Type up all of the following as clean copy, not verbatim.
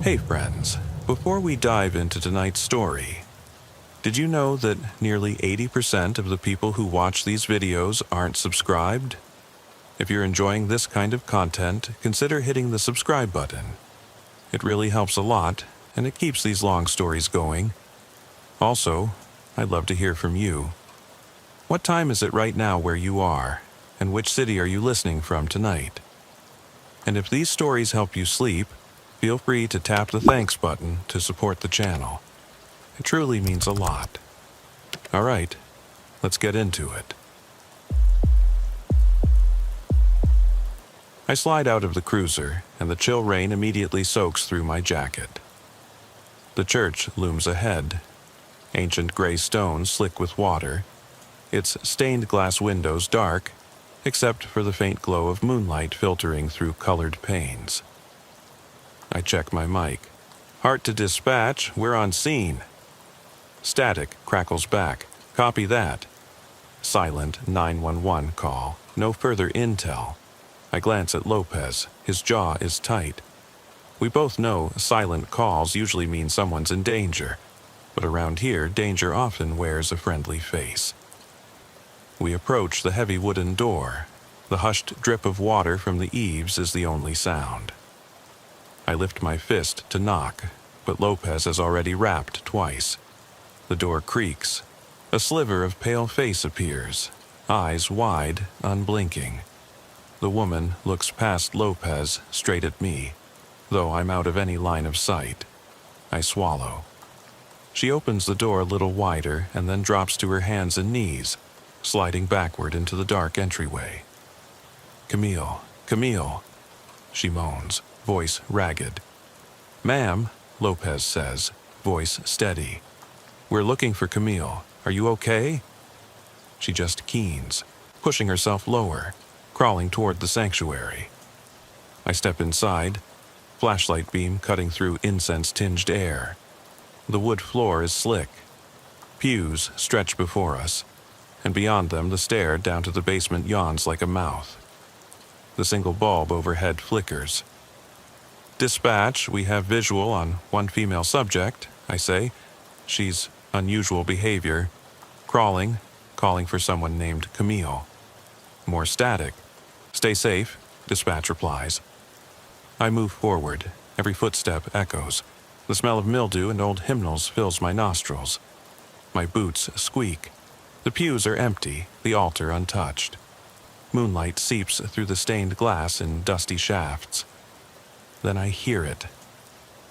Hey friends, before we dive into tonight's story, did you know that nearly 80% of the people who watch these videos aren't subscribed? If you're enjoying this kind of content, consider hitting the subscribe button. It really helps a lot, and it keeps these long stories going. Also, I'd love to hear from you. What time is it right now where you are, and which city are you listening from tonight? And if these stories help you sleep, feel free to tap the thanks button to support the channel. It truly means a lot. All right, let's get into it. I slide out of the cruiser, and the chill rain immediately soaks through my jacket. The church looms ahead. Ancient gray stone slick with water, its stained glass windows dark, except for the faint glow of moonlight filtering through colored panes. I check my mic. Heart to dispatch, we're on scene. Static crackles back. Copy that. Silent 911 call. No further intel. I glance at Lopez. His jaw is tight. We both know silent calls usually mean someone's in danger, but around here, danger often wears a friendly face. We approach the heavy wooden door. The hushed drip of water from the eaves is the only sound. I lift my fist to knock, but Lopez has already rapped twice. The door creaks. A sliver of pale face appears, eyes wide, unblinking. The woman looks past Lopez, straight at me, though I'm out of any line of sight. I swallow. She opens the door a little wider and then drops to her hands and knees, sliding backward into the dark entryway. Camille, Camille, she moans, voice ragged. Ma'am, Lopez says, voice steady. We're looking for Camille. Are you okay? She just keens, pushing herself lower, crawling toward the sanctuary. I step inside, flashlight beam cutting through incense-tinged air. The wood floor is slick. Pews stretch before us, and beyond them the stair down to the basement yawns like a mouth. The single bulb overhead flickers. Dispatch, we have visual on one female subject, I say. She's unusual behavior, crawling, calling for someone named Camille. More static. Stay safe, dispatch replies. I move forward. Every footstep echoes. The smell of mildew and old hymnals fills my nostrils. My boots squeak. The pews are empty, the altar untouched. Moonlight seeps through the stained glass in dusty shafts. Then I hear it.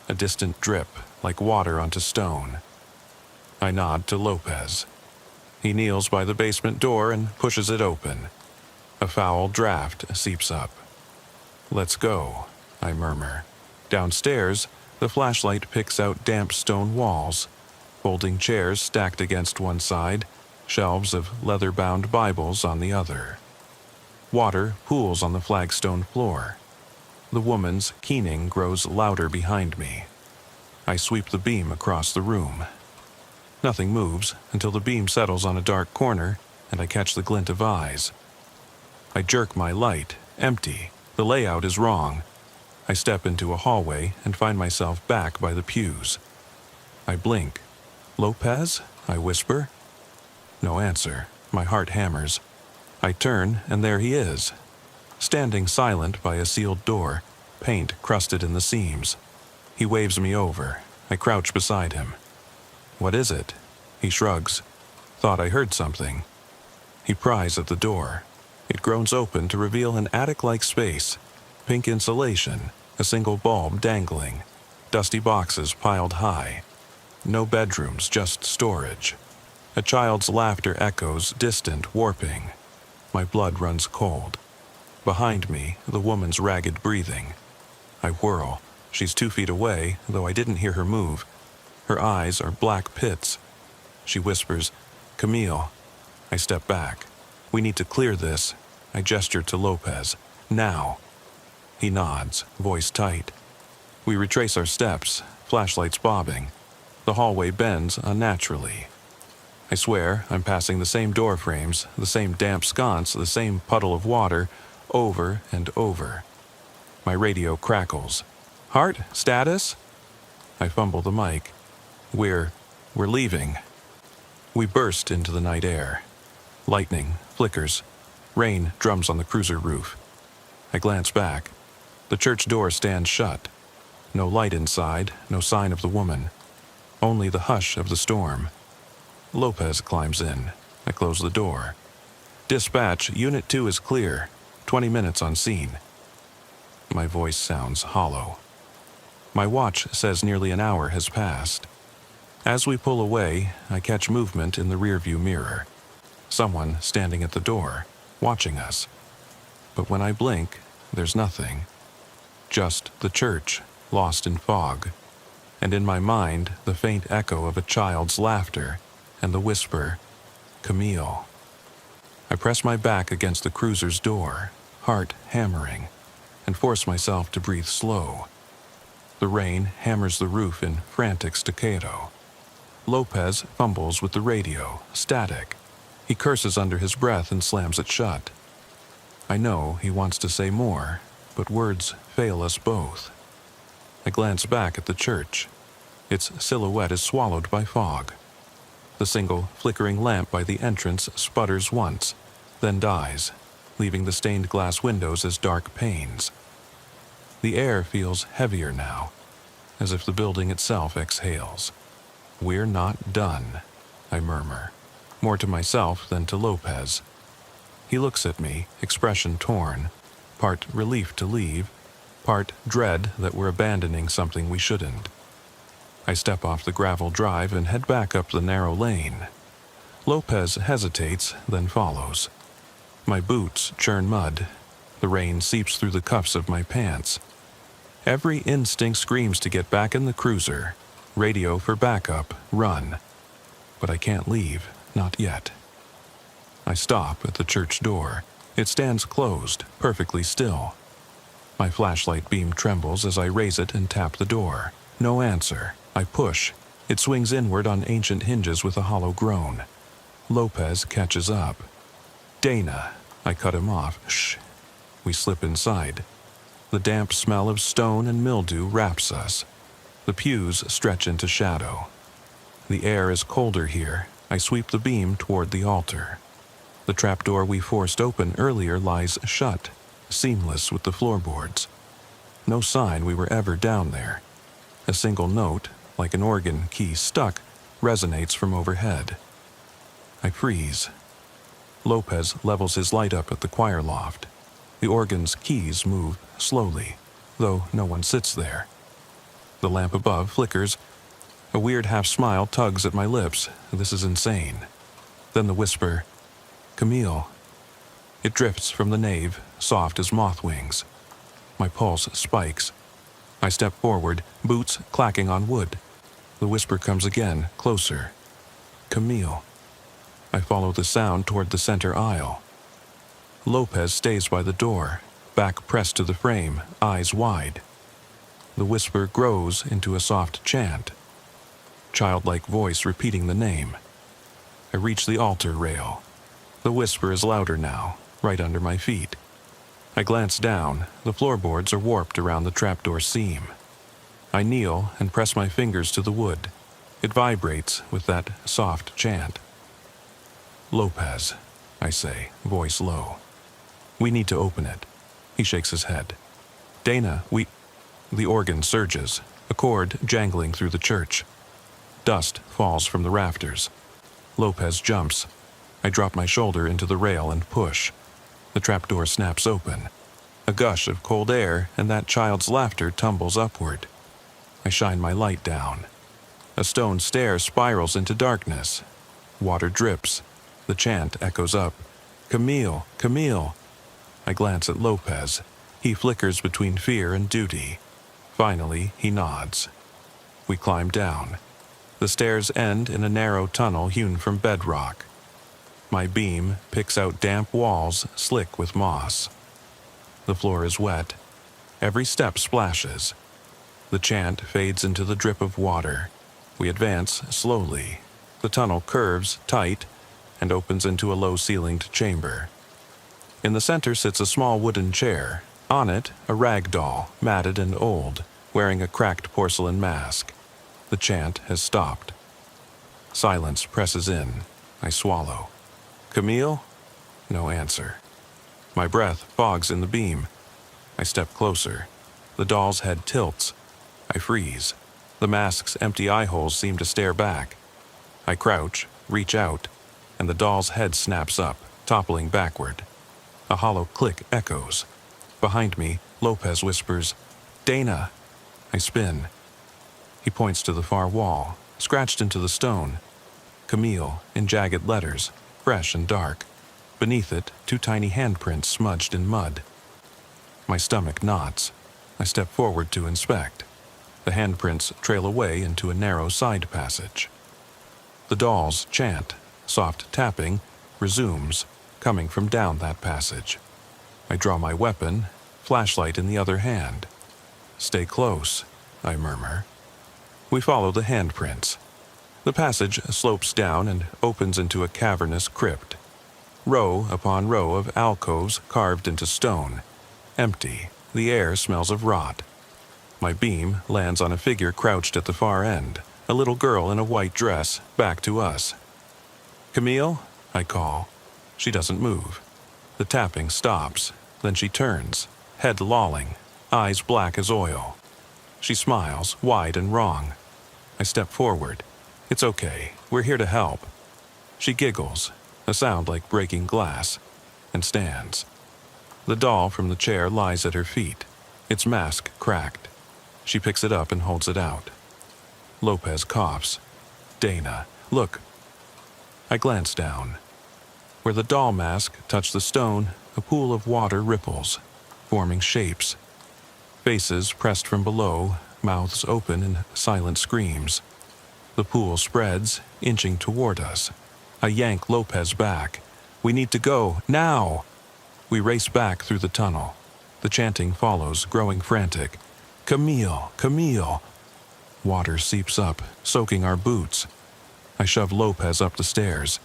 A distant drip, like water onto stone. I nod to Lopez. He kneels by the basement door and pushes it open. A foul draft seeps up. Let's go, I murmur. Downstairs, the flashlight picks out damp stone walls, folding chairs stacked against one side, shelves of leather-bound Bibles on the other. Water pools on the flagstone floor. The woman's keening grows louder behind me. I sweep the beam across the room. Nothing moves until the beam settles on a dark corner and I catch the glint of eyes. I jerk my light, empty. The layout is wrong. I step into a hallway and find myself back by the pews. I blink. Lopez? I whisper. No answer. My heart hammers. I turn and there he is, standing silent by a sealed door, paint crusted in the seams. He waves me over. I crouch beside him. What is it? He shrugs. Thought I heard something. He pries at the door. It groans open to reveal an attic-like space. Pink insulation, a single bulb dangling, dusty boxes piled high. No bedrooms, just storage. A child's laughter echoes, distant, warping. My blood runs cold. Behind me, the woman's ragged breathing. I whirl. She's 2 feet away, though I didn't hear her move. Her eyes are black pits. She whispers, Camille. I step back. We need to clear this. I gesture to Lopez. Now. He nods, voice tight. We retrace our steps, flashlights bobbing. The hallway bends unnaturally. I swear I'm passing the same door frames, the same damp sconce, the same puddle of water, over and over. My radio crackles. Heart, status? I fumble the mic. We're leaving. We burst into the night air. Lightning flickers. Rain drums on the cruiser roof. I glance back. The church door stands shut. No light inside, no sign of the woman. Only the hush of the storm. Lopez climbs in. I close the door. Dispatch, Unit 2 is clear. 20 minutes on scene. My voice sounds hollow. My watch says nearly an hour has passed. As we pull away, I catch movement in the rearview mirror. Someone standing at the door, watching us. But when I blink, there's nothing. Just the church, lost in fog. And in my mind, the faint echo of a child's laughter and the whisper, "Camille." I press my back against the cruiser's door, heart hammering, and force myself to breathe slow. The rain hammers the roof in frantic staccato. Lopez fumbles with the radio, static. He curses under his breath and slams it shut. I know he wants to say more, but words fail us both. I glance back at the church. Its silhouette is swallowed by fog. The single flickering lamp by the entrance sputters once, then dies, leaving the stained glass windows as dark panes. The air feels heavier now, as if the building itself exhales. "We're not done," I murmur, more to myself than to Lopez. He looks at me, expression torn, part relief to leave, part dread that we're abandoning something we shouldn't. I step off the gravel drive and head back up the narrow lane. Lopez hesitates, then follows. My boots churn mud. The rain seeps through the cuffs of my pants. Every instinct screams to get back in the cruiser. Radio for backup, run. But I can't leave, not yet. I stop at the church door. It stands closed, perfectly still. My flashlight beam trembles as I raise it and tap the door. No answer. I push. It swings inward on ancient hinges with a hollow groan. Lopez catches up. "Dana," I cut him off. "Shh." We slip inside. The damp smell of stone and mildew wraps us. The pews stretch into shadow. The air is colder here. I sweep the beam toward the altar. The trapdoor we forced open earlier lies shut, seamless with the floorboards. No sign we were ever down there. A single note, like an organ key stuck, resonates from overhead. I freeze. Lopez levels his light up at the choir loft. The organ's keys move slowly, though no one sits there. The lamp above flickers. A weird half-smile tugs at my lips. This is insane. Then the whisper, "Camille." It drifts from the nave, soft as moth wings. My pulse spikes. I step forward, boots clacking on wood. The whisper comes again, closer. "Camille." I follow the sound toward the center aisle. Lopez stays by the door, back pressed to the frame, eyes wide. The whisper grows into a soft chant. Childlike voice repeating the name. I reach the altar rail. The whisper is louder now, right under my feet. I glance down. The floorboards are warped around the trapdoor seam. I kneel and press my fingers to the wood. It vibrates with that soft chant. "Lopez," I say, voice low. "We need to open it." He shakes his head. "Dana, we..." The organ surges, a chord jangling through the church. Dust falls from the rafters. Lopez jumps. I drop my shoulder into the rail and push. The trapdoor snaps open. A gush of cold air and that child's laughter tumbles upward. I shine my light down. A stone stair spirals into darkness. Water drips. The chant echoes up. "Camille, Camille." I glance at Lopez. He flickers between fear and duty. Finally, he nods. We climb down. The stairs end in a narrow tunnel hewn from bedrock. My beam picks out damp walls slick with moss. The floor is wet. Every step splashes. The chant fades into the drip of water. We advance slowly. The tunnel curves tight and opens into a low-ceilinged chamber. In the center sits a small wooden chair. On it, a rag doll, matted and old, wearing a cracked porcelain mask. The chant has stopped. Silence presses in. I swallow. Camille? No answer. My breath fogs in the beam. I step closer. The doll's head tilts. I freeze. The mask's empty eye holes seem to stare back. I crouch, reach out, and the doll's head snaps up, toppling backward. A hollow click echoes. Behind me, Lopez whispers, "Dana!" I spin. He points to the far wall, scratched into the stone. Camille, in jagged letters, fresh and dark. Beneath it, 2 tiny handprints smudged in mud. My stomach knots. I step forward to inspect. The handprints trail away into a narrow side passage. The doll's chant, soft tapping, resumes, coming from down that passage. I draw my weapon, flashlight in the other hand. "Stay close," I murmur. We follow the handprints. The passage slopes down and opens into a cavernous crypt. Row upon row of alcoves carved into stone. Empty, the air smells of rot. My beam lands on a figure crouched at the far end, a little girl in a white dress, back to us. "Camille?" I call. She doesn't move. The tapping stops, then she turns, head lolling, eyes black as oil. She smiles, wide and wrong. I step forward. "It's okay, we're here to help." She giggles, a sound like breaking glass, and stands. The doll from the chair lies at her feet, its mask cracked. She picks it up and holds it out. Lopez coughs. "Dana, look." I glance down. Where the doll mask touched the stone, a pool of water ripples, forming shapes. Faces pressed from below, mouths open in silent screams. The pool spreads, inching toward us. I yank Lopez back. "We need to go, now!" We race back through the tunnel. The chanting follows, growing frantic. "Camille! Camille!" Water seeps up, soaking our boots. I shove Lopez up the stairs.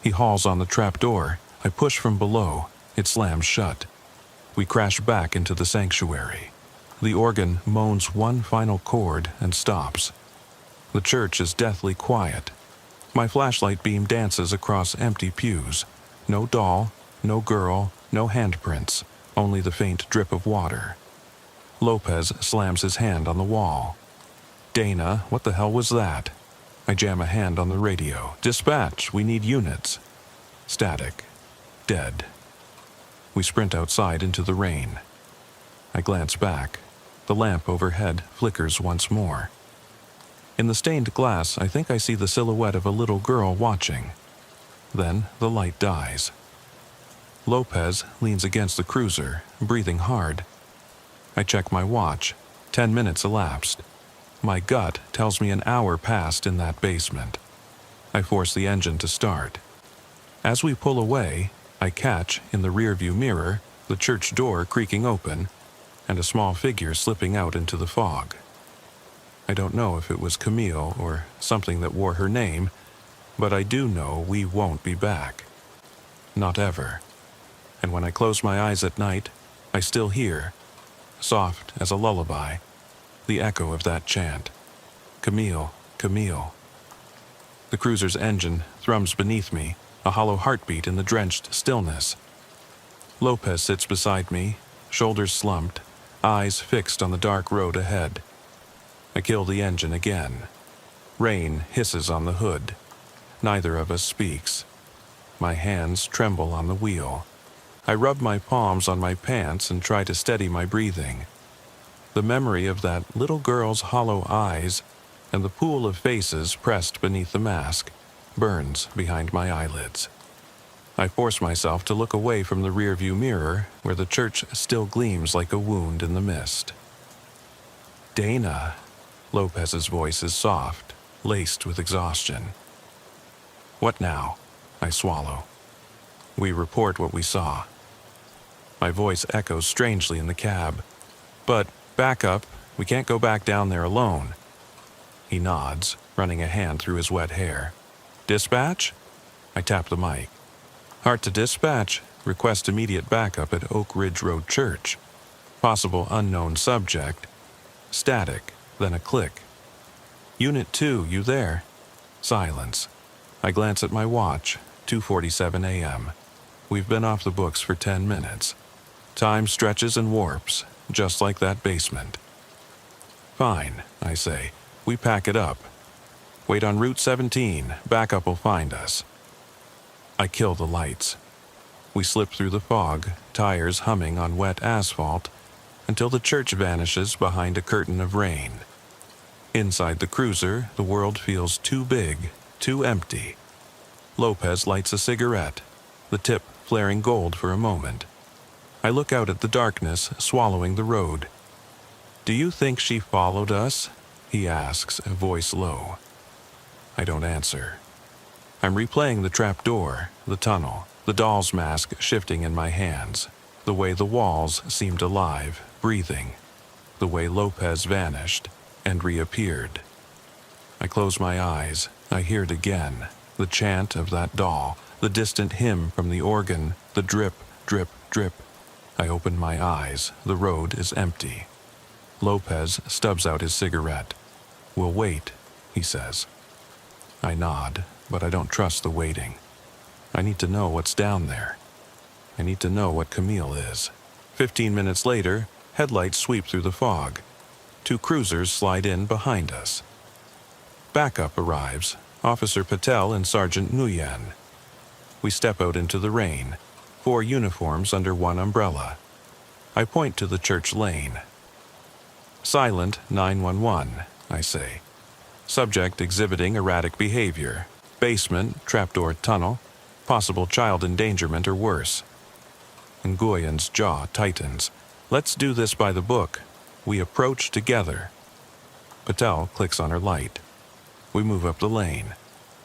He hauls on the trapdoor. I push from below. It slams shut. We crash back into the sanctuary. The organ moans one final chord and stops. The church is deathly quiet. My flashlight beam dances across empty pews. No doll, no girl, no handprints, only the faint drip of water. Lopez slams his hand on the wall. "Dana, what the hell was that?" I jam a hand on the radio. "Dispatch, we need units." Static. Dead. We sprint outside into the rain. I glance back. The lamp overhead flickers once more. In the stained glass, I think I see the silhouette of a little girl watching. Then the light dies. Lopez leans against the cruiser, breathing hard. I check my watch. 10 minutes elapsed. My gut tells me an hour passed in that basement. I force the engine to start. As we pull away, I catch, in the rearview mirror, the church door creaking open, and a small figure slipping out into the fog. I don't know if it was Camille or something that wore her name, but I do know we won't be back. Not ever. And when I close my eyes at night, I still hear, soft as a lullaby, the echo of that chant. "Camille, Camille." The cruiser's engine thrums beneath me, a hollow heartbeat in the drenched stillness. Lopez sits beside me, shoulders slumped, eyes fixed on the dark road ahead. I kill the engine again. Rain hisses on the hood. Neither of us speaks. My hands tremble on the wheel. I rub my palms on my pants and try to steady my breathing. The memory of that little girl's hollow eyes and the pool of faces pressed beneath the mask burns behind my eyelids. I force myself to look away from the rearview mirror where the church still gleams like a wound in the mist. "Dana." Lopez's voice is soft, laced with exhaustion. "What now?" I swallow. We report what we saw. My voice echoes strangely in the cab. "But back up, we can't go back down there alone." He nods, running a hand through his wet hair. "Dispatch?" I tap the mic. "Heart to dispatch. Request immediate backup at Oak Ridge Road Church. Possible unknown subject." Static, then a click. Unit 2, you there? Silence. I glance at my watch, 2:47 a.m. We've been off the books for 10 minutes. Time stretches and warps, just like that basement. Fine, I say. We pack it up. Wait on Route 17. Backup will find us. I kill the lights. We slip through the fog, tires humming on wet asphalt, until the church vanishes behind a curtain of rain. Inside the cruiser, the world feels too big, too empty. Lopez lights a cigarette, the tip flaring gold for a moment. I look out at the darkness, swallowing the road. "Do you think she followed us?" he asks, a voice low. I don't answer. I'm replaying the trapdoor, the tunnel, the doll's mask shifting in my hands, the way the walls seemed alive, breathing, the way Lopez vanished and reappeared. I close my eyes. I hear it again, the chant of that doll, the distant hymn from the organ, the drip, drip, drip. I open my eyes. The road is empty. Lopez stubs out his cigarette. "We'll wait," he says. I nod, but I don't trust the waiting. I need to know what's down there. I need to know what Camille is. 15 minutes later, headlights sweep through the fog. 2 cruisers slide in behind us. Backup arrives, Officer Patel and Sergeant Nguyen. We step out into the rain, 4 uniforms under 1 umbrella. I point to the church lane. "Silent 911, I say. Subject exhibiting erratic behavior. Basement, trapdoor tunnel, possible child endangerment or worse." Nguyen's jaw tightens. "Let's do this by the book." We approach together. Patel clicks on her light. We move up the lane.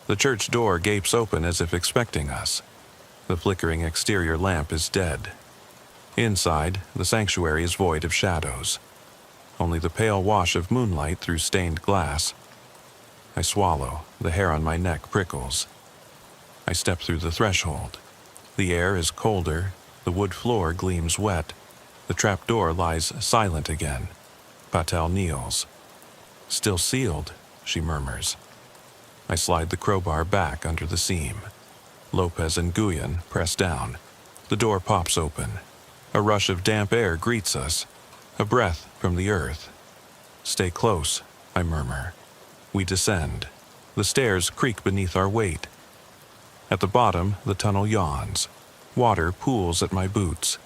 The church door gapes open as if expecting us. The flickering exterior lamp is dead. Inside, the sanctuary is void of shadows. Only the pale wash of moonlight through stained glass. I swallow. The hair on my neck prickles. I step through the threshold. The air is colder. The wood floor gleams wet. The trapdoor lies silent again. Patel kneels. "Still sealed," she murmurs. I slide the crowbar back under the seam. Lopez and Nguyen press down. The door pops open. A rush of damp air greets us, a breath from the earth. "Stay close," I murmur. We descend. The stairs creak beneath our weight. At the bottom, the tunnel yawns. Water pools at my boots.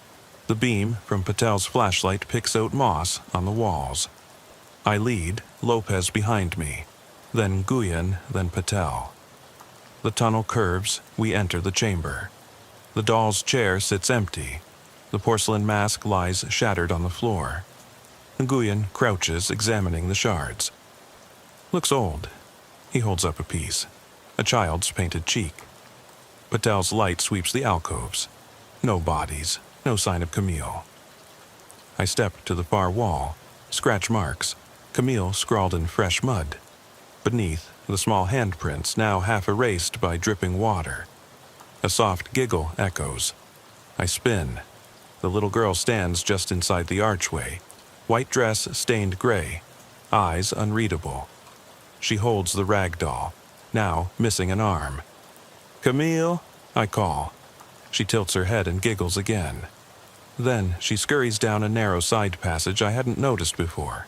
The beam from Patel's flashlight picks out moss on the walls. I lead, Lopez behind me, then Nguyen, then Patel. The tunnel curves. We enter the chamber. The doll's chair sits empty. The porcelain mask lies shattered on the floor. Nguyen crouches, examining the shards. Looks old. He holds up a piece. A child's painted cheek. Patel's light sweeps the alcoves. No bodies. No sign of Camille. I step to the far wall. Scratch marks. Camille scrawled in fresh mud. Beneath, the small handprints now half erased by dripping water. A soft giggle echoes. I spin. The little girl stands just inside the archway. White dress stained gray. Eyes unreadable. She holds the rag doll, now missing an arm. "Camille," I call. She tilts her head and giggles again. Then she scurries down a narrow side passage I hadn't noticed before.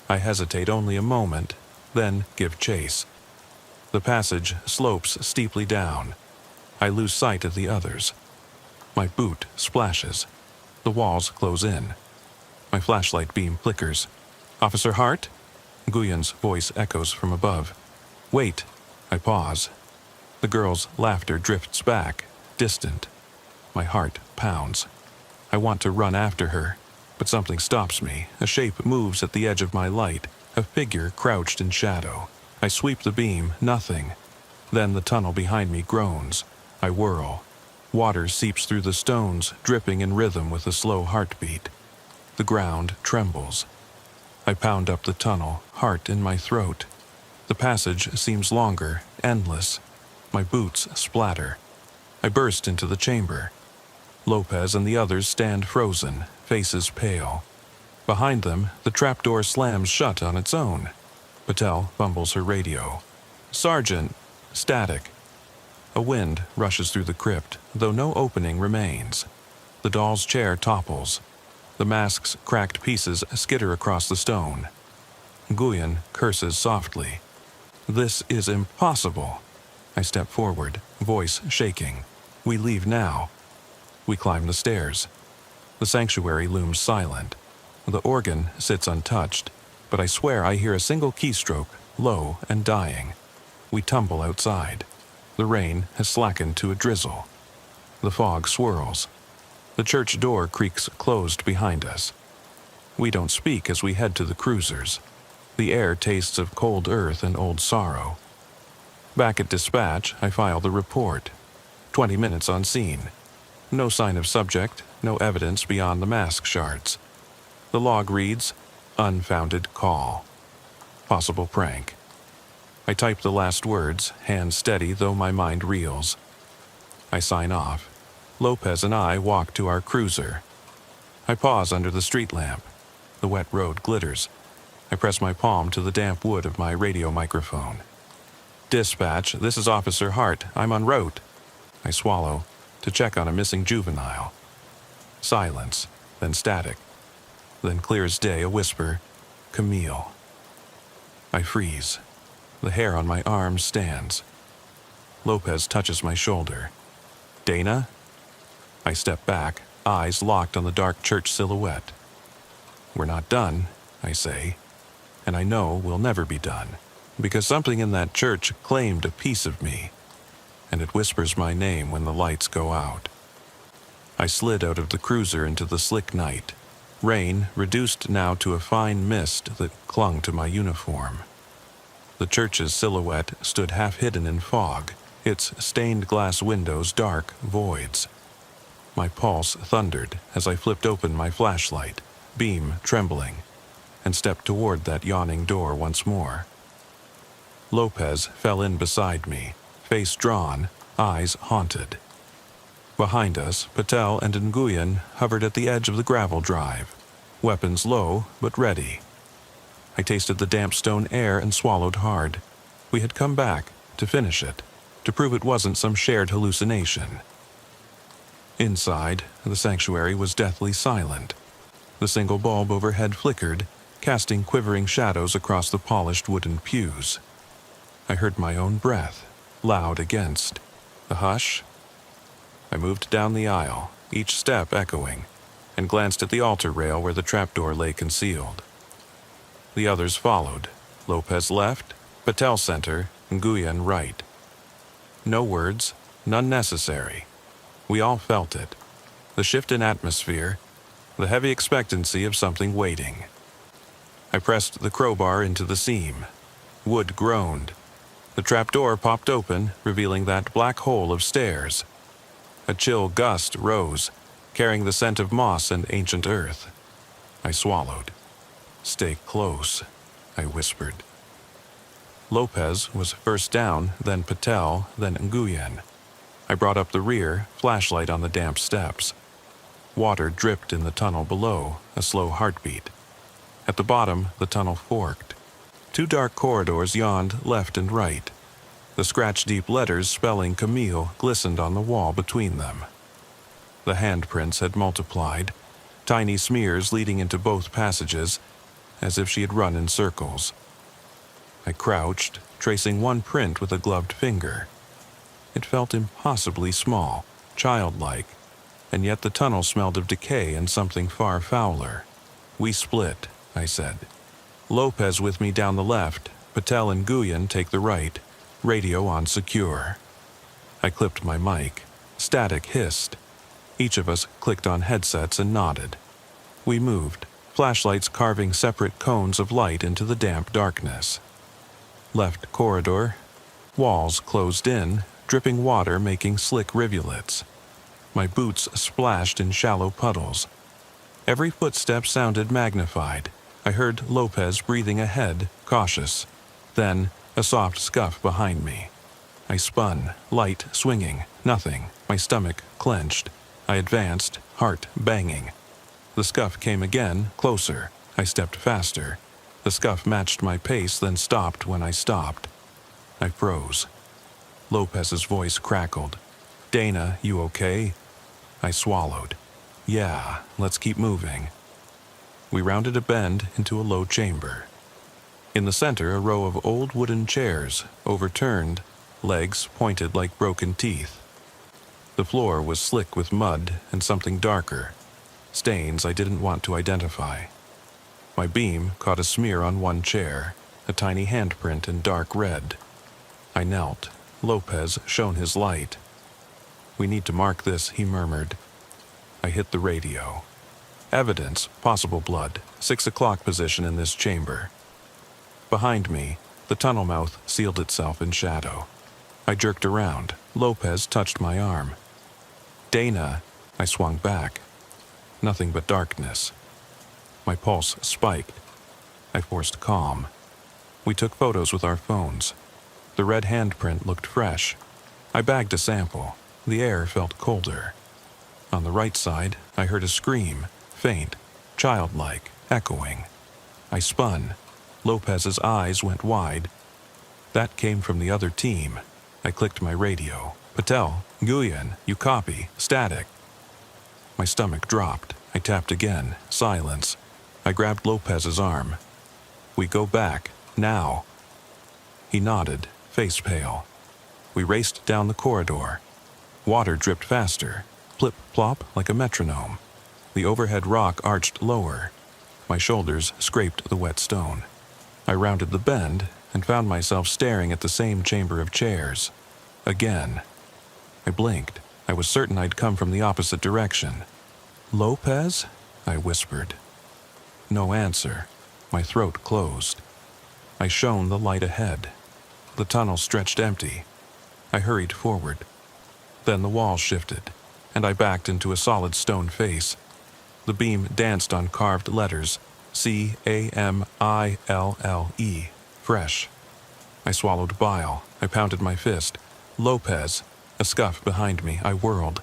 I hesitate only a moment, then give chase. The passage slopes steeply down. I lose sight of the others. My boot splashes. The walls close in. My flashlight beam flickers. "Officer Hart?" Nguyen's voice echoes from above. "Wait." I pause. The girl's laughter drifts back, distant. My heart pounds. I want to run after her, but something stops me. A shape moves at the edge of my light, a figure crouched in shadow. I sweep the beam, nothing. Then the tunnel behind me groans. I whirl. Water seeps through the stones, dripping in rhythm with a slow heartbeat. The ground trembles. I pound up the tunnel, heart in my throat. The passage seems longer, endless. My boots splatter. I burst into the chamber. Lopez and the others stand frozen, faces pale. Behind them, the trapdoor slams shut on its own. Patel fumbles her radio. "Sergeant!" Static. A wind rushes through the crypt, though no opening remains. The doll's chair topples. The mask's cracked pieces skitter across the stone. Nguyen curses softly. "This is impossible." I step forward, voice shaking. "We leave now." We climb the stairs. The sanctuary looms silent. The organ sits untouched, but I swear I hear a single keystroke, low and dying. We tumble outside. The rain has slackened to a drizzle. The fog swirls. The church door creaks closed behind us. We don't speak as we head to the cruisers. The air tastes of cold earth and old sorrow. Back at dispatch, I file the report. 20 minutes on scene. No sign of subject, no evidence beyond the mask shards. The log reads, "Unfounded call." Possible prank. I type the last words, hand steady though my mind reels. I sign off. Lopez and I walk to our cruiser. I pause under the street lamp. The wet road glitters. I press my palm to the damp wood of my radio microphone. "Dispatch, this is Officer Hart. I'm en route." I swallow, to check on a missing juvenile. Silence, then static. Then clear as day a whisper, "Camille." I freeze. The hair on my arm stands. Lopez touches my shoulder. "Dana?" I step back, eyes locked on the dark church silhouette. "We're not done," I say. And I know we'll never be done, because something in that church claimed a piece of me, and it whispers my name when the lights go out. I slid out of the cruiser into the slick night, rain reduced now to a fine mist that clung to my uniform. The church's silhouette stood half hidden in fog, its stained glass windows dark voids. My pulse thundered as I flipped open my flashlight, beam trembling, and stepped toward that yawning door once more. Lopez fell in beside me, face drawn, eyes haunted. Behind us, Patel and Nguyen hovered at the edge of the gravel drive, weapons low but ready. I tasted the damp stone air and swallowed hard. We had come back, to finish it, to prove it wasn't some shared hallucination. Inside, the sanctuary was deathly silent. The single bulb overhead flickered, casting quivering shadows across the polished wooden pews. I heard my own breath, loud against the hush. I moved down the aisle, each step echoing, and glanced at the altar rail where the trapdoor lay concealed. The others followed, Lopez left, Patel center, Nguyen right. No words, none necessary. We all felt it. The shift in atmosphere, the heavy expectancy of something waiting. I pressed the crowbar into the seam. Wood groaned. The trapdoor popped open, revealing that black hole of stairs. A chill gust rose, carrying the scent of moss and ancient earth. I swallowed. "Stay close," I whispered. Lopez was first down, then Patel, then Nguyen. I brought up the rear, flashlight on the damp steps. Water dripped in the tunnel below, a slow heartbeat. At the bottom, the tunnel forked. 2 dark corridors yawned left and right. The scratch-deep letters spelling Camille glistened on the wall between them. The handprints had multiplied, tiny smears leading into both passages, as if she had run in circles. I crouched, tracing one print with a gloved finger. It felt impossibly small, childlike, and yet the tunnel smelled of decay and something far fouler. "We split," I said. "Lopez with me down the left, Patel and Nguyen take the right, radio on secure." I clipped my mic. Static hissed. Each of us clicked on headsets and nodded. We moved, flashlights carving separate cones of light into the damp darkness. Left corridor. Walls closed in, dripping water making slick rivulets. My boots splashed in shallow puddles. Every footstep sounded magnified. I heard Lopez breathing ahead, cautious. Then, a soft scuff behind me. I spun, light swinging, nothing, my stomach clenched. I advanced, heart banging. The scuff came again, closer. I stepped faster. The scuff matched my pace, then stopped when I stopped. I froze. Lopez's voice crackled. "Dana, you okay?" I swallowed. "Yeah, let's keep moving." We rounded a bend into a low chamber. In the center, a row of old wooden chairs, overturned, legs pointed like broken teeth. The floor was slick with mud and something darker, stains I didn't want to identify. My beam caught a smear on one chair, a tiny handprint in dark red. I knelt. Lopez shone his light. "We need to mark this," he murmured. I hit the radio. "Evidence, possible blood, 6 o'clock position in this chamber." Behind me, the tunnel mouth sealed itself in shadow. I jerked around. Lopez touched my arm. "Dana," I swung back. Nothing but darkness. My pulse spiked. I forced calm. We took photos with our phones. The red handprint looked fresh. I bagged a sample. The air felt colder. On the right side, I heard a scream, faint, childlike, echoing. I spun. Lopez's eyes went wide. That came from the other team. I clicked my radio. "Patel, Nguyen, you copy, static." My stomach dropped. I tapped again. Silence. I grabbed Lopez's arm. "We go back, now." He nodded, face pale. We raced down the corridor. Water dripped faster, plip-plop like a metronome. The overhead rock arched lower. My shoulders scraped the wet stone. I rounded the bend and found myself staring at the same chamber of chairs. Again. I blinked. I was certain I'd come from the opposite direction. "Lopez?" I whispered. No answer. My throat closed. I shone the light ahead. The tunnel stretched empty. I hurried forward. Then the wall shifted, and I backed into a solid stone face. The beam danced on carved letters, CAMILLE, fresh. I swallowed bile. I pounded my fist. "Lopez!" A scuff behind me. I whirled.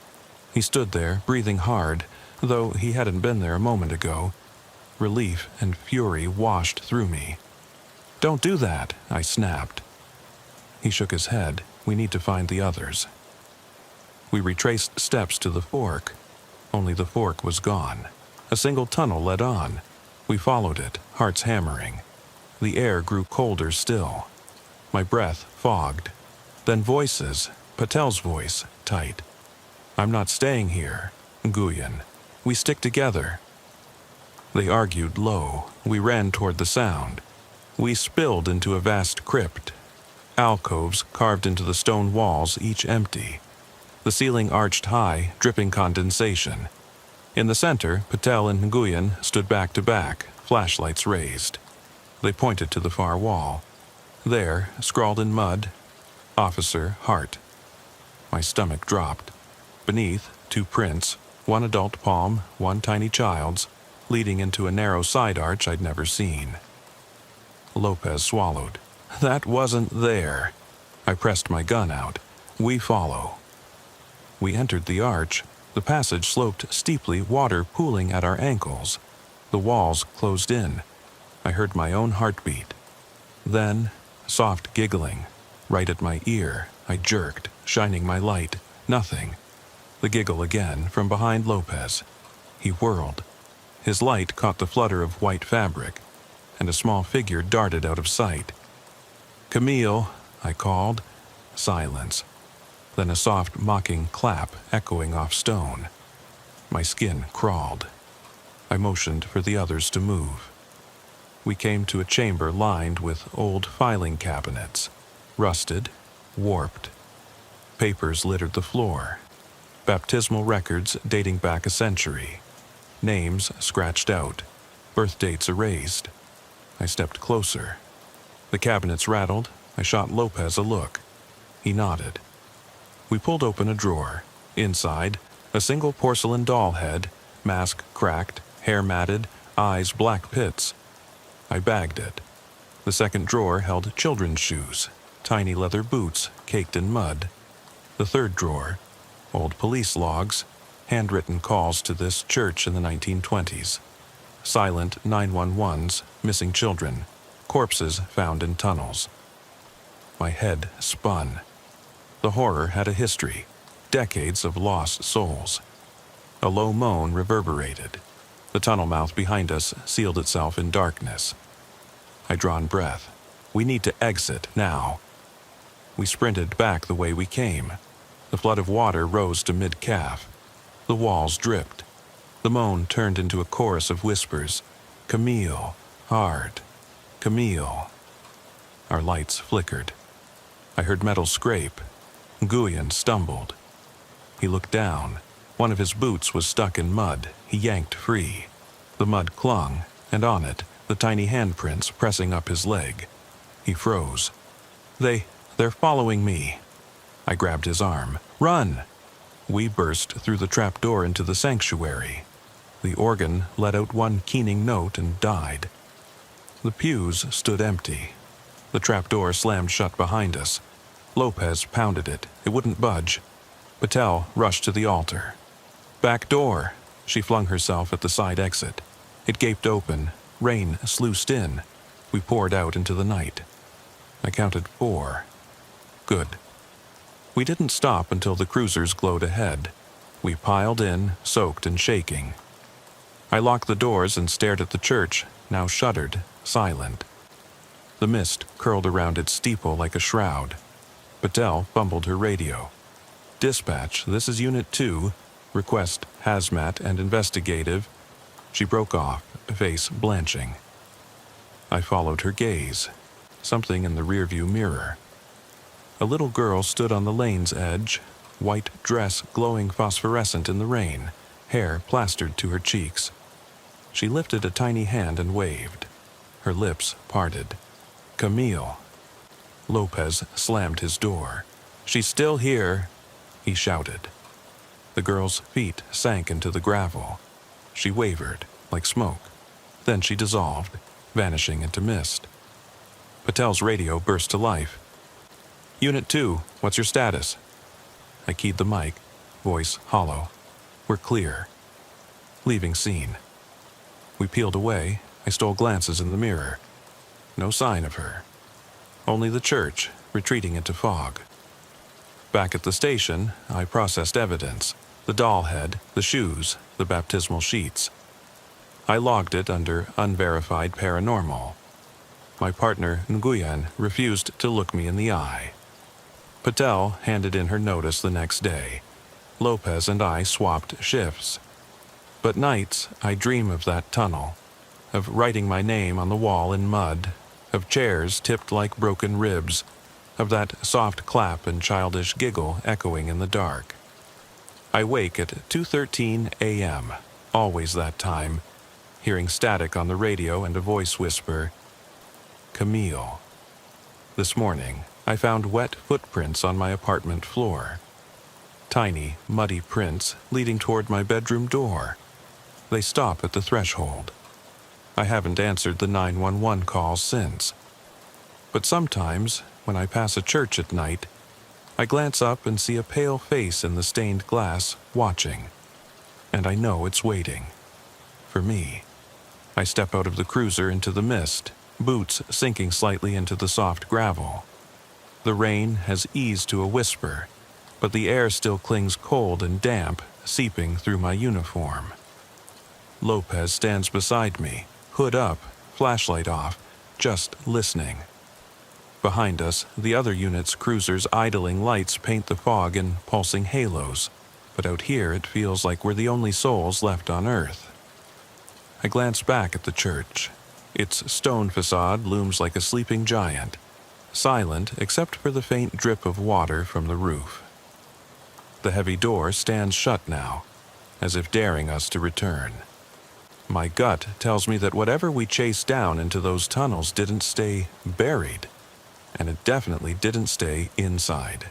He stood there, breathing hard, though he hadn't been there a moment ago. Relief and fury washed through me. "Don't do that," I snapped. He shook his head. "We need to find the others." We retraced steps to the fork. Only the fork was gone. A single tunnel led on. We followed it, hearts hammering. The air grew colder still. My breath fogged. Then voices. Patel's voice, tight. "I'm not staying here, Nguyen. We stick together." They argued low. We ran toward the sound. We spilled into a vast crypt. Alcoves carved into the stone walls, each empty. The ceiling arched high, dripping condensation. In the center, Patel and Nguyen stood back to back, flashlights raised. They pointed to the far wall. There, scrawled in mud, "Officer Hart." My stomach dropped. Beneath, 2 prints, one adult palm, one tiny child's, leading into a narrow side arch I'd never seen. Lopez swallowed. "That wasn't there." I pressed my gun out. "We follow." We entered the arch. The passage sloped steeply, water pooling at our ankles. The walls closed in. I heard my own heartbeat. Then, soft giggling. Right at my ear, I jerked, shining my light. Nothing. The giggle again, from behind Lopez. He whirled. His light caught the flutter of white fabric, and a small figure darted out of sight. "Camille," I called. Silence. Then a soft, mocking clap echoing off stone. My skin crawled. I motioned for the others to move. We came to a chamber lined with old filing cabinets, rusted, warped. Papers littered the floor. Baptismal records dating back a century. Names scratched out. Birth dates erased. I stepped closer. The cabinets rattled. I shot Lopez a look. He nodded. We pulled open a drawer. Inside, a single porcelain doll head, mask cracked, hair matted, eyes black pits. I bagged it. The second drawer held children's shoes, tiny leather boots caked in mud. The third drawer, old police logs, handwritten calls to this church in the 1920s. Silent 911s, missing children, corpses found in tunnels. My head spun. The horror had a history, decades of lost souls. A low moan reverberated. The tunnel mouth behind us sealed itself in darkness. I drawn breath. We need to exit now. We sprinted back the way we came. The flood of water rose to mid-calf. The walls dripped. The moan turned into a chorus of whispers. Camille, hard. Camille. Our lights flickered. I heard metal scrape. Nguyen stumbled. He looked down. One of his boots was stuck in mud. He yanked free. The mud clung, and on it, the tiny handprints pressing up his leg. He froze. They're following me. I grabbed his arm. Run! We burst through the trapdoor into the sanctuary. The organ let out one keening note and died. The pews stood empty. The trapdoor slammed shut behind us. Lopez pounded it. It wouldn't budge. Patel rushed to the altar. Back door! She flung herself at the side exit. It gaped open. Rain sluiced in. We poured out into the night. I counted 4. Good. We didn't stop until the cruisers glowed ahead. We piled in, soaked and shaking. I locked the doors and stared at the church, now shuttered, silent. The mist curled around its steeple like a shroud. Patel fumbled her radio. Dispatch, this is Unit 2. Request hazmat and investigative. She broke off, face blanching. I followed her gaze. Something in the rearview mirror. A little girl stood on the lane's edge, white dress glowing phosphorescent in the rain, hair plastered to her cheeks. She lifted a tiny hand and waved. Her lips parted. Camille. Lopez slammed his door. She's still here, he shouted. The girl's feet sank into the gravel. She wavered, like smoke. Then she dissolved, vanishing into mist. Patel's radio burst to life. Unit 2, what's your status? I keyed the mic, voice hollow. We're clear. Leaving scene. We peeled away. I stole glances in the mirror. No sign of her. Only the church, retreating into fog. Back at the station, I processed evidence. The doll head, the shoes, the baptismal sheets. I logged it under unverified paranormal. My partner, Nguyen, refused to look me in the eye. Patel handed in her notice the next day. Lopez and I swapped shifts. But nights, I dream of that tunnel, of writing my name on the wall in mud, of chairs tipped like broken ribs, of that soft clap and childish giggle echoing in the dark. I wake at 2:13 a.m., always that time, hearing static on the radio and a voice whisper, Camille. This morning, I found wet footprints on my apartment floor. Tiny, muddy prints leading toward my bedroom door. They stop at the threshold. I haven't answered the 911 calls since. But sometimes, when I pass a church at night, I glance up and see a pale face in the stained glass, watching. And I know it's waiting. For me. I step out of the cruiser into the mist, boots sinking slightly into the soft gravel. The rain has eased to a whisper, but the air still clings cold and damp, seeping through my uniform. Lopez stands beside me, hood up, flashlight off, just listening. Behind us, the other unit's cruisers' idling lights paint the fog in pulsing halos, but out here it feels like we're the only souls left on Earth. I glance back at the church. Its stone facade looms like a sleeping giant, silent except for the faint drip of water from the roof. The heavy door stands shut now, as if daring us to return. My gut tells me that whatever we chased down into those tunnels didn't stay buried, and it definitely didn't stay inside.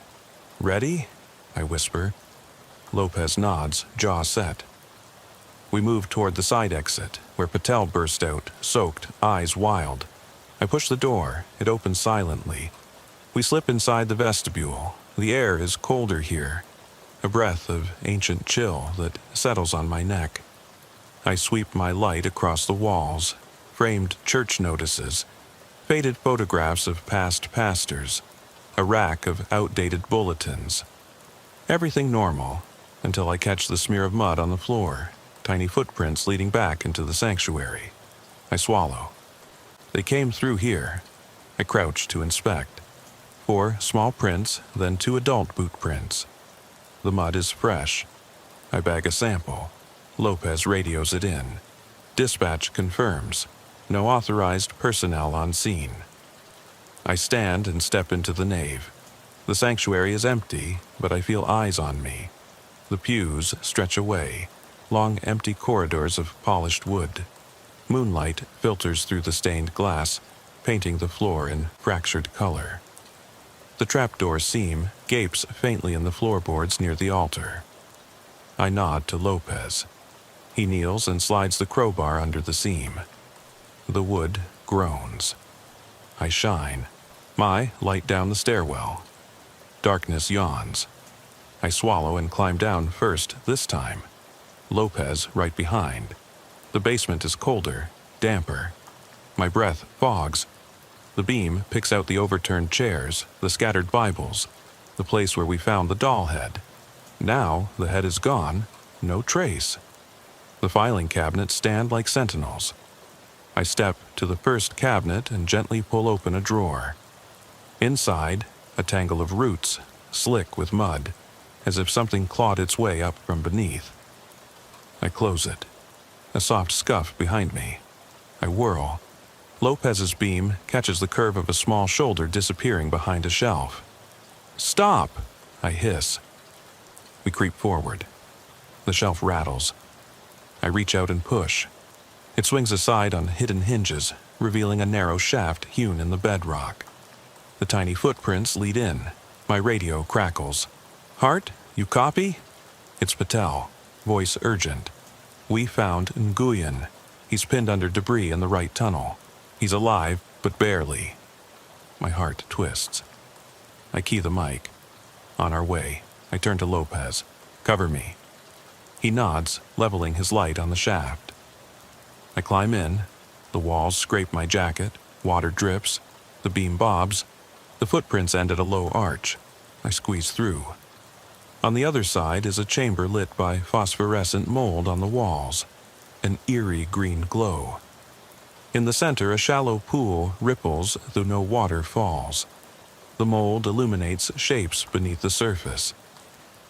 Ready? I whisper. Lopez nods, jaw set. We move toward the side exit, where Patel burst out, soaked, eyes wild. I push the door. It opens silently. We slip inside the vestibule. The air is colder here, a breath of ancient chill that settles on my neck. I sweep my light across the walls, framed church notices, Faded photographs of past pastors, a rack of outdated bulletins. Everything normal, until I catch the smear of mud on the floor, tiny footprints leading back into the sanctuary. I swallow. They came through here. I crouch to inspect. 4 small prints, then 2 adult boot prints. The mud is fresh. I bag a sample. Lopez radios it in. Dispatch confirms. No authorized personnel on scene. I stand and step into the nave. The sanctuary is empty, but I feel eyes on me. The pews stretch away, long empty corridors of polished wood. Moonlight filters through the stained glass, painting the floor in fractured color. The trapdoor seam gapes faintly in the floorboards near the altar. I nod to Lopez. He kneels and slides the crowbar under the seam. The wood groans. I shine. My light down the stairwell. Darkness yawns. I swallow and climb down first this time. Lopez right behind. The basement is colder, damper. My breath fogs. The beam picks out the overturned chairs, the scattered Bibles, the place where we found the doll head. Now the head is gone, no trace. The filing cabinets stand like sentinels. I step to the first cabinet and gently pull open a drawer. Inside, a tangle of roots, slick with mud, as if something clawed its way up from beneath. I close it. A soft scuff behind me. I whirl. Lopez's beam catches the curve of a small shoulder disappearing behind a shelf. "Stop!" I hiss. We creep forward. The shelf rattles. I reach out and push. It swings aside on hidden hinges, revealing a narrow shaft hewn in the bedrock. The tiny footprints lead in. My radio crackles. "Hart, you copy?" It's Patel, voice urgent. "We found Nguyen. He's pinned under debris in the right tunnel. He's alive, but barely." My heart twists. I key the mic. On our way, I turn to Lopez. "Cover me." He nods, leveling his light on the shaft. I climb in. The walls scrape my jacket. Water drips. The beam bobs. The footprints end at a low arch. I squeeze through. On the other side is a chamber lit by phosphorescent mold on the walls. An eerie green glow. In the center, a shallow pool ripples, though no water falls. The mold illuminates shapes beneath the surface.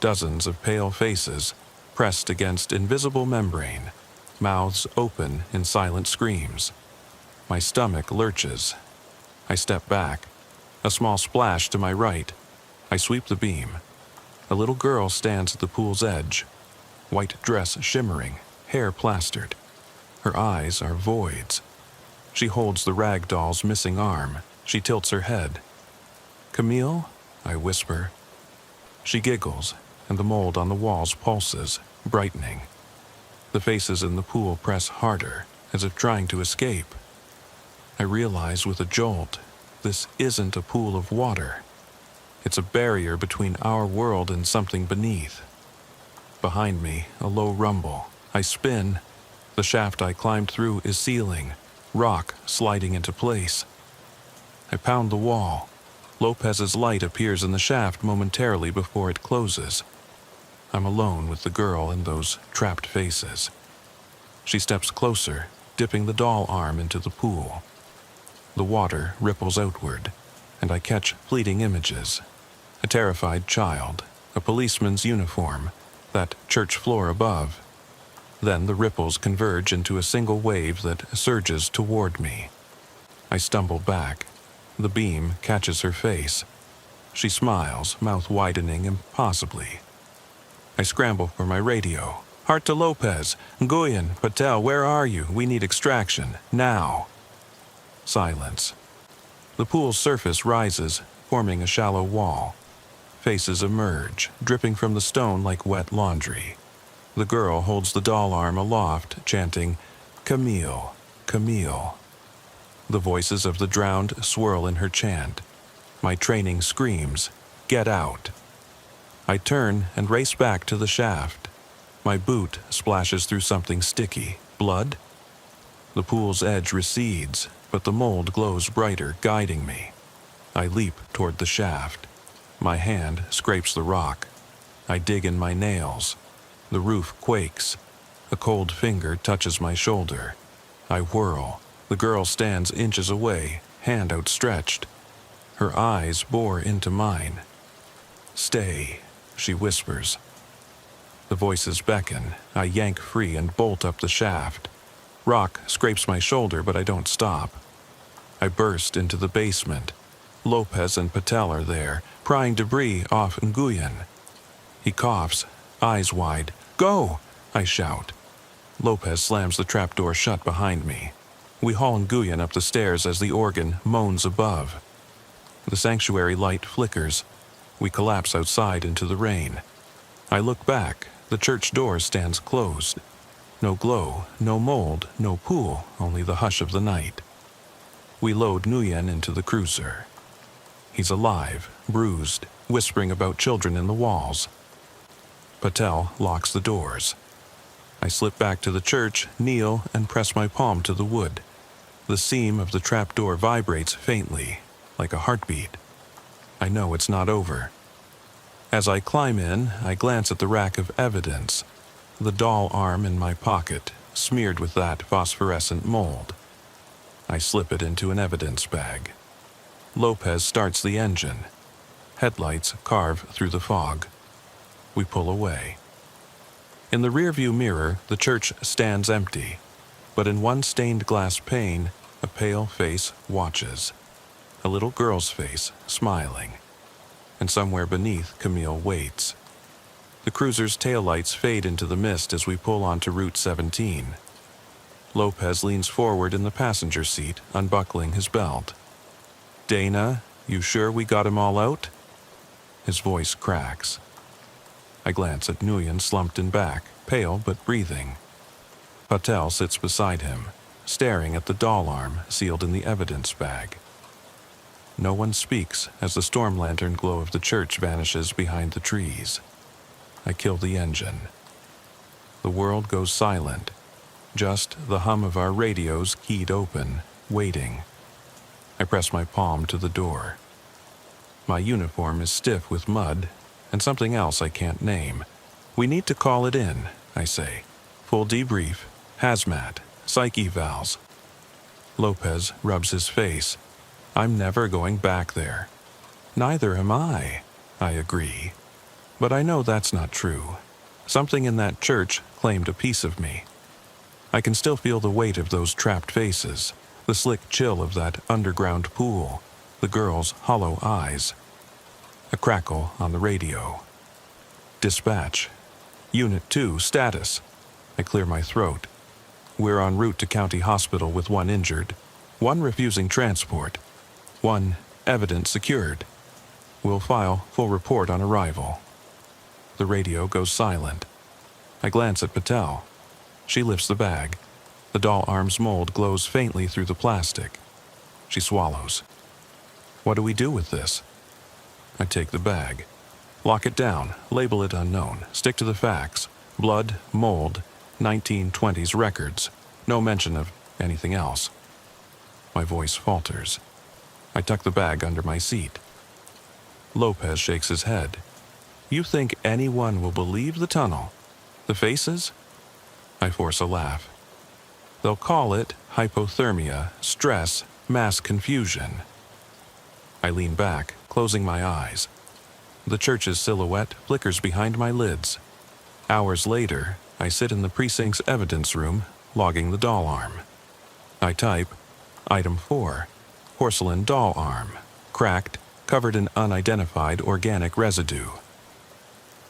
Dozens of pale faces, pressed against invisible membrane, mouths open in silent screams. My stomach lurches. I step back. A small splash to my right. I sweep the beam. A little girl stands at the pool's edge. White dress shimmering, hair plastered. Her eyes are voids. She holds the rag doll's missing arm. She tilts her head. "Camille?" I whisper. She giggles, and the mold on the walls pulses, brightening. The faces in the pool press harder, as if trying to escape. I realize with a jolt, this isn't a pool of water. It's a barrier between our world and something beneath. Behind me, a low rumble. I spin. The shaft I climbed through is sealing, rock sliding into place. I pound the wall. Lopez's light appears in the shaft momentarily before it closes. I'm alone with the girl and those trapped faces. She steps closer, dipping the doll arm into the pool. The water ripples outward, and I catch fleeting images. A terrified child, a policeman's uniform, that church floor above. Then the ripples converge into a single wave that surges toward me. I stumble back. The beam catches her face. She smiles, mouth widening impossibly. I scramble for my radio. "Hart to Lopez. Nguyen, Patel, where are you? We need extraction. Now." Silence. The pool's surface rises, forming a shallow wall. Faces emerge, dripping from the stone like wet laundry. The girl holds the doll arm aloft, chanting, "Camille, Camille." The voices of the drowned swirl in her chant. My training screams, "Get out." I turn and race back to the shaft. My boot splashes through something sticky. Blood? The pool's edge recedes. but the mold glows brighter, guiding me. I leap toward the shaft. My hand scrapes the rock. I dig in my nails. The roof quakes. A cold finger touches my shoulder. I whirl. The girl stands inches away, hand outstretched. Her eyes bore into mine. "Stay," she whispers. The voices beckon. I yank free and bolt up the shaft. Rock scrapes my shoulder, but I don't stop. I burst into the basement. Lopez and Patel are there, prying debris off Nguyen. He coughs, eyes wide. "Go!" I shout. Lopez slams the trapdoor shut behind me. We haul Nguyen up the stairs as the organ moans above. The sanctuary light flickers. We collapse outside into the rain. I look back. The church door stands closed. No glow, no mold, no pool, only the hush of the night. We load Nguyen into the cruiser. He's alive, bruised, whispering about children in the walls. Patel locks the doors. I slip back to the church, kneel, and press my palm to the wood. The seam of the trapdoor vibrates faintly, like a heartbeat. I know it's not over. As I climb in, I glance at the rack of evidence. The doll arm in my pocket, smeared with that phosphorescent mold. I slip it into an evidence bag. Lopez starts the engine. Headlights carve through the fog. We pull away. In the rearview mirror, the church stands empty, but in one stained glass pane, a pale face watches. A little girl's face, smiling. And somewhere beneath, Camille waits. The cruiser's taillights fade into the mist as we pull onto Route 17. Lopez leans forward in the passenger seat, unbuckling his belt. "Dana, you sure we got him all out?" His voice cracks. I glance at Nguyen slumped in back, pale but breathing. Patel sits beside him, staring at the doll arm sealed in the evidence bag. No one speaks as the storm lantern glow of the church vanishes behind the trees. I kill the engine. The world goes silent, just the hum of our radios keyed open, waiting. I press my palm to the door. My uniform is stiff with mud, and something else I can't name. "We need to call it in," I say. "Full debrief, hazmat, psych evals." Lopez rubs his face. "I'm never going back there." "Neither am I agree. But I know that's not true. Something in that church claimed a piece of me. I can still feel the weight of those trapped faces, the slick chill of that underground pool, the girl's hollow eyes. A crackle on the radio. "Dispatch. Unit 2, status." I clear my throat. "We're en route to County Hospital with one injured, one refusing transport, one evidence secured. We'll file full report on arrival." The radio goes silent. I glance at Patel. She lifts the bag. The doll arm's mold glows faintly through the plastic. She swallows. "What do we do with this?" I take the bag. "Lock it down, label it unknown, stick to the facts. Blood, mold, 1920s records. No mention of anything else." My voice falters. I tuck the bag under my seat. Lopez shakes his head. "You think anyone will believe the tunnel? The faces?" I force a laugh. "They'll call it hypothermia, stress, mass confusion." I lean back, closing my eyes. The church's silhouette flickers behind my lids. Hours later, I sit in the precinct's evidence room, logging the doll arm. I type, Item 4, porcelain doll arm, cracked, covered in unidentified organic residue.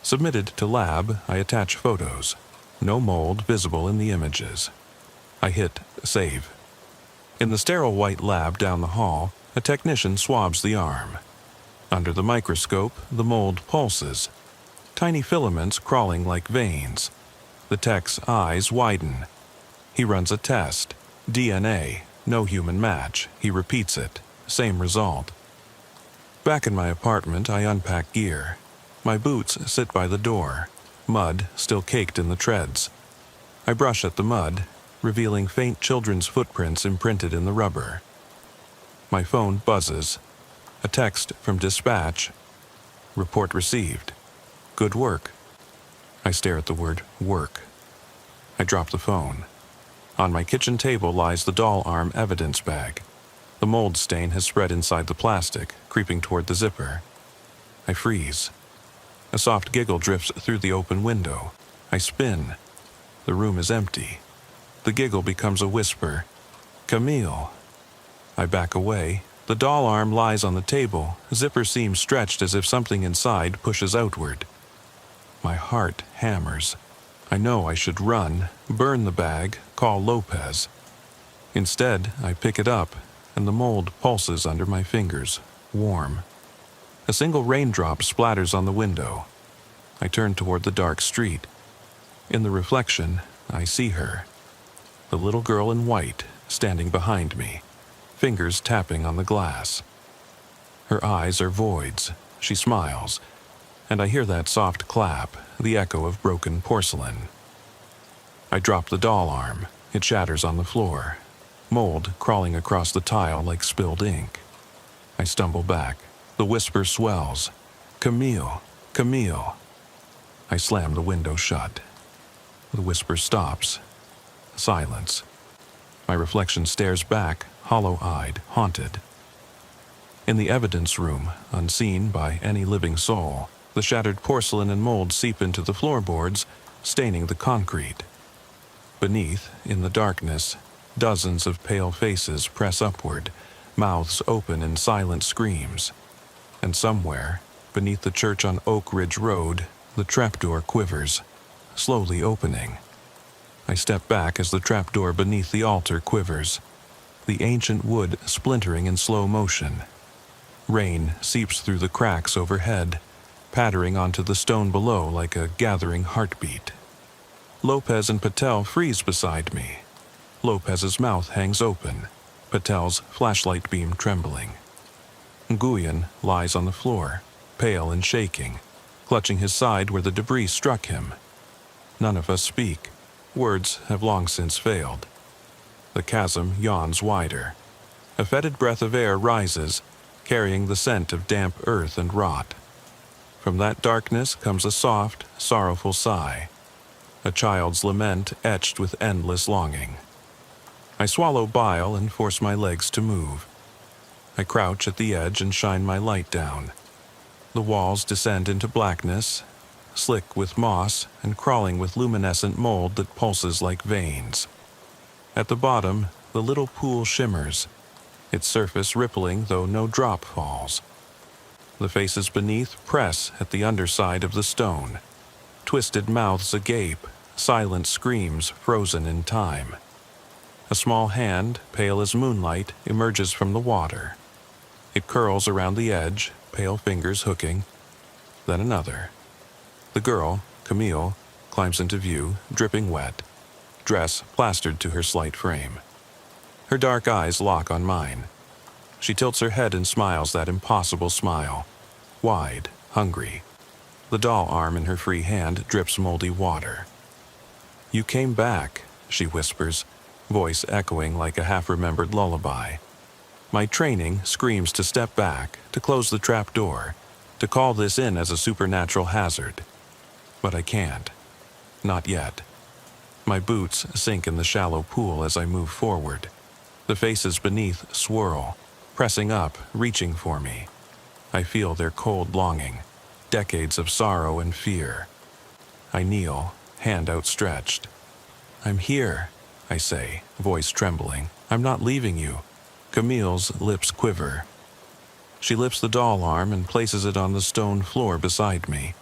Submitted to lab, I attach photos. No mold visible in the images. I hit save. In the sterile white lab down the hall, a technician swabs the arm. Under the microscope, the mold pulses. Tiny filaments crawling like veins. The tech's eyes widen. He runs a test. DNA, no human match. He repeats it. Same result. Back in my apartment, I unpack gear. My boots sit by the door, mud still caked in the treads. I brush at the mud, revealing faint children's footprints imprinted in the rubber. My phone buzzes. A text from dispatch. Report received. Good work. I stare at the word work. I drop the phone. On my kitchen table lies the doll arm evidence bag. The mold stain has spread inside the plastic, creeping toward the zipper. I freeze. A soft giggle drifts through the open window. I spin. The room is empty. The giggle becomes a whisper. Camille. I back away. The doll arm lies on the table. Zipper seems stretched as if something inside pushes outward. My heart hammers. I know I should run, burn the bag, call Lopez. Instead, I pick it up, and the mold pulses under my fingers, warm. A single raindrop splatters on the window. I turn toward the dark street. In the reflection, I see her. The little girl in white, standing behind me, fingers tapping on the glass. Her eyes are voids. She smiles, and I hear that soft clap, the echo of broken porcelain. I drop the doll arm. It shatters on the floor, mold crawling across the tile like spilled ink. I stumble back. The whisper swells. Camille, Camille. I slam the window shut. The whisper stops. Silence. My reflection stares back, hollow-eyed, haunted. In the evidence room, unseen by any living soul, the shattered porcelain and mold seep into the floorboards, staining the concrete. Beneath, in the darkness, dozens of pale faces press upward, mouths open in silent screams. And somewhere, beneath the church on Oak Ridge Road, the trapdoor quivers, slowly opening. I step back as the trapdoor beneath the altar quivers, the ancient wood splintering in slow motion. Rain seeps through the cracks overhead, pattering onto the stone below like a gathering heartbeat. Lopez and Patel freeze beside me. Lopez's mouth hangs open, Patel's flashlight beam trembling. Nguyen lies on the floor, pale and shaking, clutching his side where the debris struck him. None of us speak. Words have long since failed. The chasm yawns wider. A fetid breath of air rises, carrying the scent of damp earth and rot. From that darkness comes a soft, sorrowful sigh, a child's lament etched with endless longing. I swallow bile and force my legs to move. I crouch at the edge and shine my light down. The walls descend into blackness, slick with moss and crawling with luminescent mold that pulses like veins. At the bottom, the little pool shimmers, its surface rippling though no drop falls. The faces beneath press at the underside of the stone, twisted mouths agape, silent screams frozen in time. A small hand, pale as moonlight, emerges from the water. It curls around the edge, pale fingers hooking. Then another. The girl, Camille, climbs into view, dripping wet, dress plastered to her slight frame. Her dark eyes lock on mine. She tilts her head and smiles that impossible smile, wide, hungry. The doll arm in her free hand drips moldy water. "You came back," she whispers, voice echoing like a half-remembered lullaby. My training screams to step back, to close the trap door, to call this in as a supernatural hazard. But I can't. Not yet. My boots sink in the shallow pool as I move forward. The faces beneath swirl, pressing up, reaching for me. I feel their cold longing, decades of sorrow and fear. I kneel, hand outstretched. "I'm here," I say, voice trembling. "I'm not leaving you." Camille's lips quiver. She lifts the doll arm and places it on the stone floor beside me.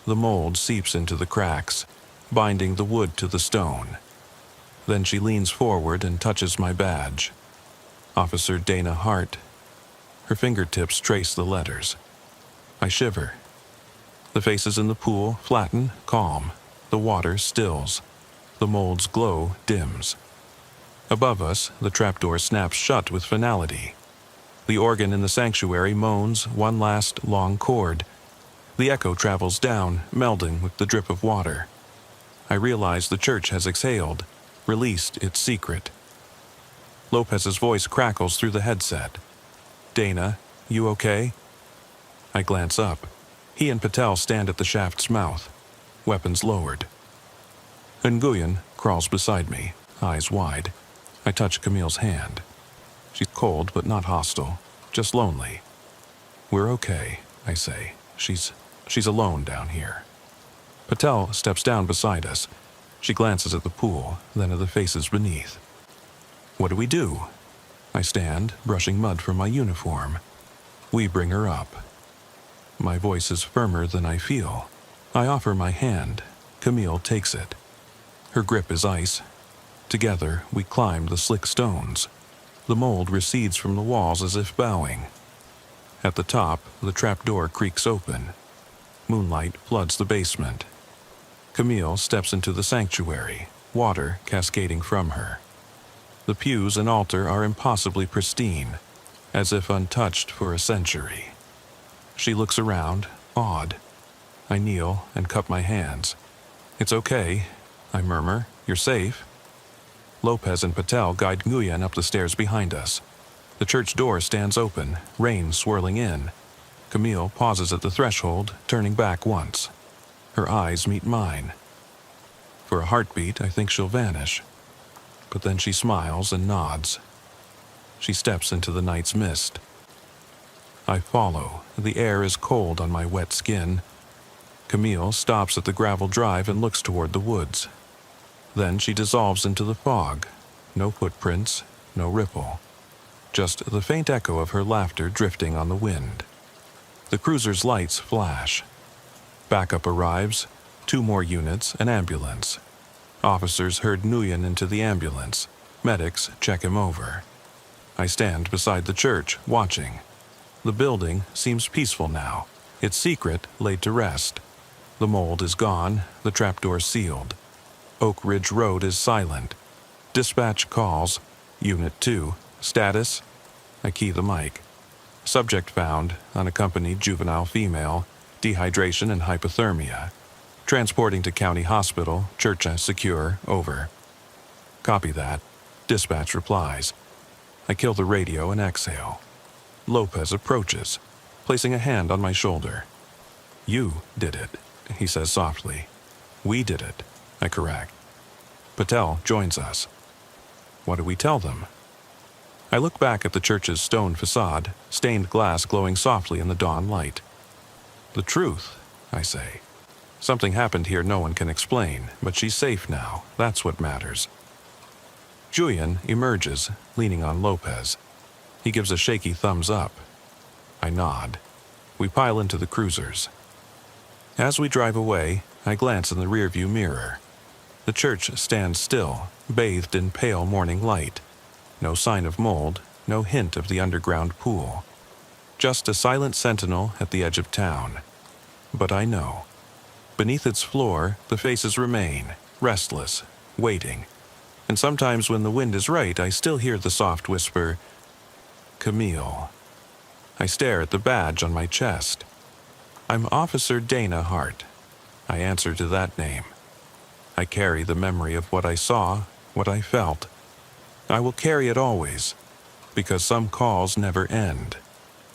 The mold seeps into the cracks, binding the wood to the stone. Then she leans forward and touches my badge. Officer Dana Hart. Her fingertips trace the letters. I shiver. The faces in the pool flatten, calm. The water stills. The mold's glow dims. Above us, the trapdoor snaps shut with finality. The organ in the sanctuary moans one last long chord. The echo travels down, melding with the drip of water. I realize the church has exhaled, released its secret. Lopez's voice crackles through the headset. Dana, you okay? I glance up. He and Patel stand at the shaft's mouth, weapons lowered. Nguyen crawls beside me, eyes wide. I touch Camille's hand. She's cold but not hostile, just lonely. We're okay, I say. She's alone down here. Patel steps down beside us. She glances at the pool, then at the faces beneath. What do we do? I stand, brushing mud from my uniform. We bring her up. My voice is firmer than I feel. I offer my hand. Camille takes it. Her grip is ice. Together, we climb the slick stones. The mold recedes from the walls as if bowing. At the top, the trapdoor creaks open. Moonlight floods the basement. Camille steps into the sanctuary, water cascading from her. The pews and altar are impossibly pristine, as if untouched for a century. She looks around, awed. I kneel and cup my hands. It's okay, I murmur. You're safe. Lopez and Patel guide Nguyen up the stairs behind us. The church door stands open, rain swirling in. Camille pauses at the threshold, turning back once. Her eyes meet mine. For a heartbeat, I think she'll vanish. But then she smiles and nods. She steps into the night's mist. I follow. The air is cold on my wet skin. Camille stops at the gravel drive and looks toward the woods. Then she dissolves into the fog. No footprints, no ripple. Just the faint echo of her laughter drifting on the wind. The cruiser's lights flash. Backup arrives, 2 more units, an ambulance. Officers herd Nguyen into the ambulance. Medics check him over. I stand beside the church, watching. The building seems peaceful now, its secret laid to rest. The mold is gone, the trapdoor sealed. Oak Ridge Road is silent. Dispatch calls. Unit 2. Status? I key the mic. Subject found, unaccompanied juvenile female, dehydration and hypothermia. Transporting to county hospital, church secure, over. Copy that. Dispatch replies. I kill the radio and exhale. Lopez approaches, placing a hand on my shoulder. You did it, he says softly. We did it, I correct. Patel joins us. What do we tell them? I look back at the church's stone facade, stained glass glowing softly in the dawn light. The truth, I say. Something happened here no one can explain, but she's safe now. That's what matters. Julian emerges, leaning on Lopez. He gives a shaky thumbs up. I nod. We pile into the cruisers. As we drive away, I glance in the rearview mirror. The church stands still, bathed in pale morning light. No sign of mold, no hint of the underground pool. Just a silent sentinel at the edge of town. But I know. Beneath its floor, the faces remain, restless, waiting. And sometimes when the wind is right, I still hear the soft whisper, Camille. I stare at the badge on my chest. I'm Officer Dana Hart. I answer to that name. I carry the memory of what I saw, what I felt. I will carry it always, because some calls never end.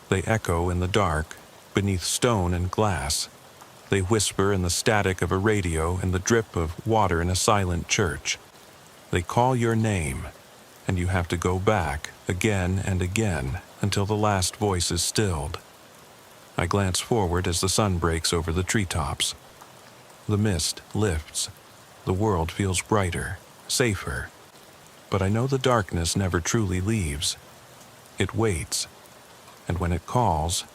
They echo in the dark, beneath stone and glass. They whisper in the static of a radio and the drip of water in a silent church. They call your name, and you have to go back again and again until the last voice is stilled. I glance forward as the sun breaks over the treetops. The mist lifts. The world feels brighter, safer. But I know the darkness never truly leaves. It waits, and when it calls,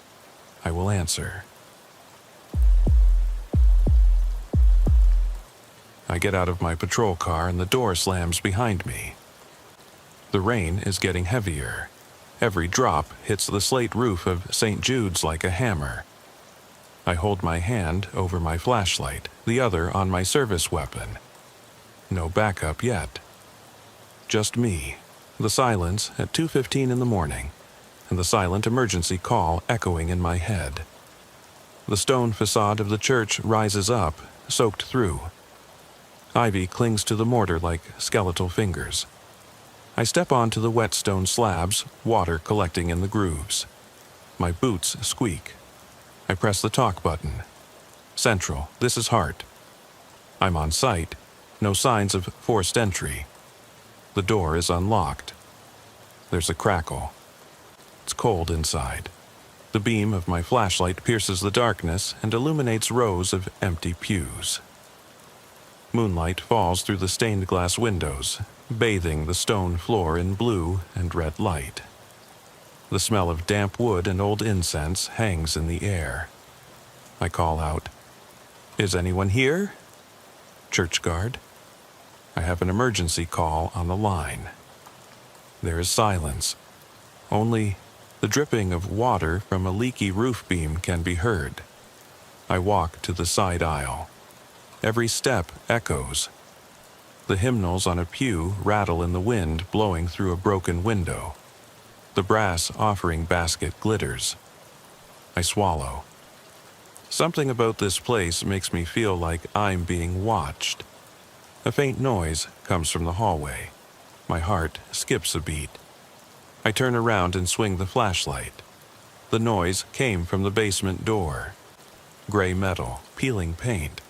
I will answer. I get out of my patrol car and the door slams behind me. The rain is getting heavier. Every drop hits the slate roof of St. Jude's like a hammer. I hold my hand over my flashlight, the other on my service weapon. No backup yet. Just me, the silence at 2:15 in the morning, and the silent emergency call echoing in my head. The stone facade of the church rises up, soaked through. Ivy clings to the mortar like skeletal fingers. I step onto the wet stone slabs, water collecting in the grooves. My boots squeak. I press the talk button. Central, this is Hart. I'm on site. No signs of forced entry. The door is unlocked. There's a crackle. It's cold inside. The beam of my flashlight pierces the darkness and illuminates rows of empty pews. Moonlight falls through the stained glass windows, bathing the stone floor in blue and red light. The smell of damp wood and old incense hangs in the air. I call out, "Is anyone here?" Church guard. I have an emergency call on the line. There is silence. Only the dripping of water from a leaky roof beam can be heard. I walk to the side aisle. Every step echoes. The hymnals on a pew rattle in the wind blowing through a broken window. The brass offering basket glitters. I swallow. Something about this place makes me feel like I'm being watched. A faint noise comes from the hallway. My heart skips a beat. I turn around and swing the flashlight. The noise came from the basement door. Gray metal, peeling paint.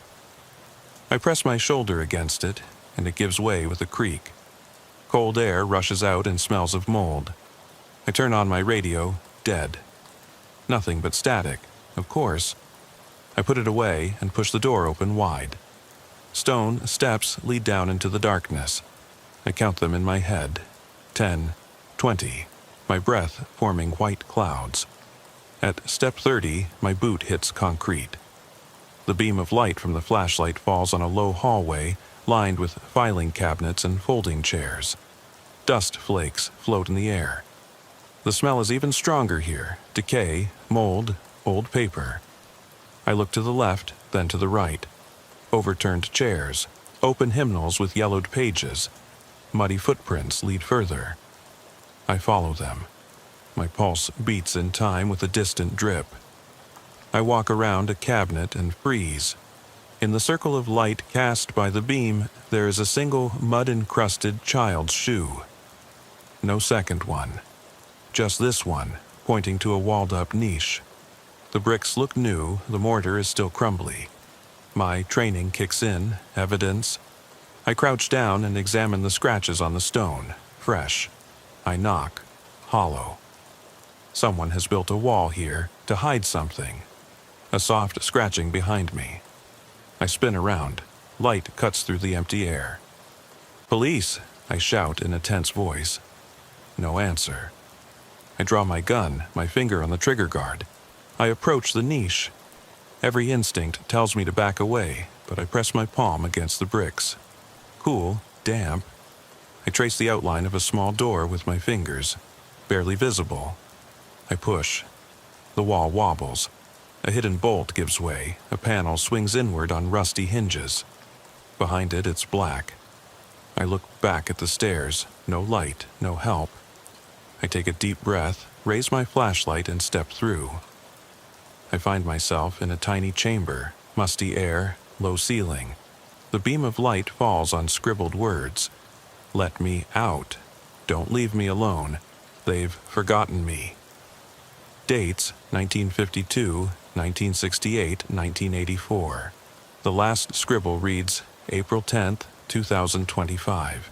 I press my shoulder against it, and it gives way with a creak. Cold air rushes out and smells of mold. I turn on my radio, dead. Nothing but static, of course. I put it away and push the door open wide. Stone steps lead down into the darkness. I count them in my head. 10, 20, my breath forming white clouds. At step 30, my boot hits concrete. The beam of light from the flashlight falls on a low hallway lined with filing cabinets and folding chairs. Dust flakes float in the air. The smell is even stronger here: decay, mold, old paper. I look to the left, then to the right. Overturned chairs, open hymnals with yellowed pages. Muddy footprints lead further. I follow them. My pulse beats in time with a distant drip. I walk around a cabinet and freeze. In the circle of light cast by the beam, there is a single mud-encrusted child's shoe. No second one. Just this one, pointing to a walled-up niche. The bricks look new, the mortar is still crumbly. My training kicks in, evidence. I crouch down and examine the scratches on the stone, fresh. I knock, hollow. Someone has built a wall here to hide something. A soft scratching behind me. I spin around. Light cuts through the empty air. "Police!" I shout in a tense voice. No answer. I draw my gun, my finger on the trigger guard. I approach the niche. Every instinct tells me to back away, but I press my palm against the bricks. Cool, damp. I trace the outline of a small door with my fingers, barely visible. I push. The wall wobbles. A hidden bolt gives way. A panel swings inward on rusty hinges. Behind it, it's black. I look back at the stairs. No light, no help. I take a deep breath, raise my flashlight, and step through. I find myself in a tiny chamber, musty air, low ceiling. The beam of light falls on scribbled words. "Let me out. Don't leave me alone. They've forgotten me." Dates: 1952, 1968, 1984. The last scribble reads, April 10th, 2025.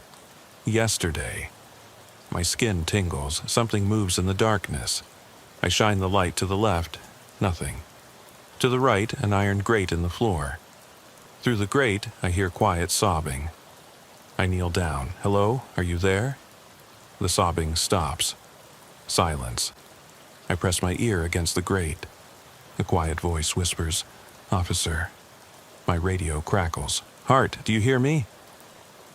Yesterday. My skin tingles. Something moves in the darkness. I shine the light to the left. Nothing. To the right, an iron grate in the floor. Through the grate, I hear quiet sobbing. I kneel down. "Hello? Are you there?" The sobbing stops. Silence. I press my ear against the grate. A quiet voice whispers, "Officer." My radio crackles. "Hart, do you hear me?"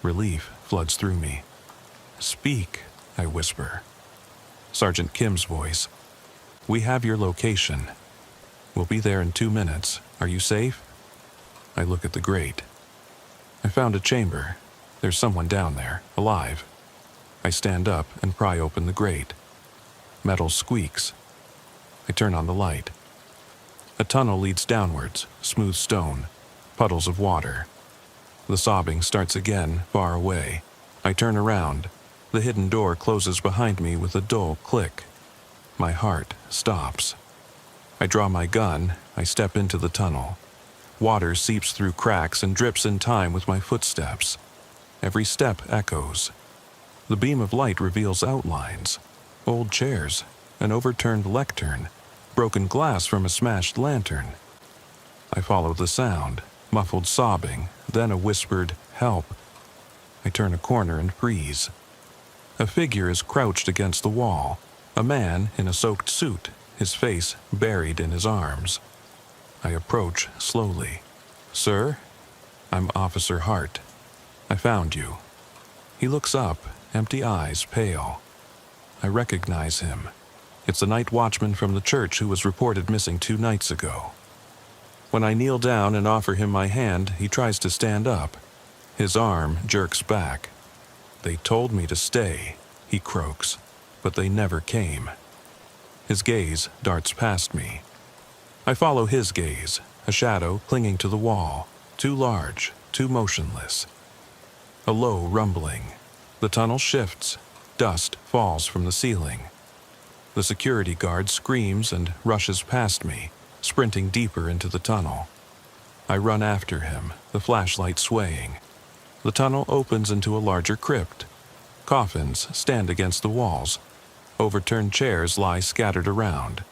Relief floods through me. "Speak," I whisper. Sergeant Kim's voice. "We have your location. We'll be there in 2 minutes. Are you safe?" I look at the grate. I found a chamber. There's someone down there, alive. I stand up and pry open the grate. Metal squeaks. I turn on the light. A tunnel leads downwards, smooth stone, puddles of water. The sobbing starts again, far away. I turn around. The hidden door closes behind me with a dull click. My heart stops. I draw my gun, I step into the tunnel. Water seeps through cracks and drips in time with my footsteps. Every step echoes. The beam of light reveals outlines. Old chairs, an overturned lectern, broken glass from a smashed lantern. I follow the sound, muffled sobbing, then a whispered, "Help." I turn a corner and freeze. A figure is crouched against the wall, a man in a soaked suit, his face buried in his arms. I approach slowly. "Sir?" "I'm Officer Hart. I found you." He looks up, empty eyes, pale. I recognize him. It's the night watchman from the church who was reported missing 2 nights ago. When I kneel down and offer him my hand, he tries to stand up. His arm jerks back. "They told me to stay," he croaks, "but they never came." His gaze darts past me. I follow his gaze, a shadow clinging to the wall, too large, too motionless. A low rumbling. The tunnel shifts. Dust falls from the ceiling. The security guard screams and rushes past me, sprinting deeper into the tunnel. I run after him, the flashlight swaying. The tunnel opens into a larger crypt. Coffins stand against the walls. Overturned chairs lie scattered around.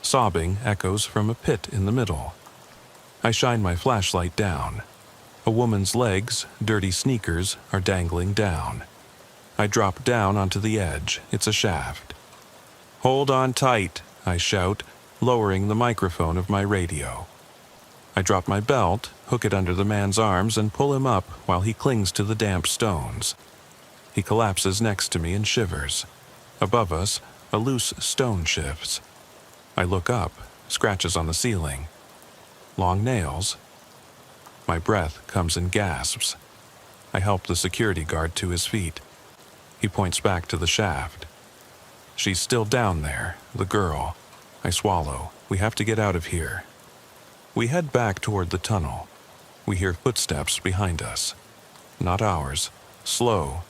Sobbing echoes from a pit in the middle. I shine my flashlight down. A woman's legs, dirty sneakers, are dangling down. I drop down onto the edge. It's a shaft. "Hold on tight," I shout, lowering the microphone of my radio. I drop my belt, hook it under the man's arms, and pull him up while he clings to the damp stones. He collapses next to me and shivers. Above us, a loose stone shifts. I look up, scratches on the ceiling. Long nails. My breath comes in gasps. I help the security guard to his feet. He points back to the shaft. "She's still down there, the girl." I swallow. We have to get out of here. We head back toward the tunnel. We hear footsteps behind us. Not ours. Slow.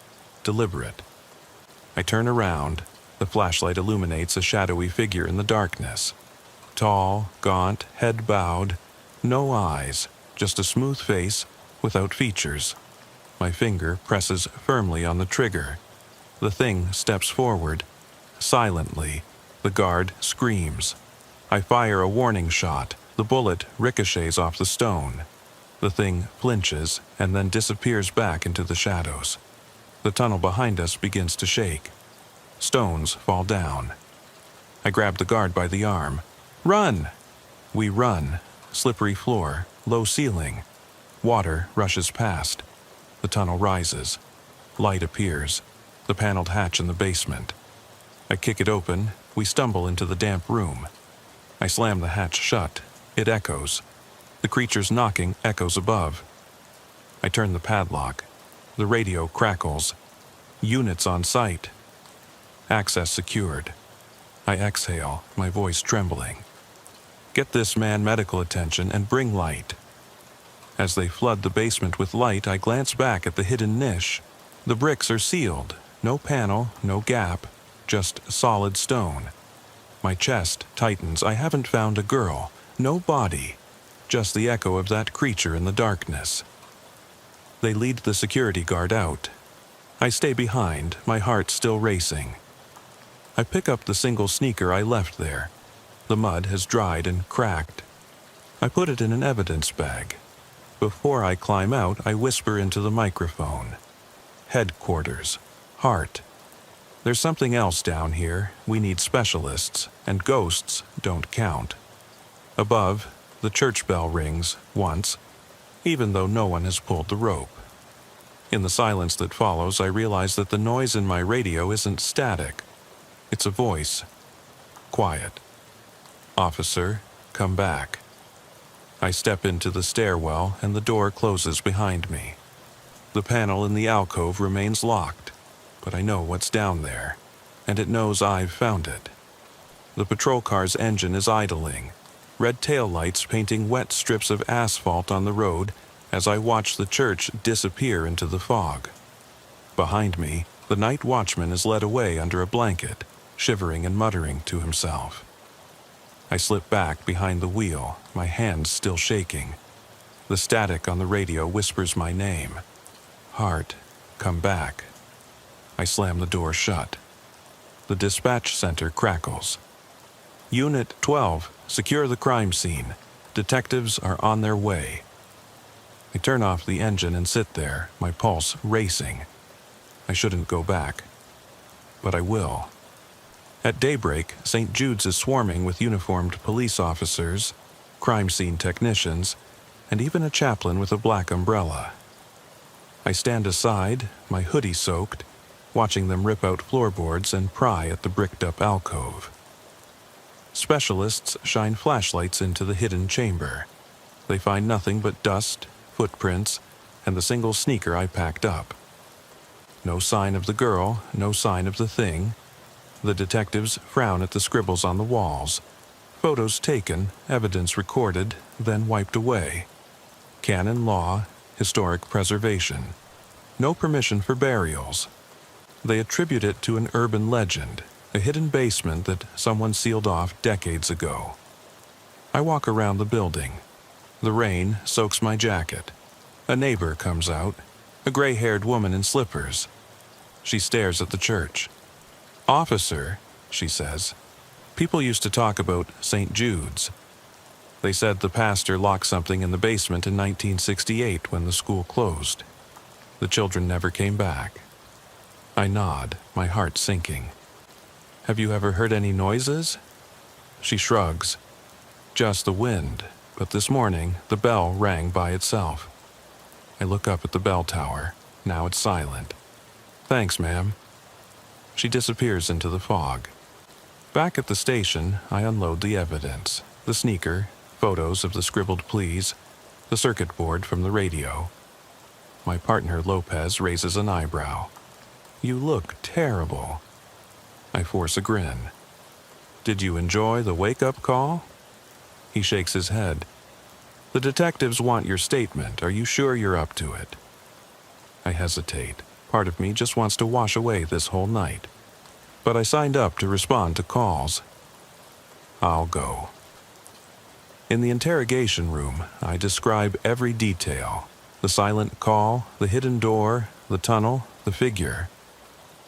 Deliberate. I turn around. The flashlight illuminates a shadowy figure in the darkness. Tall, gaunt, head bowed. No eyes. Just a smooth face, without features. My finger presses firmly on the trigger. The thing steps forward. Silently, the guard screams. I fire a warning shot. The bullet ricochets off the stone. The thing flinches and then disappears back into the shadows. The tunnel behind us begins to shake. Stones fall down. I grab the guard by the arm. "Run!" We run. Slippery floor, low ceiling. Water rushes past. The tunnel rises. Light appears. The paneled hatch in the basement. I kick it open. We stumble into the damp room. I slam the hatch shut. It echoes. The creature's knocking echoes above. I turn the padlock. The radio crackles. Units on site. Access secured. I exhale, my voice trembling. "Get this man medical attention and bring light." As they flood the basement with light, I glance back at the hidden niche. The bricks are sealed. No panel, no gap, just solid stone. My chest tightens. I haven't found a girl. No body. Just the echo of that creature in the darkness. They lead the security guard out. I stay behind, my heart still racing. I pick up the single sneaker I left there. The mud has dried and cracked. I put it in an evidence bag. Before I climb out, I whisper into the microphone. "Headquarters. Hart. There's something else down here. We need specialists, and ghosts don't count." Above, the church bell rings once, even though no one has pulled the rope. In the silence that follows, I realize that the noise in my radio isn't static. It's a voice. Quiet. "Officer, come back." I step into the stairwell and the door closes behind me. The panel in the alcove remains locked, but I know what's down there, and it knows I've found it. The patrol car's engine is idling, red taillights painting wet strips of asphalt on the road as I watch the church disappear into the fog. Behind me, the night watchman is led away under a blanket, shivering and muttering to himself. I slip back behind the wheel, my hands still shaking. The static on the radio whispers my name. Hart, come back. I slam the door shut. The dispatch center crackles. Unit 12, secure the crime scene. Detectives are on their way. I turn off the engine and sit there, my pulse racing. I shouldn't go back, but I will. At daybreak, St. Jude's is swarming with uniformed police officers, crime scene technicians, and even a chaplain with a black umbrella. I stand aside, my hoodie soaked, watching them rip out floorboards and pry at the bricked-up alcove. Specialists shine flashlights into the hidden chamber. They find nothing but dust, footprints, and the single sneaker I packed up. No sign of the girl, no sign of the thing. The detectives frown at the scribbles on the walls. Photos taken, evidence recorded, then wiped away. Canon law, historic preservation. No permission for burials. They attribute it to an urban legend, a hidden basement that someone sealed off decades ago. I walk around the building. The rain soaks my jacket. A neighbor comes out, a gray-haired woman in slippers. She stares at the church. "Officer," she says, "people used to talk about St. Jude's. They said the pastor locked something in the basement in 1968 when the school closed. The children never came back." I nod, my heart sinking. "Have you ever heard any noises?" She shrugs. "Just the wind, but this morning the bell rang by itself." I look up at the bell tower. Now it's silent. "Thanks, ma'am." She disappears into the fog. Back at the station, I unload the evidence. The sneaker, photos of the scribbled pleas, the circuit board from the radio. My partner Lopez raises an eyebrow. "You look terrible." I force a grin. "Did you enjoy the wake-up call?" He shakes his head. "The detectives want your statement. Are you sure you're up to it?" I hesitate. Part of me just wants to wash away this whole night. But I signed up to respond to calls. I'll go. In the interrogation room, I describe every detail. The silent call, the hidden door, the tunnel, the figure.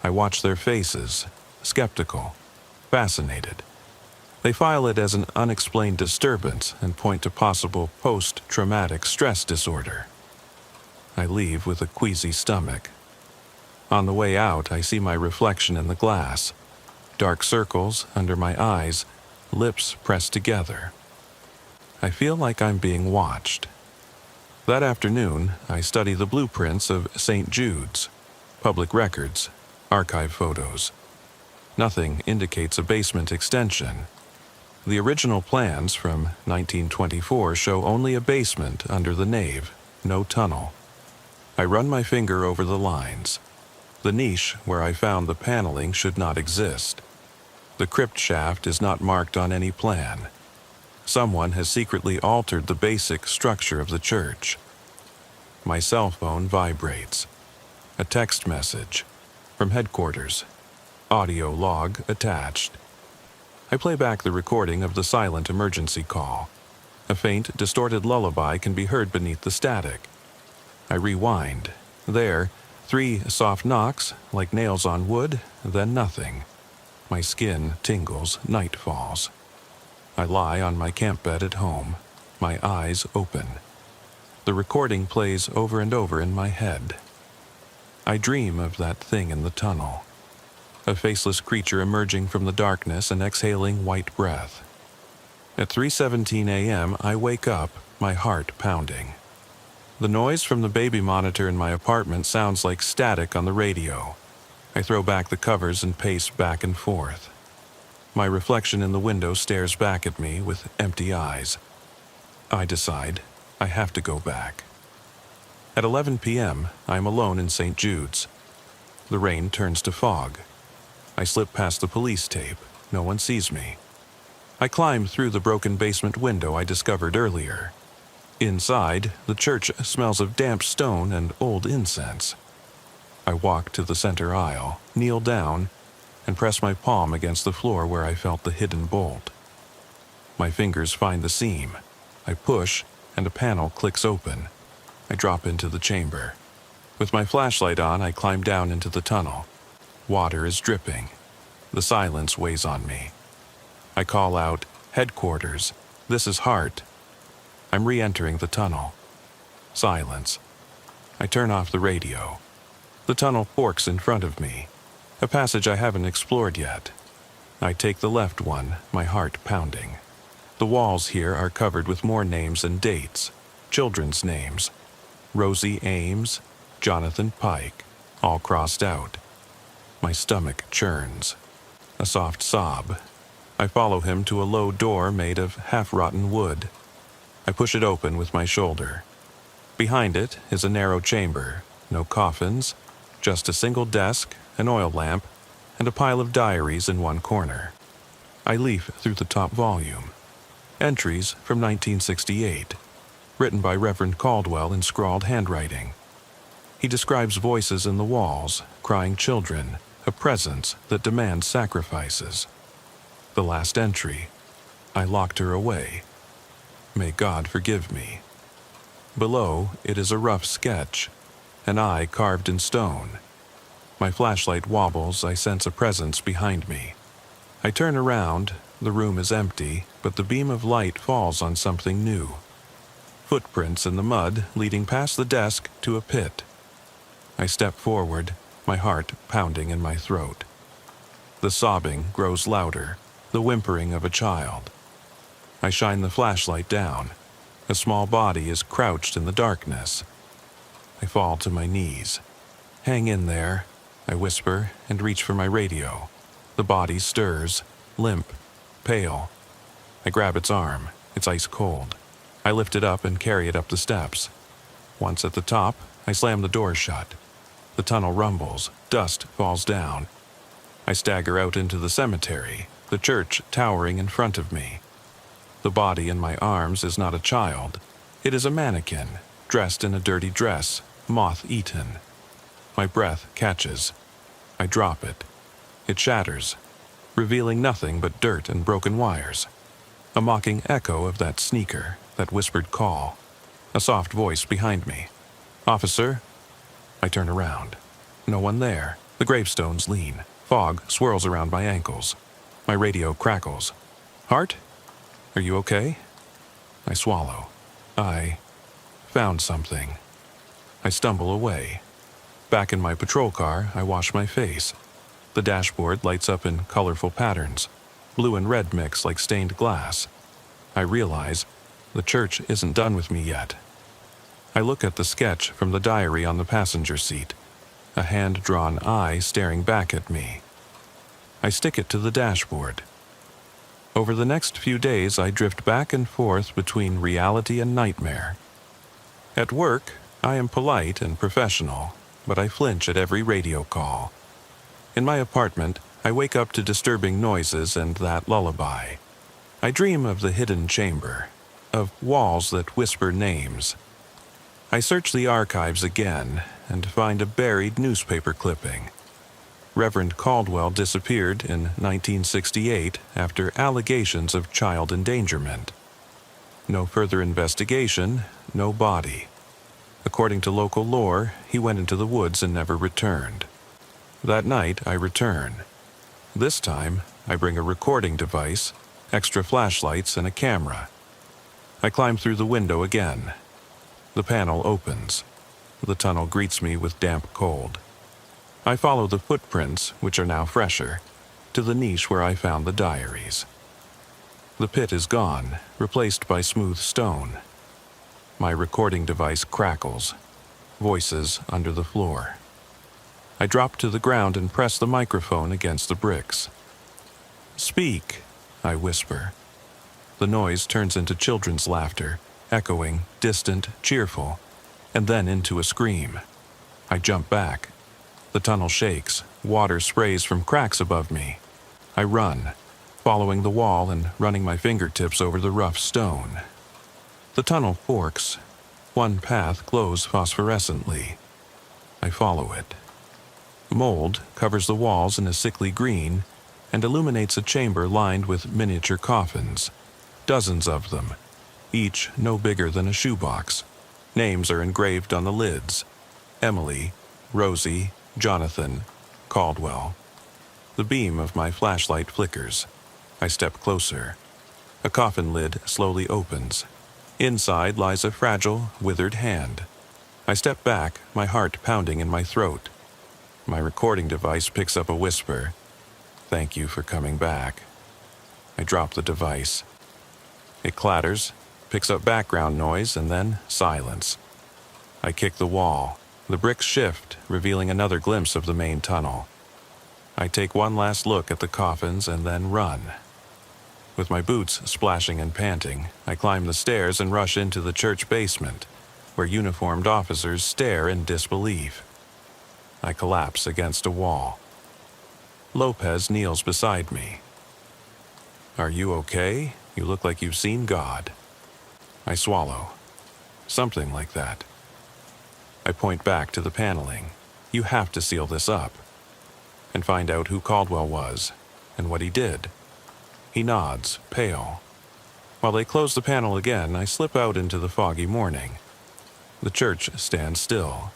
I watch their faces, skeptical, fascinated. They file it as an unexplained disturbance and point to possible post-traumatic stress disorder. I leave with a queasy stomach. On the way out, I see my reflection in the glass. Dark circles under my eyes, lips pressed together. I feel like I'm being watched. That afternoon, I study the blueprints of St. Jude's, public records, archive photos. Nothing indicates a basement extension. The original plans from 1924 show only a basement under the nave, no tunnel. I run my finger over the lines. The niche where I found the paneling should not exist. The crypt shaft is not marked on any plan. Someone has secretly altered the basic structure of the church. My cell phone vibrates. A text message from headquarters. Audio log attached. I play back the recording of the silent emergency call. A faint, distorted lullaby can be heard beneath the static. I rewind. There, 3 soft knocks, like nails on wood, then nothing. My skin tingles, night falls. I lie on my camp bed at home, my eyes open. The recording plays over and over in my head. I dream of that thing in the tunnel. A faceless creature emerging from the darkness and exhaling white breath. At 3:17 a.m., I wake up, my heart pounding. The noise from the baby monitor in my apartment sounds like static on the radio. I throw back the covers and pace back and forth. My reflection in the window stares back at me with empty eyes. I decide I have to go back. At 11 p.m., I am alone in St. Jude's. The rain turns to fog. I slip past the police tape. No one sees me. I climb through the broken basement window I discovered earlier. Inside, the church smells of damp stone and old incense. I walk to the center aisle, kneel down, and press my palm against the floor where I felt the hidden bolt. My fingers find the seam. I push, and a panel clicks open. I drop into the chamber. With my flashlight on, I climb down into the tunnel. Water is dripping. The silence weighs on me. I call out, "Headquarters, this is Hart." I'm re-entering the tunnel. Silence. I turn off the radio. The tunnel forks in front of me, a passage I haven't explored yet. I take the left one, my heart pounding. The walls here are covered with more names and dates, children's names. Rosie Ames, Jonathan Pike, all crossed out. My stomach churns. A soft sob. I follow him to a low door made of half-rotten wood. I push it open with my shoulder. Behind it is a narrow chamber, no coffins, just a single desk, an oil lamp, and a pile of diaries in one corner. I leaf through the top volume. Entries from 1968, written by Reverend Caldwell in scrawled handwriting. He describes voices in the walls, crying children, a presence that demands sacrifices. The last entry, "I locked her away. May God forgive me." Below, it is a rough sketch, an eye carved in stone. My flashlight wobbles, I sense a presence behind me. I turn around, the room is empty, but the beam of light falls on something new. Footprints in the mud leading past the desk to a pit. I step forward, my heart pounding in my throat. The sobbing grows louder, the whimpering of a child. I shine the flashlight down. A small body is crouched in the darkness. I fall to my knees. "Hang in there," I whisper and reach for my radio. The body stirs, limp, pale. I grab its arm. It's ice cold. I lift it up and carry it up the steps. Once at the top, I slam the door shut. The tunnel rumbles. Dust falls down. I stagger out into the cemetery, the church towering in front of me. The body in my arms is not a child. It is a mannequin, dressed in a dirty dress, moth-eaten. My breath catches. I drop it. It shatters, revealing nothing but dirt and broken wires. A mocking echo of that sneaker, that whispered call. A soft voice behind me. "Officer?" I turn around. No one there. The gravestones lean. Fog swirls around my ankles. My radio crackles. "Hart? Are you okay?" I swallow. I found something. I stumble away. Back in my patrol car, I wash my face. The dashboard lights up in colorful patterns. Blue and red mix like stained glass. I realize the church isn't done with me yet. I look at the sketch from the diary on the passenger seat. A hand-drawn eye staring back at me. I stick it to the dashboard. Over the next few days, I drift back and forth between reality and nightmare. At work, I am polite and professional, but I flinch at every radio call. In my apartment, I wake up to disturbing noises and that lullaby. I dream of the hidden chamber, of walls that whisper names. I search the archives again and find a buried newspaper clipping. Reverend Caldwell disappeared in 1968 after allegations of child endangerment. No further investigation, no body. According to local lore, he went into the woods and never returned. That night, I return. This time, I bring a recording device, extra flashlights, and a camera. I climb through the window again. The panel opens. The tunnel greets me with damp cold. I follow the footprints, which are now fresher, to the niche where I found the diaries. The pit is gone, replaced by smooth stone. My recording device crackles. Voices under the floor. I drop to the ground and press the microphone against the bricks. "Speak," I whisper. The noise turns into children's laughter, echoing, distant, cheerful, and then into a scream. I jump back. The tunnel shakes. Water sprays from cracks above me. I run, following the wall and running my fingertips over the rough stone. The tunnel forks. One path glows phosphorescently. I follow it. Mold covers the walls in a sickly green and illuminates a chamber lined with miniature coffins, dozens of them, each no bigger than a shoebox. Names are engraved on the lids: Emily, Rosie, Jonathan, Caldwell. The beam of my flashlight flickers. I step closer. A coffin lid slowly opens. Inside lies a fragile, withered hand. I step back, my heart pounding in my throat. My recording device picks up a whisper. "Thank you for coming back." I drop the device. It clatters, picks up background noise, and then silence. I kick the wall. The bricks shift, revealing another glimpse of the main tunnel. I take one last look at the coffins and then run. With my boots splashing and panting, I climb the stairs and rush into the church basement, where uniformed officers stare in disbelief. I collapse against a wall. Lopez kneels beside me. "Are you okay? You look like you've seen God." I swallow. "Something like that." I point back to the paneling. "You have to seal this up and find out who Caldwell was and what he did." He nods, pale. While they close the panel again, I slip out into the foggy morning. The church stands still,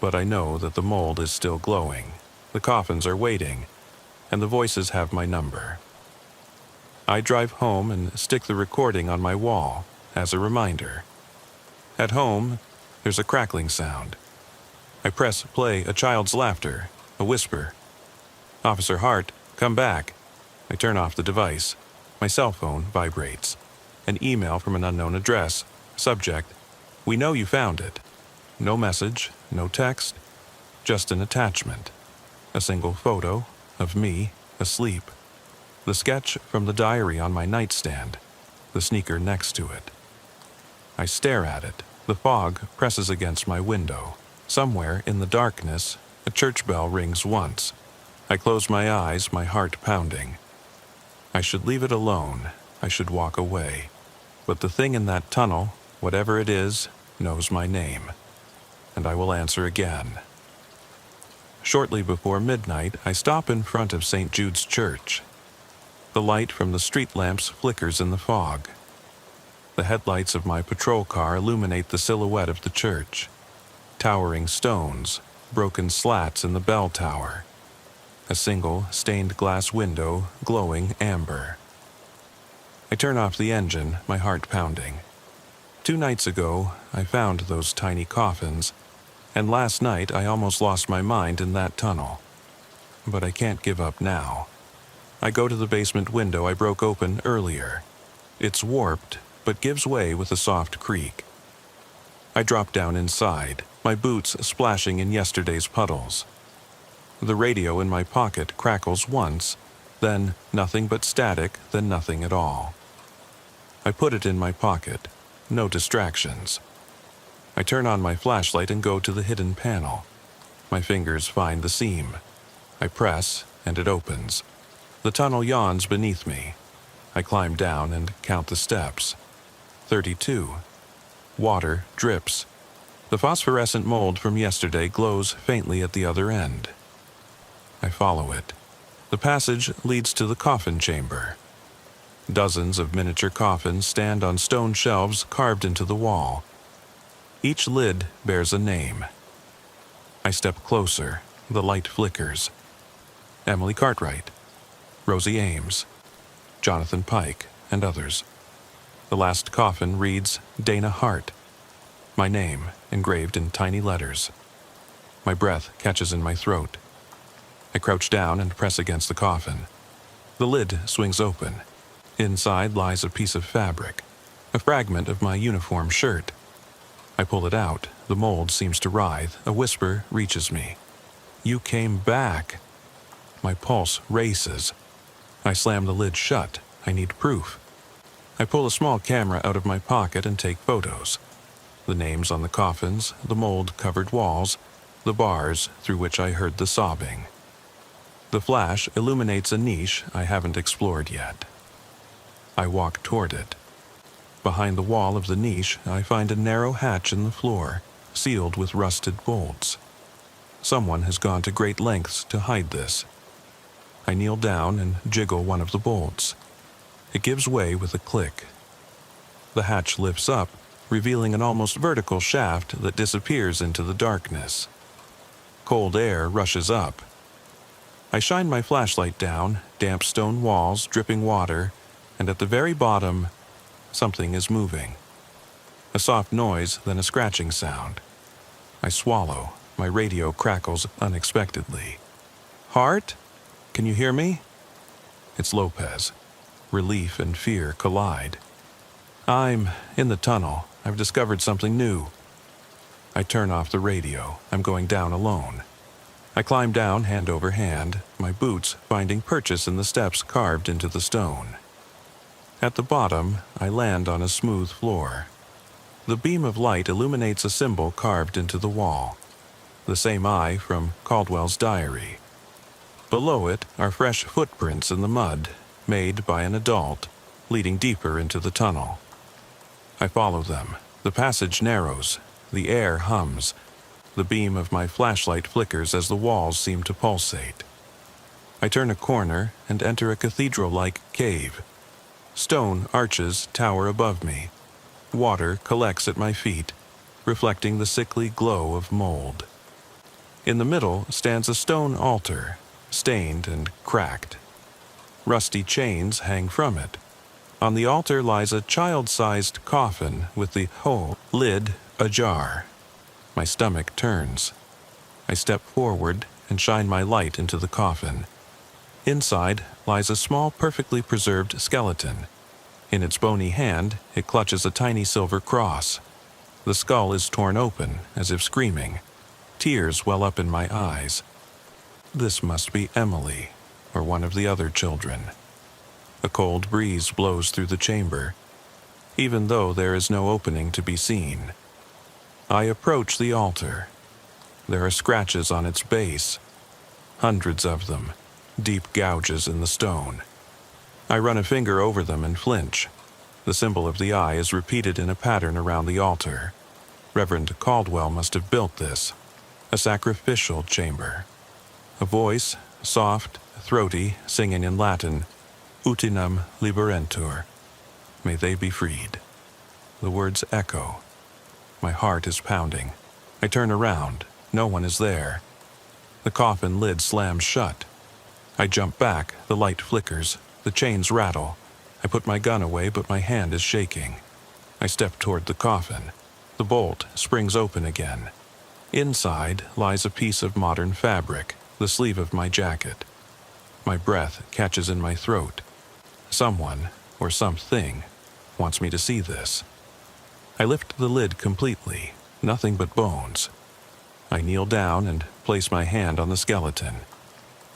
but I know that the mold is still glowing. The coffins are waiting, and the voices have my number. I drive home and stick the recording on my wall as a reminder. At home, there's a crackling sound. I press play, a child's laughter, a whisper. "Officer Hart, come back." I turn off the device. My cell phone vibrates. An email from an unknown address. Subject: "We know you found it." No message, no text, just an attachment. A single photo of me asleep. The sketch from the diary on my nightstand, the sneaker next to it. I stare at it. The fog presses against my window. Somewhere in the darkness, a church bell rings once. I close my eyes, my heart pounding. I should leave it alone. I should walk away. But the thing in that tunnel, whatever it is, knows my name. And I will answer again. Shortly before midnight, I stop in front of St. Jude's Church. The light from the street lamps flickers in the fog. The headlights of my patrol car illuminate the silhouette of the church. Towering stones, broken slats in the bell tower. A single stained glass window glowing amber. I turn off the engine, my heart pounding. 2 nights ago, I found those tiny coffins, and last night I almost lost my mind in that tunnel. But I can't give up now. I go to the basement window I broke open earlier. It's warped, but gives way with a soft creak. I drop down inside, my boots splashing in yesterday's puddles. The radio in my pocket crackles once, then nothing but static, then nothing at all. I put it in my pocket. No distractions. I turn on my flashlight and go to the hidden panel. My fingers find the seam. I press, and it opens. The tunnel yawns beneath me. I climb down and count the steps. 32. Water drips. The phosphorescent mold from yesterday glows faintly at the other end. I follow it. The passage leads to the coffin chamber. Dozens of miniature coffins stand on stone shelves carved into the wall. Each lid bears a name. I step closer. The light flickers. Emily Cartwright, Rosie Ames, Jonathan Pike, and others. The last coffin reads Dana Hart. My name engraved in tiny letters. My breath catches in my throat. I crouch down and press against the coffin. The lid swings open. Inside lies a piece of fabric, a fragment of my uniform shirt. I pull it out. The mold seems to writhe. A whisper reaches me. "You came back." My pulse races. I slam the lid shut. I need proof. I pull a small camera out of my pocket and take photos. The names on the coffins, the mold-covered walls, the bars through which I heard the sobbing. The flash illuminates a niche I haven't explored yet. I walk toward it. Behind the wall of the niche, I find a narrow hatch in the floor, sealed with rusted bolts. Someone has gone to great lengths to hide this. I kneel down and jiggle one of the bolts. It gives way with a click. The hatch lifts up, revealing an almost vertical shaft that disappears into the darkness. Cold air rushes up. I shine my flashlight down, damp stone walls, dripping water, and at the very bottom, something is moving. A soft noise, then a scratching sound. I swallow. My radio crackles unexpectedly. "Hart? Can you hear me?" It's Lopez. Relief and fear collide. "I'm in the tunnel. I've discovered something new." I turn off the radio. I'm going down alone. I climb down hand over hand, my boots finding purchase in the steps carved into the stone. At the bottom, I land on a smooth floor. The beam of light illuminates a symbol carved into the wall, the same eye from Caldwell's diary. Below it are fresh footprints in the mud, made by an adult, leading deeper into the tunnel. I follow them. The passage narrows. The air hums. The beam of my flashlight flickers as the walls seem to pulsate. I turn a corner and enter a cathedral-like cave. Stone arches tower above me. Water collects at my feet, reflecting the sickly glow of mold. In the middle stands a stone altar, stained and cracked. Rusty chains hang from it. On the altar lies a child-sized coffin with the whole lid ajar. My stomach turns. I step forward and shine my light into the coffin. Inside lies a small, perfectly preserved skeleton. In its bony hand, it clutches a tiny silver cross. The skull is torn open, as if screaming. Tears well up in my eyes. This must be Emily, or one of the other children. A cold breeze blows through the chamber, even though there is no opening to be seen. I approach the altar. There are scratches on its base, hundreds of them, deep gouges in the stone. I run a finger over them and flinch. The symbol of the eye is repeated in a pattern around the altar. Reverend Caldwell must have built this, a sacrificial chamber. A voice, soft, throaty, singing in Latin, "Utinam liberentur," may they be freed. The words echo. My heart is pounding. I turn around. No one is there. The coffin lid slams shut. I jump back. The light flickers. The chains rattle. I put my gun away, but my hand is shaking. I step toward the coffin. The bolt springs open again. Inside lies a piece of modern fabric, the sleeve of my jacket. My breath catches in my throat. Someone, or something, wants me to see this. I lift the lid completely, nothing but bones. I kneel down and place my hand on the skeleton.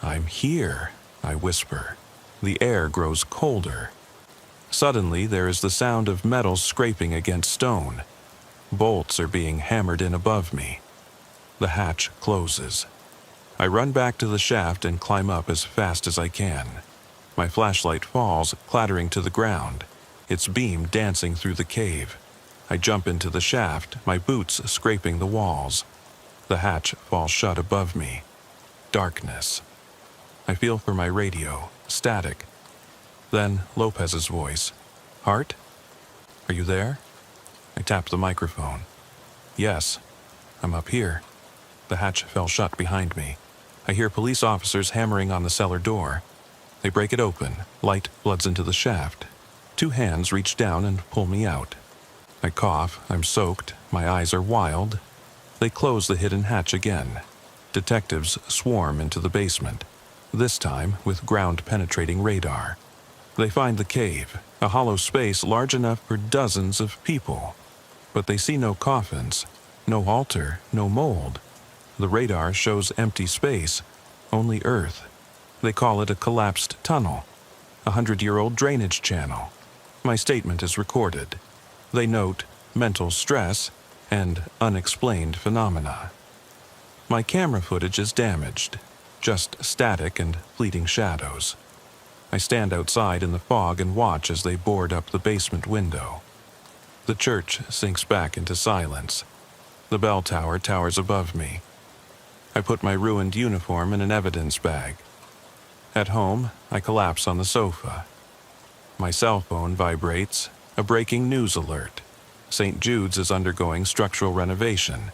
"I'm here," I whisper. The air grows colder. Suddenly, there is the sound of metal scraping against stone. Bolts are being hammered in above me. The hatch closes. I run back to the shaft and climb up as fast as I can. My flashlight falls, clattering to the ground, its beam dancing through the cave. I jump into the shaft, my boots scraping the walls. The hatch falls shut above me. Darkness. I feel for my radio, static. Then Lopez's voice. "Hart? Are you there?" I tap the microphone. "Yes, I'm up here." The hatch fell shut behind me. I hear police officers hammering on the cellar door. They break it open. Light floods into the shaft. Two hands reach down and pull me out. I cough. I'm soaked. My eyes are wild. They close the hidden hatch again. Detectives swarm into the basement, this time with ground-penetrating radar. They find the cave, a hollow space large enough for dozens of people. But they see no coffins, no altar, no mold. The radar shows empty space, only earth. They call it a collapsed tunnel, a 100-year-old drainage channel. My statement is recorded. They note mental stress and unexplained phenomena. My camera footage is damaged, just static and fleeting shadows. I stand outside in the fog and watch as they board up the basement window. The church sinks back into silence. The bell tower towers above me. I put my ruined uniform in an evidence bag. At home, I collapse on the sofa. My cell phone vibrates, a breaking news alert. St. Jude's is undergoing structural renovation.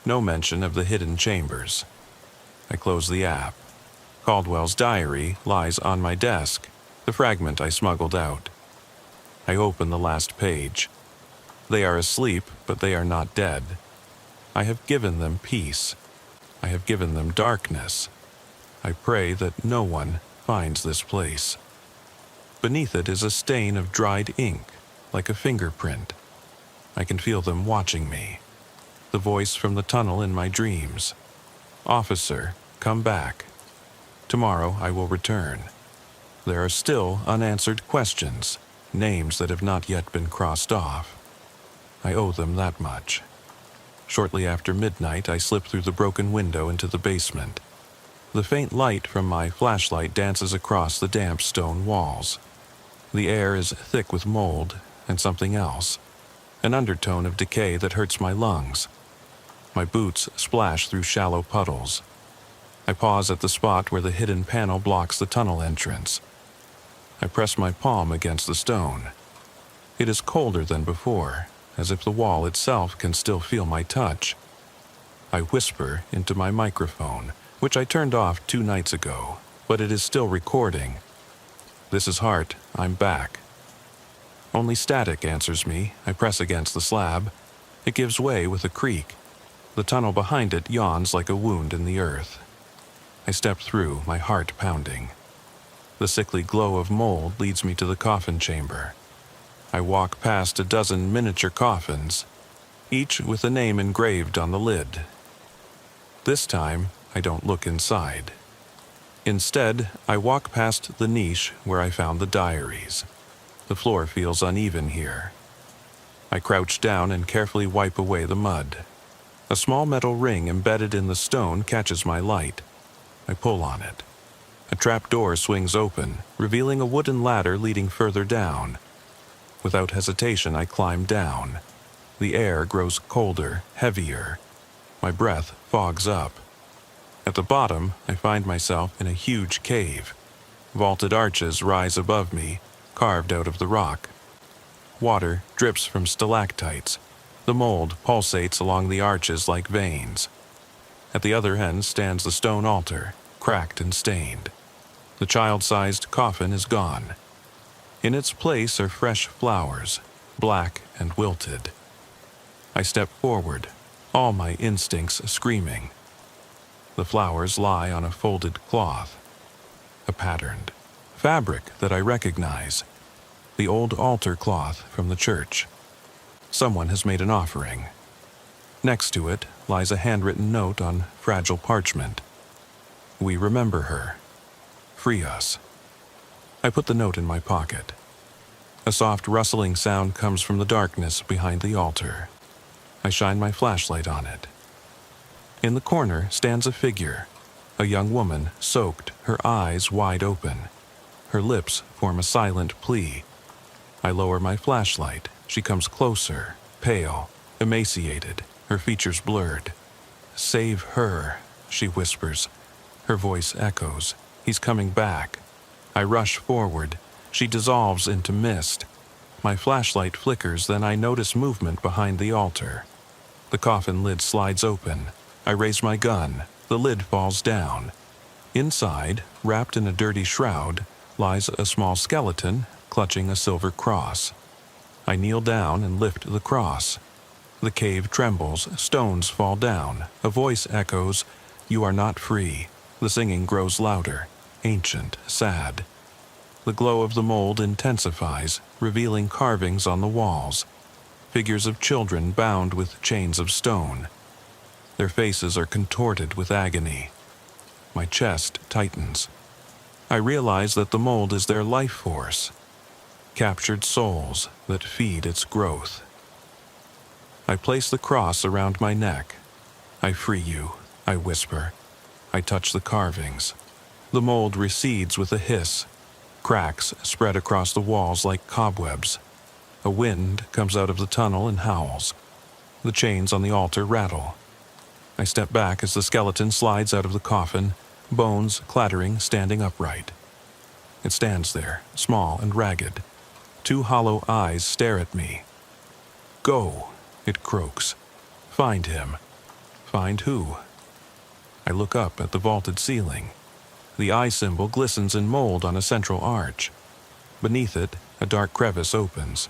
No mention of the hidden chambers. I close the app. Caldwell's diary lies on my desk, the fragment I smuggled out. I open the last page. They are asleep, but they are not dead. I have given them peace. I have given them darkness. I pray that no one finds this place. Beneath it is a stain of dried ink, like a fingerprint. I can feel them watching me. The voice from the tunnel in my dreams. Officer, come back. Tomorrow I will return. There are still unanswered questions, names that have not yet been crossed off. I owe them that much. Shortly after midnight, I slip through the broken window into the basement. The faint light from my flashlight dances across the damp stone walls. The air is thick with mold and something else, an undertone of decay that hurts my lungs. My boots splash through shallow puddles. I pause at the spot where the hidden panel blocks the tunnel entrance. I press my palm against the stone. It is colder than before, as if the wall itself can still feel my touch. I whisper into my microphone, which I turned off 2 nights ago, but it is still recording. This is Hart, I'm back. Only static answers me. I press against the slab. It gives way with a creak. The tunnel behind it yawns like a wound in the earth. I step through, my heart pounding. The sickly glow of mold leads me to the coffin chamber. I walk past a dozen miniature coffins, each with a name engraved on the lid. This time, I don't look inside. Instead, I walk past the niche where I found the diaries. The floor feels uneven here. I crouch down and carefully wipe away the mud. A small metal ring embedded in the stone catches my light. I pull on it. A trap door swings open, revealing a wooden ladder leading further down. Without hesitation, I climb down. The air grows colder, heavier. My breath fogs up. At the bottom, I find myself in a huge cave. Vaulted arches rise above me, carved out of the rock. Water drips from stalactites. The mold pulsates along the arches like veins. At the other end stands the stone altar, cracked and stained. The child-sized coffin is gone. In its place are fresh flowers, black and wilted. I step forward, all my instincts screaming. The flowers lie on a folded cloth, a patterned fabric that I recognize, the old altar cloth from the church. Someone has made an offering. Next to it lies a handwritten note on fragile parchment. We remember her. Free us. I put the note in my pocket. A soft rustling sound comes from the darkness behind the altar. I shine my flashlight on it. In the corner stands a figure, a young woman soaked, her eyes wide open. Her lips form a silent plea. I lower my flashlight. She comes closer, pale, emaciated, her features blurred. Save her, she whispers. Her voice echoes. He's coming back. I rush forward. She dissolves into mist. My flashlight flickers, then I notice movement behind the altar. The coffin lid slides open. I raise my gun. The lid falls down. Inside, wrapped in a dirty shroud, lies a small skeleton clutching a silver cross. I kneel down and lift the cross. The cave trembles, stones fall down. A voice echoes, "You are not free." The singing grows louder, ancient, sad. The glow of the mold intensifies, revealing carvings on the walls, figures of children bound with chains of stone. Their faces are contorted with agony. My chest tightens. I realize that the mold is their life force, captured souls that feed its growth. I place the cross around my neck. I free you, I whisper. I touch the carvings. The mold recedes with a hiss. Cracks spread across the walls like cobwebs. A wind comes out of the tunnel and howls. The chains on the altar rattle. I step back as the skeleton slides out of the coffin, bones clattering, standing upright. It stands there, small and ragged. 2 hollow eyes stare at me. "Go," it croaks. "Find him." "Find who?" I look up at the vaulted ceiling. The eye symbol glistens in mold on a central arch. Beneath it, a dark crevice opens.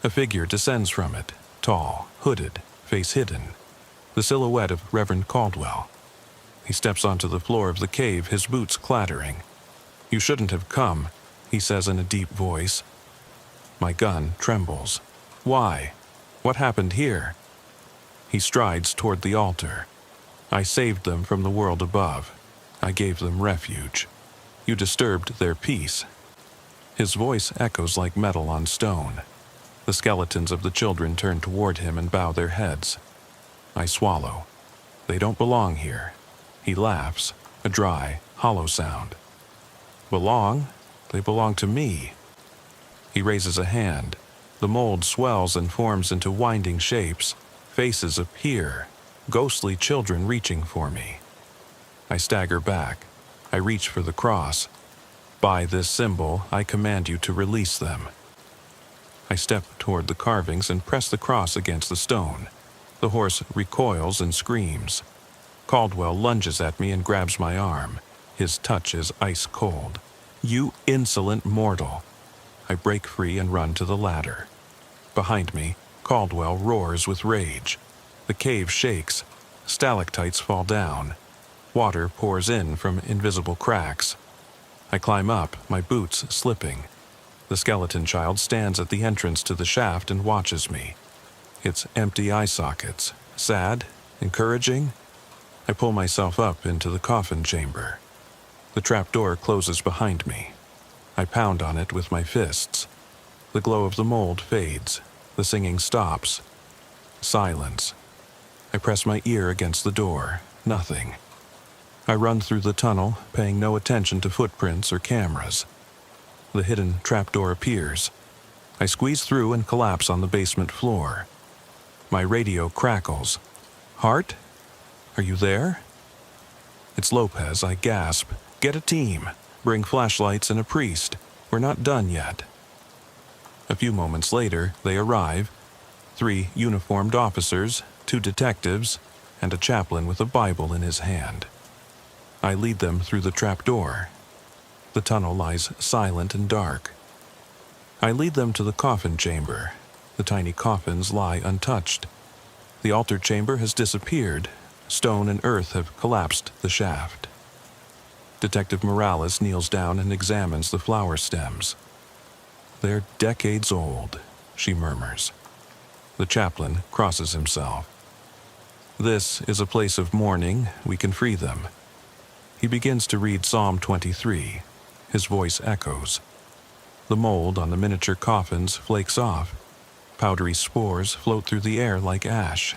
A figure descends from it, tall, hooded, face hidden. The silhouette of Reverend Caldwell. He steps onto the floor of the cave, his boots clattering. "You shouldn't have come," he says in a deep voice. My gun trembles. "Why? What happened here?" He strides toward the altar. "I saved them from the world above. I gave them refuge. You disturbed their peace." His voice echoes like metal on stone. The skeletons of the children turn toward him and bow their heads. I swallow. They don't belong here. He laughs, a dry, hollow sound. "Belong? They belong to me." He raises a hand. The mold swells and forms into winding shapes. Faces appear, ghostly children reaching for me. I stagger back. I reach for the cross. "By this symbol, I command you to release them." I step toward the carvings and press the cross against the stone. The horse recoils and screams. Caldwell lunges at me and grabs my arm. His touch is ice cold. "You insolent mortal!" I break free and run to the ladder. Behind me, Caldwell roars with rage. The cave shakes. Stalactites fall down. Water pours in from invisible cracks. I climb up, my boots slipping. The skeleton child stands at the entrance to the shaft and watches me. Its empty eye sockets, sad, encouraging. I pull myself up into the coffin chamber. The trapdoor closes behind me. I pound on it with my fists. The glow of the mold fades. The singing stops. Silence. I press my ear against the door. Nothing. I run through the tunnel, paying no attention to footprints or cameras. The hidden trapdoor appears. I squeeze through and collapse on the basement floor. My radio crackles. "Hart? Are you there?" It's Lopez. I gasp. "Get a team. Bring flashlights and a priest. We're not done yet." A few moments later, they arrive. 3 uniformed officers, 2 detectives, and a chaplain with a Bible in his hand. I lead them through the trapdoor. The tunnel lies silent and dark. I lead them to the coffin chamber. The tiny coffins lie untouched. The altar chamber has disappeared. Stone and earth have collapsed the shaft. Detective Morales kneels down and examines the flower stems. "They're decades old," she murmurs. The chaplain crosses himself. "This is a place of mourning. We can free them." He begins to read Psalm 23. His voice echoes. The mold on the miniature coffins flakes off. Powdery spores float through the air like ash.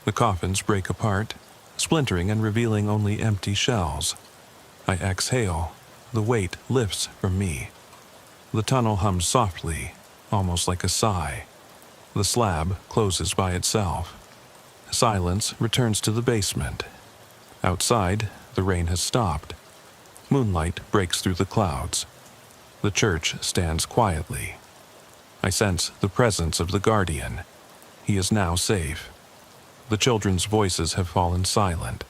The coffins break apart, splintering and revealing only empty shells. I exhale. The weight lifts from me. The tunnel hums softly, almost like a sigh. The slab closes by itself. Silence returns to the basement. Outside, the rain has stopped. Moonlight breaks through the clouds. The church stands quietly. I sense the presence of the guardian. He is now safe. The children's voices have fallen silent.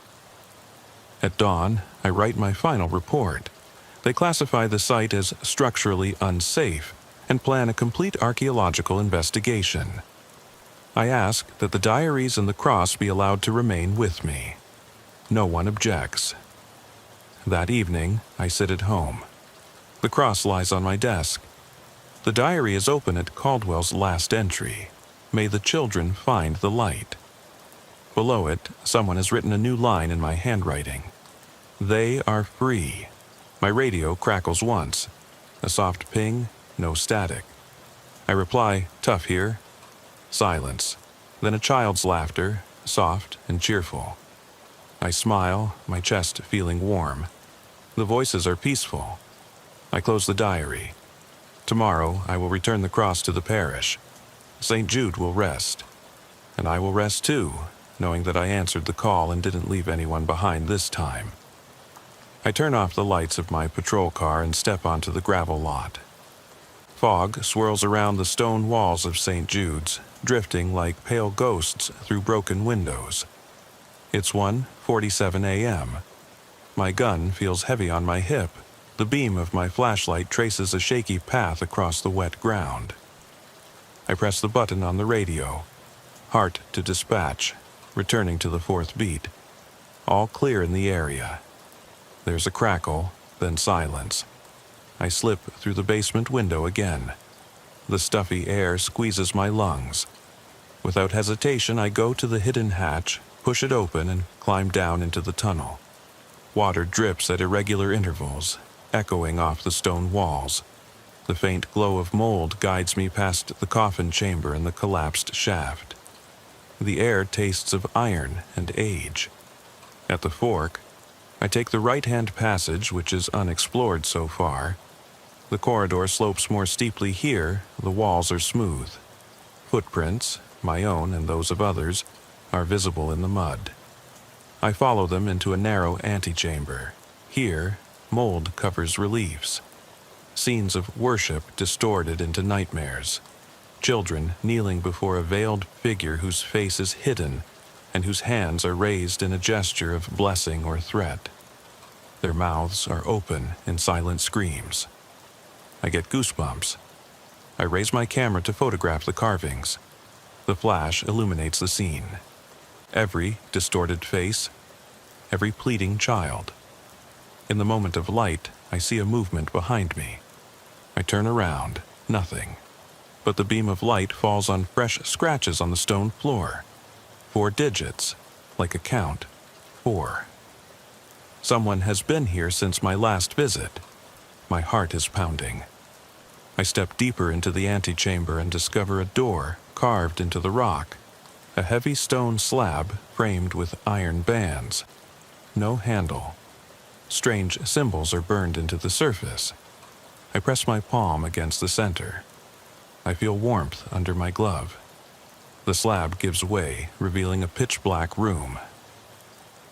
At dawn, I write my final report. They classify the site as structurally unsafe and plan a complete archaeological investigation. I ask that the diaries and the cross be allowed to remain with me. No one objects. That evening, I sit at home. The cross lies on my desk. The diary is open at Caldwell's last entry. "May the children find the light." Below it, someone has written a new line in my handwriting. "They are free." My radio crackles once. A soft ping, no static. I reply, "Tough here." Silence. Then a child's laughter, soft and cheerful. I smile, my chest feeling warm. The voices are peaceful. I close the diary. Tomorrow I will return the cross to the parish. St. Jude will rest. And I will rest too, knowing that I answered the call and didn't leave anyone behind this time. I turn off the lights of my patrol car and step onto the gravel lot. Fog swirls around the stone walls of St. Jude's, drifting like pale ghosts through broken windows. It's 1:47 a.m. My gun feels heavy on my hip. The beam of my flashlight traces a shaky path across the wet ground. I press the button on the radio. Heart to dispatch, returning to the fourth beat. All clear in the area. There's a crackle, then silence. I slip through the basement window again. The stuffy air squeezes my lungs. Without hesitation, I go to the hidden hatch, push it open, and climb down into the tunnel. Water drips at irregular intervals, echoing off the stone walls. The faint glow of mold guides me past the coffin chamber and the collapsed shaft. The air tastes of iron and age. At the fork, I take the right-hand passage, which is unexplored so far. The corridor slopes more steeply here, the walls are smooth. Footprints, my own and those of others, are visible in the mud. I follow them into a narrow antechamber. Here, mold covers reliefs. Scenes of worship distorted into nightmares. Children kneeling before a veiled figure whose face is hidden and whose hands are raised in a gesture of blessing or threat. Their mouths are open in silent screams. I get goosebumps. I raise my camera to photograph the carvings. The flash illuminates the scene. Every distorted face, every pleading child. In the moment of light, I see a movement behind me. I turn around, nothing. But the beam of light falls on fresh scratches on the stone floor. 4 digits, like a count. 4. Someone has been here since my last visit. My heart is pounding. I step deeper into the antechamber and discover a door carved into the rock. A heavy stone slab framed with iron bands. No handle. Strange symbols are burned into the surface. I press my palm against the center. I feel warmth under my glove. The slab gives way, revealing a pitch-black room.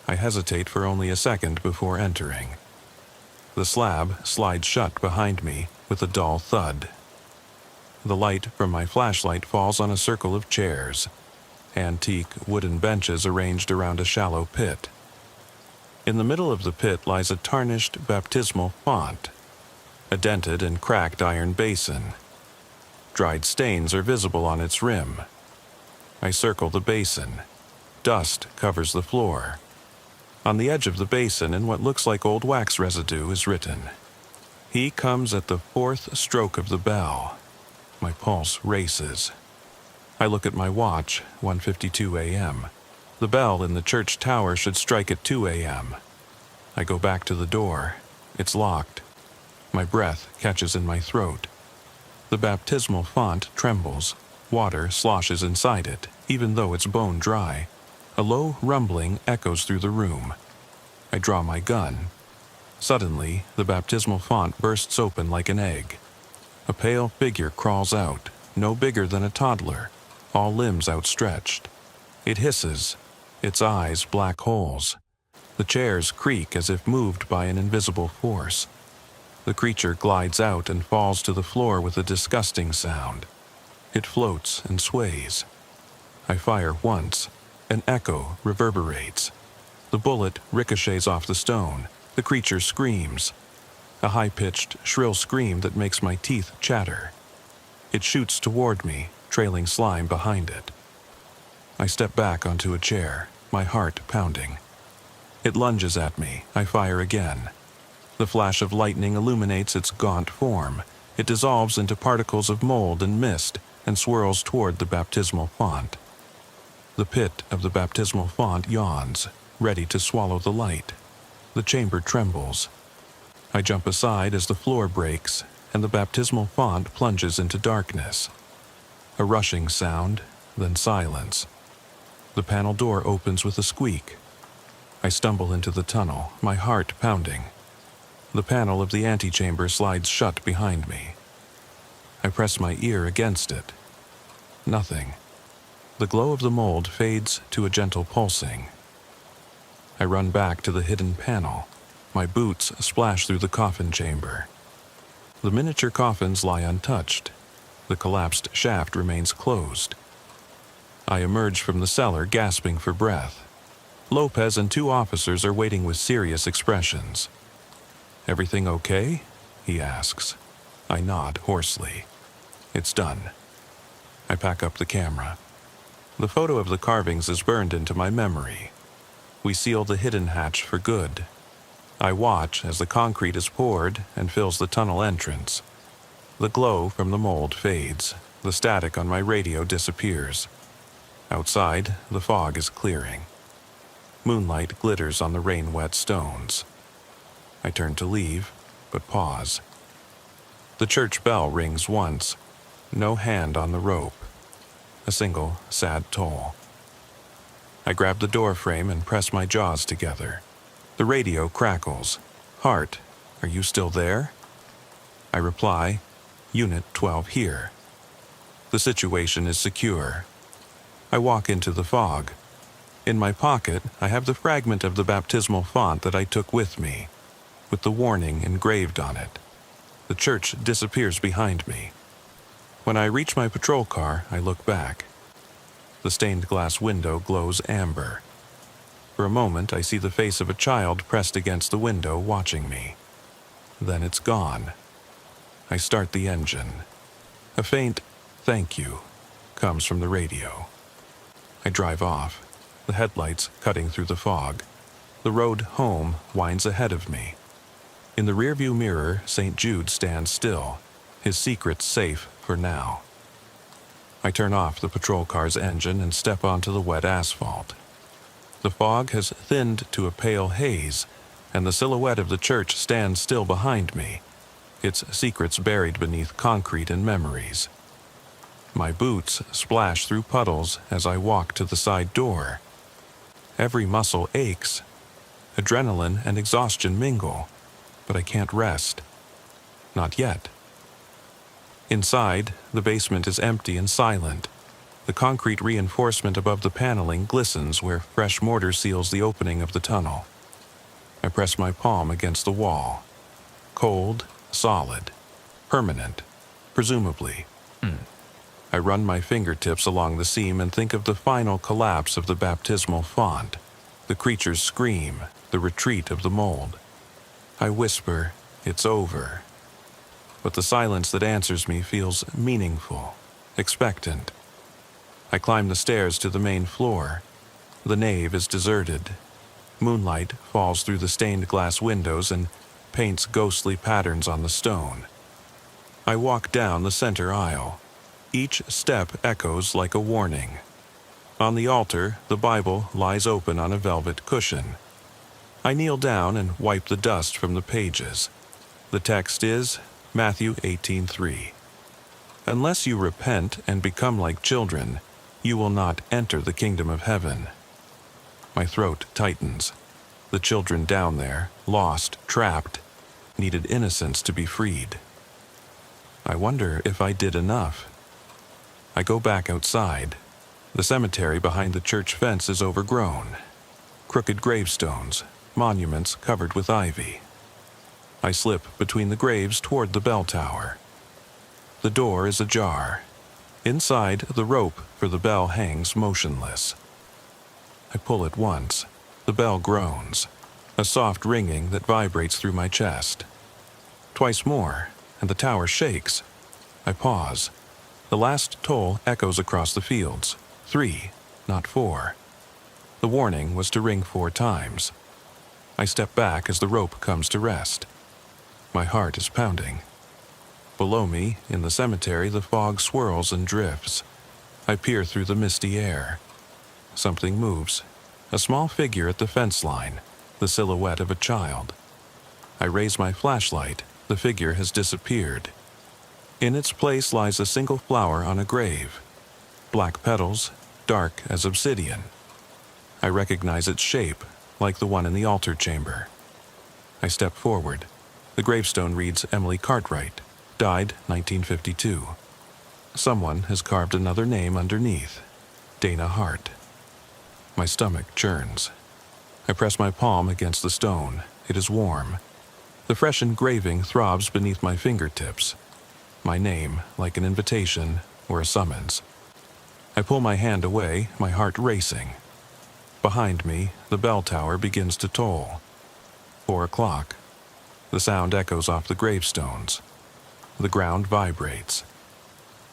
I hesitate for only a second before entering. The slab slides shut behind me with a dull thud. The light from my flashlight falls on a circle of chairs, antique wooden benches arranged around a shallow pit. In the middle of the pit lies a tarnished baptismal font, a dented and cracked iron basin. Dried stains are visible on its rim. I circle the basin. Dust covers the floor. On the edge of the basin, in what looks like old wax residue, is written, "He comes at the 4th stroke of the bell." My pulse races. I look at my watch, 1:52 a.m. The bell in the church tower should strike at 2 a.m. I go back to the door. It's locked. My breath catches in my throat. The baptismal font trembles. Water sloshes inside it, even though it's bone dry. A low rumbling echoes through the room. I draw my gun. Suddenly, the baptismal font bursts open like an egg. A pale figure crawls out, no bigger than a toddler, all limbs outstretched. It hisses, its eyes black holes. The chairs creak as if moved by an invisible force. The creature glides out and falls to the floor with a disgusting sound. It floats and sways. I fire once. An echo reverberates. The bullet ricochets off the stone. The creature screams. A high-pitched, shrill scream that makes my teeth chatter. It shoots toward me, trailing slime behind it. I step back onto a chair, my heart pounding. It lunges at me. I fire again. The flash of lightning illuminates its gaunt form. It dissolves into particles of mold and mist and swirls toward the baptismal font. The pit of the baptismal font yawns, ready to swallow the light. The chamber trembles. I jump aside as the floor breaks, and the baptismal font plunges into darkness. A rushing sound, then silence. The panel door opens with a squeak. I stumble into the tunnel, my heart pounding. The panel of the antechamber slides shut behind me. I press my ear against it. Nothing. The glow of the mold fades to a gentle pulsing. I run back to the hidden panel. My boots splash through the coffin chamber. The miniature coffins lie untouched. The collapsed shaft remains closed. I emerge from the cellar gasping for breath. Lopez and 2 officers are waiting with serious expressions. "Everything okay?" he asks. I nod hoarsely. It's done. I pack up the camera. The photo of the carvings is burned into my memory. We seal the hidden hatch for good. I watch as the concrete is poured and fills the tunnel entrance. The glow from the mold fades. The static on my radio disappears. Outside, the fog is clearing. Moonlight glitters on the rain-wet stones. I turn to leave, but pause. The church bell rings once. No hand on the rope. A single, sad toll. I grab the door frame and press my jaws together. The radio crackles. "Hart, are you still there?" I reply, "Unit 12 here." The situation is secure. I walk into the fog. In my pocket, I have the fragment of the baptismal font that I took with me, with the warning engraved on it. The church disappears behind me. When I reach my patrol car, I look back. The stained glass window glows amber. For a moment, I see the face of a child pressed against the window watching me. Then it's gone. I start the engine. A faint "thank you" comes from the radio. I drive off, the headlights cutting through the fog. The road home winds ahead of me. In the rearview mirror, St. Jude stands still, his secrets safe for now. I turn off the patrol car's engine and step onto the wet asphalt. The fog has thinned to a pale haze, and the silhouette of the church stands still behind me, its secrets buried beneath concrete and memories. My boots splash through puddles as I walk to the side door. Every muscle aches. Adrenaline and exhaustion mingle, but I can't rest. Not yet. Inside, the basement is empty and silent. The concrete reinforcement above the paneling glistens where fresh mortar seals the opening of the tunnel. I press my palm against the wall. Cold, solid, permanent, presumably. I run my fingertips along the seam and think of the final collapse of the baptismal font, the creature's scream, the retreat of the mold. I whisper, "It's over." But the silence that answers me feels meaningful, expectant. I climb the stairs to the main floor. The nave is deserted. Moonlight falls through the stained glass windows and paints ghostly patterns on the stone. I walk down the center aisle. Each step echoes like a warning. On the altar, the Bible lies open on a velvet cushion. I kneel down and wipe the dust from the pages. The text is Matthew 18:3. "Unless you repent and become like children, you will not enter the kingdom of heaven." My throat tightens. The children down there, lost, trapped, needed innocence to be freed. I wonder if I did enough. I go back outside. The cemetery behind the church fence is overgrown. Crooked gravestones, monuments covered with ivy. I slip between the graves toward the bell tower. The door is ajar. Inside, the rope for the bell hangs motionless. I pull it once. The bell groans, a soft ringing that vibrates through my chest. Twice more, and the tower shakes. I pause. The last toll echoes across the fields. 3, not 4. The warning was to ring 4 times. I step back as the rope comes to rest. My heart is pounding. Below me, in the cemetery, the fog swirls and drifts. I peer through the misty air. Something moves. A small figure at the fence line, the silhouette of a child. I raise my flashlight. The figure has disappeared. In its place lies a single flower on a grave. Black petals, dark as obsidian. I recognize its shape, like the one in the altar chamber. I step forward. The gravestone reads Emily Cartwright, died 1952. Someone has carved another name underneath. Dana Hart. My stomach churns. I press my palm against the stone. It is warm. The fresh engraving throbs beneath my fingertips. My name, like an invitation or a summons. I pull my hand away, my heart racing. Behind me, the bell tower begins to toll. 4 o'clock. The sound echoes off the gravestones. The ground vibrates.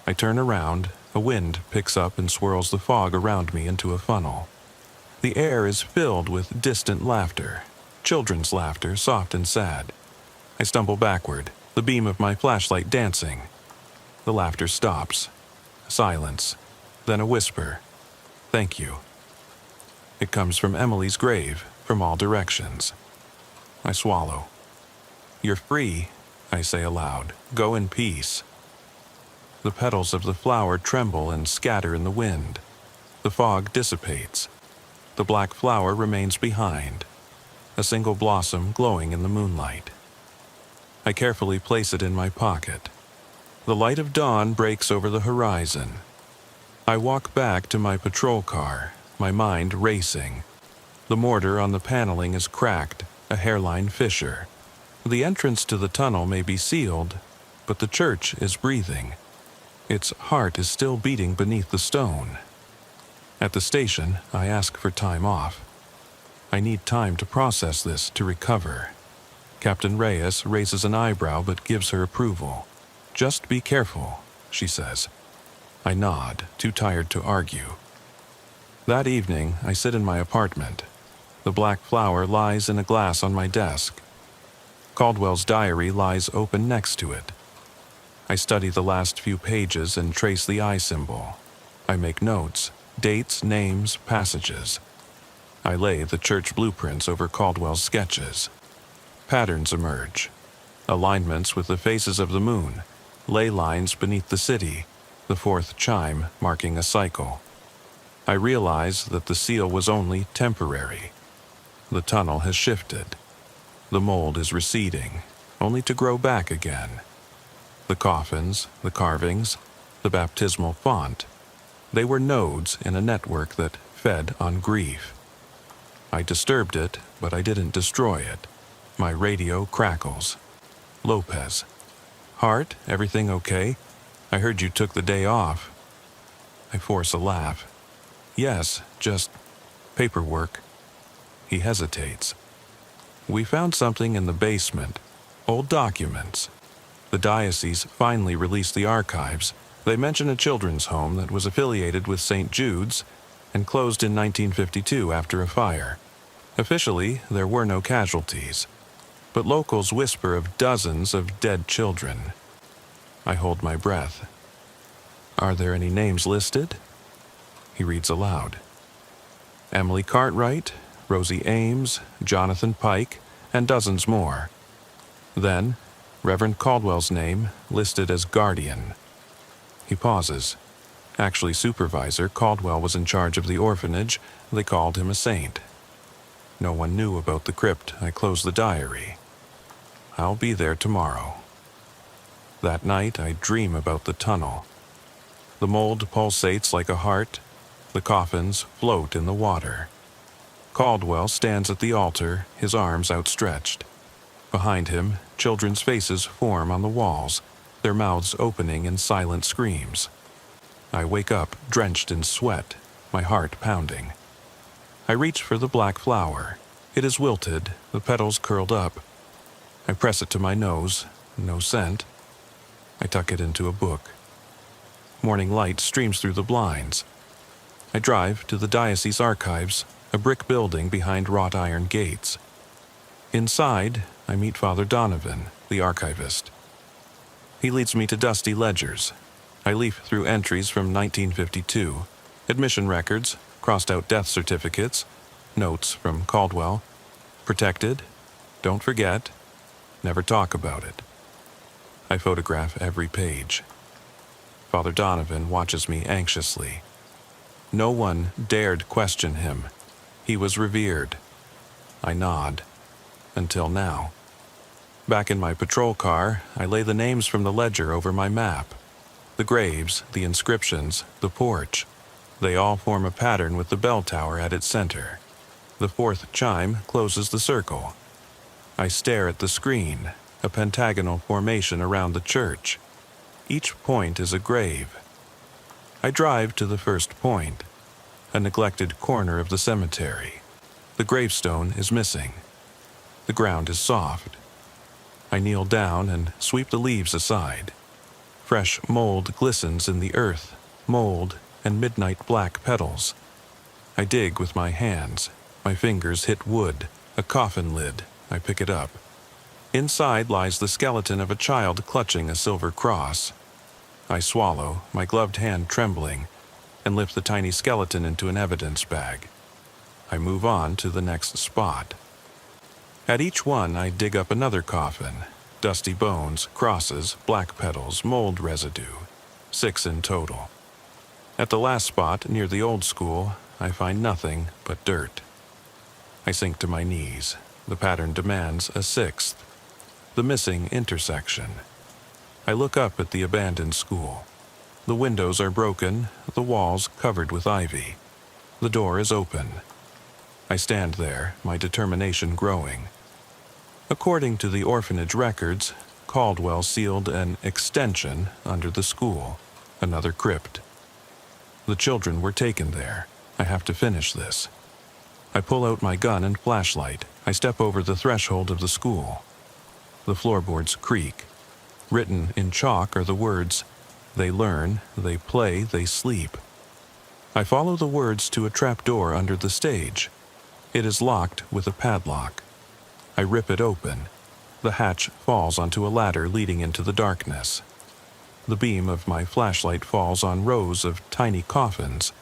I turn around. A wind picks up and swirls the fog around me into a funnel. The air is filled with distant laughter, children's laughter, soft and sad. I stumble backward, the beam of my flashlight dancing. The laughter stops. Silence. Then a whisper. "Thank you." It comes from Emily's grave, from all directions. I swallow. "You're free," I say aloud. "Go in peace." The petals of the flower tremble and scatter in the wind. The fog dissipates. The black flower remains behind, a single blossom glowing in the moonlight. I carefully place it in my pocket. The light of dawn breaks over the horizon. I walk back to my patrol car, my mind racing. The mortar on the paneling is cracked, a hairline fissure. The entrance to the tunnel may be sealed, but the church is breathing. Its heart is still beating beneath the stone. At the station, I ask for time off. I need time to process this, to recover. Captain Reyes raises an eyebrow but gives her approval. "Just be careful," she says. I nod, too tired to argue. That evening, I sit in my apartment. The black flower lies in a glass on my desk. Caldwell's diary lies open next to it. I study the last few pages and trace the eye symbol. I make notes, dates, names, passages. I lay the church blueprints over Caldwell's sketches. Patterns emerge. Alignments with the phases of the moon, ley lines beneath the city, the fourth chime marking a cycle. I realize that the seal was only temporary. The tunnel has shifted. The mold is receding, only to grow back again. The coffins, the carvings, the baptismal font, they were nodes in a network that fed on grief. I disturbed it, but I didn't destroy it. My radio crackles. Lopez. "Hart, everything okay? I heard you took the day off." I force a laugh. "Yes, just paperwork." He hesitates. "We found something in the basement. Old documents. The diocese finally released the archives. They mention a children's home that was affiliated with St. Jude's and closed in 1952 after a fire. Officially, there were no casualties, but locals whisper of dozens of dead children." I hold my breath. "Are there any names listed?" He reads aloud. "Emily Cartwright, Rosie Ames, Jonathan Pike, and dozens more. Then, Reverend Caldwell's name listed as guardian." He pauses. Actually, Supervisor Caldwell was in charge of the orphanage. They called him a saint. No one knew about the crypt. I closed the diary. I'll be there tomorrow. That night, I dream about the tunnel. The mold pulsates like a heart. The coffins float in the water. Caldwell stands at the altar, his arms outstretched. Behind him, children's faces form on the walls, their mouths opening in silent screams. I wake up, drenched in sweat, my heart pounding. I reach for the black flower. It is wilted, the petals curled up. I press it to my nose, no scent. I tuck it into a book. Morning light streams through the blinds. I drive to the diocese archives, a brick building behind wrought iron gates. Inside, I meet Father Donovan, the archivist. He leads me to dusty ledgers. I leaf through entries from 1952, admission records, crossed-out death certificates, notes from Caldwell. Protected, don't forget, never talk about it. I photograph every page. Father Donovan watches me anxiously. No one dared question him. He was revered. I nod. Until now. Back in my patrol car, I lay the names from the ledger over my map. The graves, the inscriptions, the porch. They all form a pattern with the bell tower at its center. The fourth chime closes the circle. I stare at the screen, a pentagonal formation around the church. Each point is a grave. I drive to the first point, a neglected corner of the cemetery. The gravestone is missing. The ground is soft. I kneel down and sweep the leaves aside. Fresh mold glistens in the earth, mold and midnight black petals. I dig with my hands. My fingers hit wood, a coffin lid. I pick it up. Inside lies the skeleton of a child clutching a silver cross. I swallow, my gloved hand trembling, and lift the tiny skeleton into an evidence bag. I move on to the next spot. At each one, I dig up another coffin. Dusty bones, crosses, black petals, mold residue. 6 in total. At the last spot, near the old school, I find nothing but dirt. I sink to my knees. The pattern demands a 6th. The missing intersection. I look up at the abandoned school. The windows are broken, the walls covered with ivy. The door is open. I stand there, my determination growing. According to the orphanage records, Caldwell sealed an extension under the school, another crypt. The children were taken there. I have to finish this. I pull out my gun and flashlight. I step over the threshold of the school. The floorboards creak. Written in chalk are the words, "They learn, they play, they sleep." I follow the words to a trapdoor under the stage. It is locked with a padlock. I rip it open. The hatch falls onto a ladder leading into the darkness. The beam of my flashlight falls on rows of tiny coffins,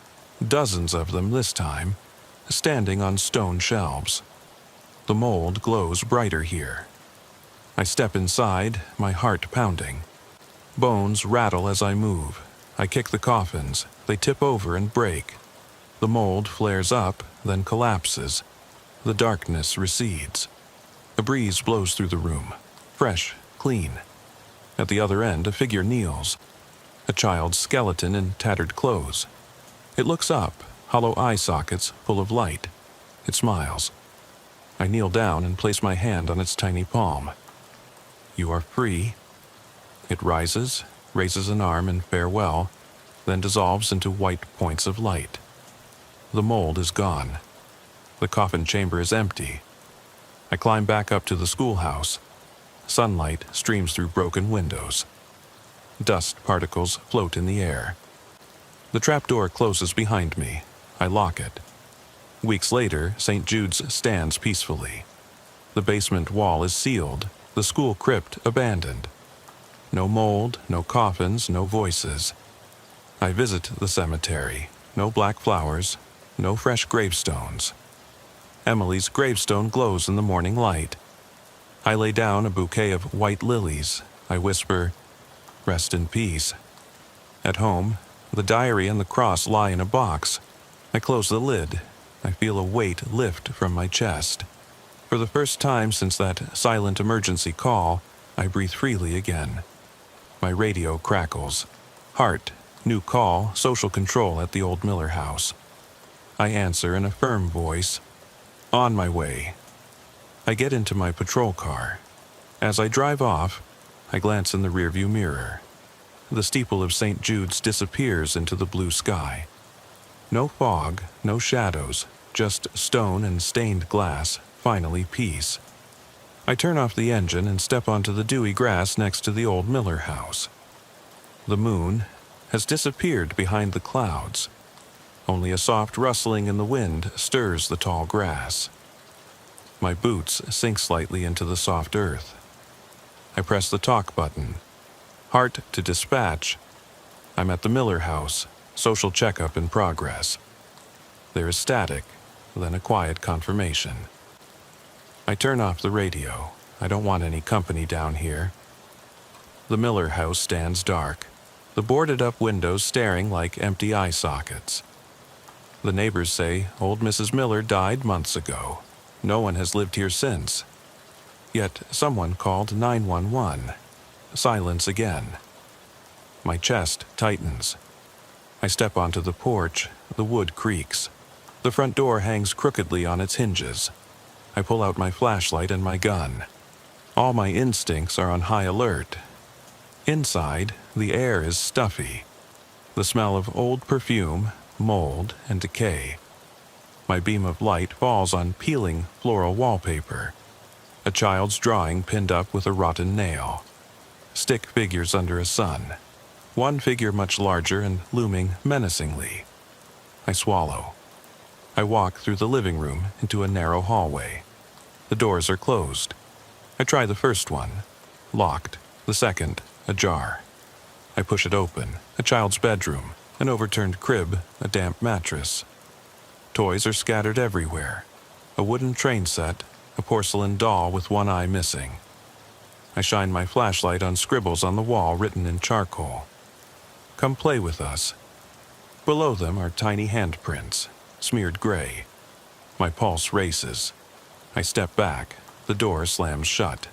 dozens of them this time, standing on stone shelves. The mold glows brighter here. I step inside, my heart pounding. Bones rattle as I move. I kick the coffins. They tip over and break. The mold flares up, then collapses. The darkness recedes. A breeze blows through the room. Fresh, clean. At the other end, a figure kneels. A child's skeleton in tattered clothes. It looks up, hollow eye sockets full of light. It smiles. I kneel down and place my hand on its tiny palm. "You are free." It rises, raises an arm in farewell, then dissolves into white points of light. The mold is gone. The coffin chamber is empty. I climb back up to the schoolhouse. Sunlight streams through broken windows. Dust particles float in the air. The trapdoor closes behind me. I lock it. Weeks later, St. Jude's stands peacefully. The basement wall is sealed, the school crypt abandoned. No mold, no coffins, no voices. I visit the cemetery. No black flowers, no fresh gravestones. Emily's gravestone glows in the morning light. I lay down a bouquet of white lilies. I whisper, "Rest in peace." At home, the diary and the cross lie in a box. I close the lid. I feel a weight lift from my chest. For the first time since that silent emergency call, I breathe freely again. My radio crackles. Heart, new call, social control at the old Miller house. I answer in a firm voice, "On my way." I get into my patrol car. As I drive off, I glance in the rearview mirror. The steeple of St. Jude's disappears into the blue sky. No fog, no shadows, just stone and stained glass, finally peace. I turn off the engine and step onto the dewy grass next to the old Miller house. The moon has disappeared behind the clouds. Only a soft rustling in the wind stirs the tall grass. My boots sink slightly into the soft earth. I press the talk button. Heart to dispatch. I'm at the Miller house, social checkup in progress. There is static, then a quiet confirmation. I turn off the radio. I don't want any company down here. The Miller house stands dark, the boarded-up windows staring like empty eye sockets. The neighbors say old Mrs. Miller died months ago. No one has lived here since. Yet someone called 911. Silence again. My chest tightens. I step onto the porch, the wood creaks. The front door hangs crookedly on its hinges. I pull out my flashlight and my gun. All my instincts are on high alert. Inside, the air is stuffy. The smell of old perfume, mold, and decay. My beam of light falls on peeling floral wallpaper. A child's drawing pinned up with a rotten nail. Stick figures under a sun. One figure much larger and looming menacingly. I swallow. I walk through the living room into a narrow hallway. The doors are closed. I try the first one. Locked. The second, ajar. I push it open. A child's bedroom. An overturned crib. A damp mattress. Toys are scattered everywhere. A wooden train set. A porcelain doll with one eye missing. I shine my flashlight on scribbles on the wall written in charcoal. Come play with us. Below them are tiny handprints, smeared gray. My pulse races. I step back. The door slams shut.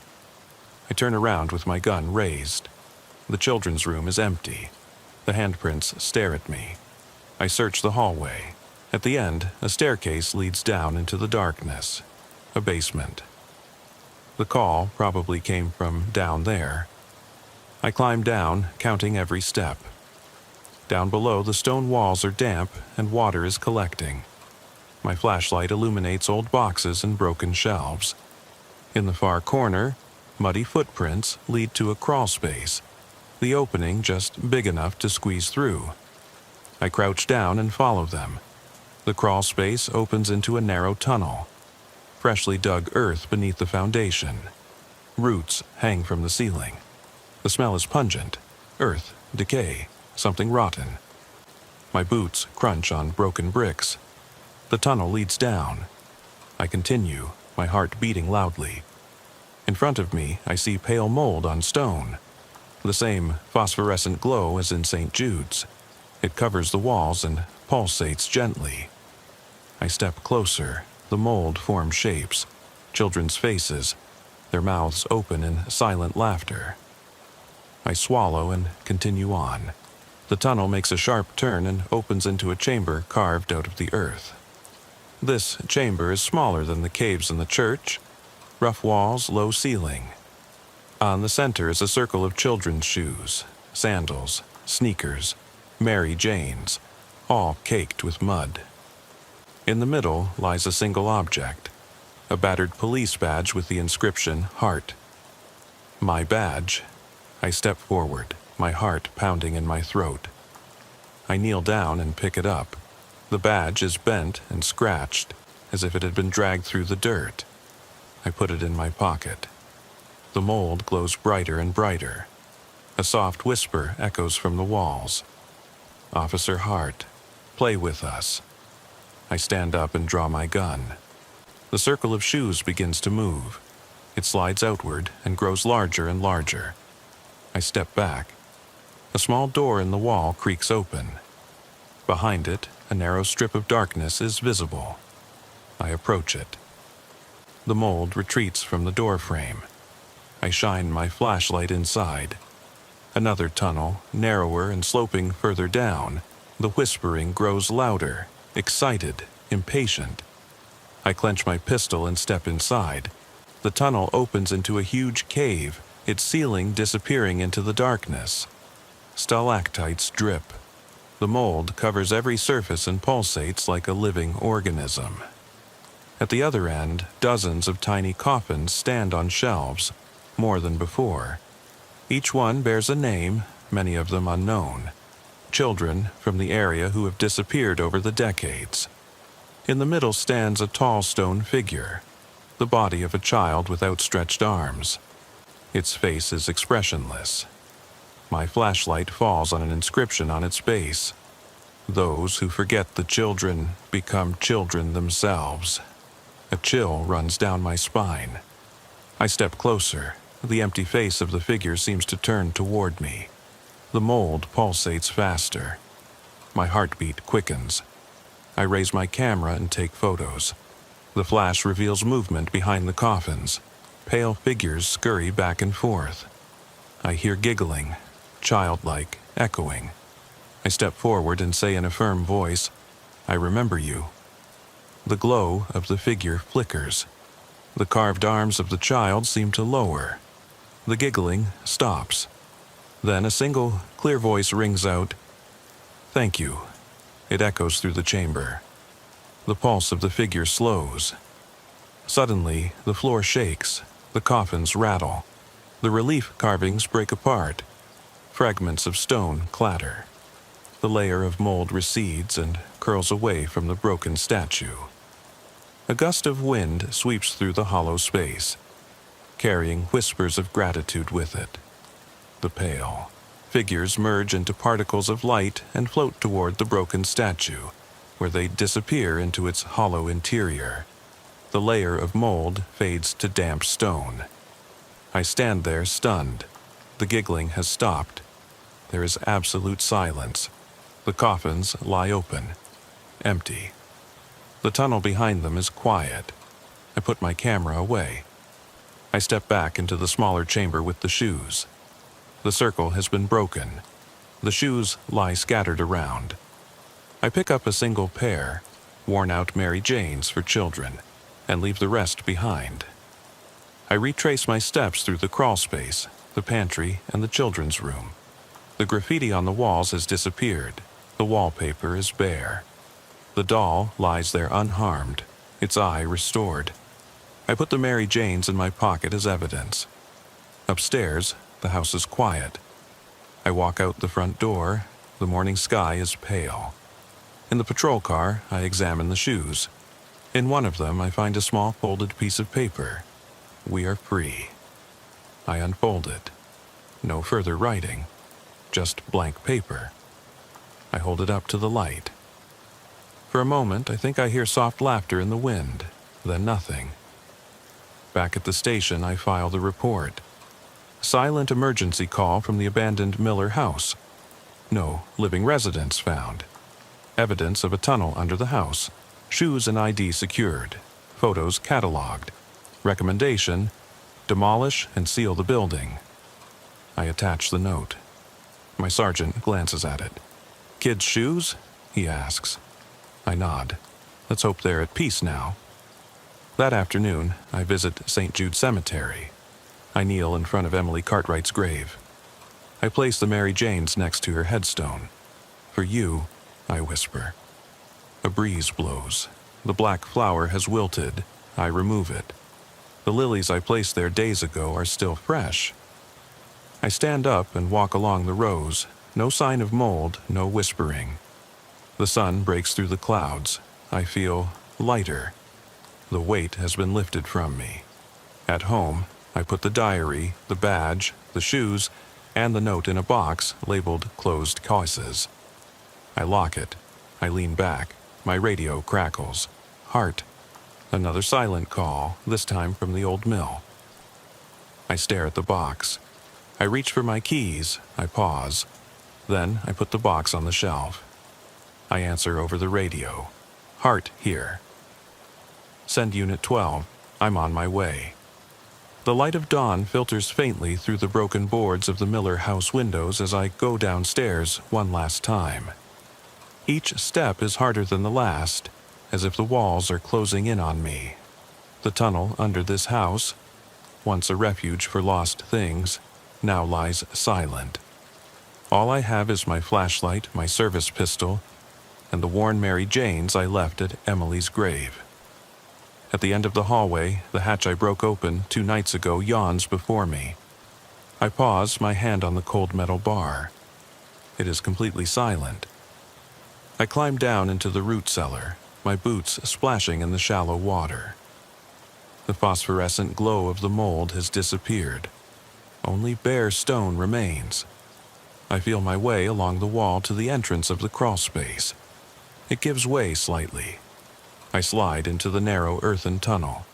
I turn around with my gun raised. The children's room is empty. The handprints stare at me. I search the hallway. At the end, a staircase leads down into the darkness. A basement. The call probably came from down there. I climb down, counting every step. Down below, the stone walls are damp and water is collecting. My flashlight illuminates old boxes and broken shelves. In the far corner, muddy footprints lead to a crawl space, the opening just big enough to squeeze through. I crouch down and follow them. The crawl space opens into a narrow tunnel. Freshly dug earth beneath the foundation. Roots hang from the ceiling. The smell is pungent. Earth, decay, something rotten. My boots crunch on broken bricks. The tunnel leads down. I continue, my heart beating loudly. In front of me, I see pale mold on stone. The same phosphorescent glow as in St. Jude's. It covers the walls and pulsates gently. I step closer. The mold forms shapes. Children's faces. Their mouths open in silent laughter. I swallow and continue on. The tunnel makes a sharp turn and opens into a chamber carved out of the earth. This chamber is smaller than the caves in the church. Rough walls, low ceiling. On the center is a circle of children's shoes, sandals, sneakers, Mary Janes, all caked with mud. In the middle lies a single object, a battered police badge with the inscription, Heart. My badge. I step forward, my heart pounding in my throat. I kneel down and pick it up. The badge is bent and scratched, as if it had been dragged through the dirt. I put it in my pocket. The mold glows brighter and brighter. A soft whisper echoes from the walls. Officer Hart, play with us. I stand up and draw my gun. The circle of shoes begins to move. It slides outward and grows larger and larger. I step back. A small door in the wall creaks open. Behind it, a narrow strip of darkness is visible. I approach it. The mold retreats from the door frame. I shine my flashlight inside. Another tunnel, narrower and sloping further down. The whispering grows louder, excited, impatient. I clench my pistol and step inside. The tunnel opens into a huge cave, its ceiling disappearing into the darkness. Stalactites drip. The mold covers every surface and pulsates like a living organism. At the other end, dozens of tiny coffins stand on shelves, more than before. Each one bears a name, many of them unknown. Children from the area who have disappeared over the decades. In the middle stands a tall stone figure, the body of a child with outstretched arms. Its face is expressionless. My flashlight falls on an inscription on its base. Those who forget the children become children themselves. A chill runs down my spine. I step closer. The empty face of the figure seems to turn toward me. The mold pulsates faster. My heartbeat quickens. I raise my camera and take photos. The flash reveals movement behind the coffins. Pale figures scurry back and forth. I hear giggling, childlike, echoing. I step forward and say in a firm voice, I remember you. The glow of the figure flickers. The carved arms of the child seem to lower. The giggling stops. Then a single, clear voice rings out, "Thank you." It echoes through the chamber. The pulse of the figure slows. Suddenly, the floor shakes. The coffins rattle. The relief carvings break apart. Fragments of stone clatter. The layer of mold recedes and curls away from the broken statue. A gust of wind sweeps through the hollow space, carrying whispers of gratitude with it. The pale figures merge into particles of light and float toward the broken statue, where they disappear into its hollow interior. The layer of mold fades to damp stone. I stand there stunned. The giggling has stopped. There is absolute silence. The coffins lie open, empty. The tunnel behind them is quiet. I put my camera away. I step back into the smaller chamber with the shoes. The circle has been broken. The shoes lie scattered around. I pick up a single pair, worn-out Mary Janes for children, and leave the rest behind. I retrace my steps through the crawl space, the pantry, and the children's room. The graffiti on the walls has disappeared. The wallpaper is bare. The doll lies there unharmed, its eye restored. I put the Mary Janes in my pocket as evidence. Upstairs, the house is quiet. I walk out the front door. The morning sky is pale. In the patrol car, I examine the shoes. In one of them, I find a small folded piece of paper. "We are free." I unfold it. No further writing, just blank paper. I hold it up to the light. For a moment, I think I hear soft laughter in the wind, then nothing. Back at the station, I file the report. Silent emergency call from the abandoned Miller house. No living residents found. Evidence of a tunnel under the house. Shoes and ID secured. Photos cataloged. Recommendation: demolish and seal the building. I attach the note. My sergeant glances at it. "Kids' shoes?" he asks. I nod. Let's hope they're at peace now. That afternoon, I visit St. Jude Cemetery. I kneel in front of Emily Cartwright's grave. I place the Mary Janes next to her headstone. "For you," I whisper. A breeze blows. The black flower has wilted. I remove it. The lilies I placed there days ago are still fresh. I stand up and walk along the rows. No sign of mold, no whispering. The sun breaks through the clouds. I feel lighter. The weight has been lifted from me. At home, I put the diary, the badge, the shoes, and the note in a box labeled closed cases. I lock it. I lean back. My radio crackles. Heart. Another silent call, this time from the old mill. I stare at the box. I reach for my keys. I pause. Then I put the box on the shelf. I answer over the radio. "Heart here. Send Unit 12. I'm on my way." The light of dawn filters faintly through the broken boards of the Miller house windows as I go downstairs one last time. Each step is harder than the last, as if the walls are closing in on me. The tunnel under this house, once a refuge for lost things, now lies silent. All I have is my flashlight, my service pistol, and the worn Mary Janes I left at Emily's grave. At the end of the hallway, the hatch I broke open 2 nights ago yawns before me. I pause, my hand on the cold metal bar. It is completely silent. I climb down into the root cellar, my boots splashing in the shallow water. The phosphorescent glow of the mold has disappeared. Only bare stone remains. I feel my way along the wall to the entrance of the crawl space. It gives way slightly. I slide into the narrow earthen tunnel.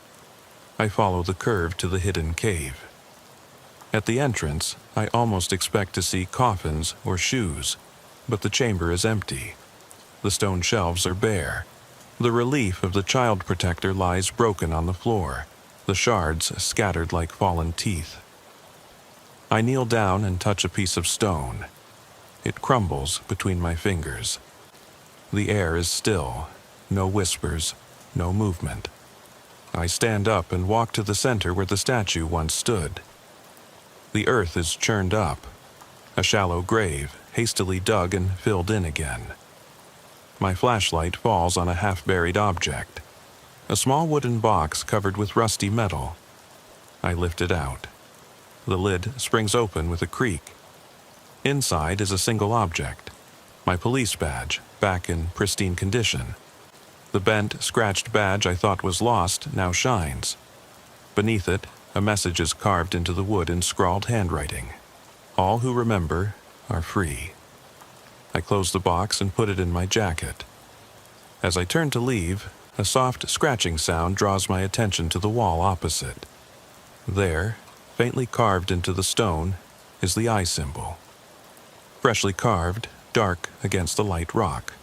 I follow the curve to the hidden cave. At the entrance, I almost expect to see coffins or shoes, but the chamber is empty. The stone shelves are bare. The relief of the child protector lies broken on the floor, the shards scattered like fallen teeth. I kneel down and touch a piece of stone. It crumbles between my fingers. The air is still, no whispers, no movement. I stand up and walk to the center where the statue once stood. The earth is churned up, a shallow grave hastily dug and filled in again. My flashlight falls on a half-buried object, a small wooden box covered with rusty metal. I lift it out. The lid springs open with a creak. Inside is a single object, my police badge, back in pristine condition. The bent, scratched badge I thought was lost now shines. Beneath it, a message is carved into the wood in scrawled handwriting. All who remember are free. I close the box and put it in my jacket. As I turn to leave, a soft scratching sound draws my attention to the wall opposite. There, faintly carved into the stone, is the eye symbol. Freshly carved, dark against the light rock.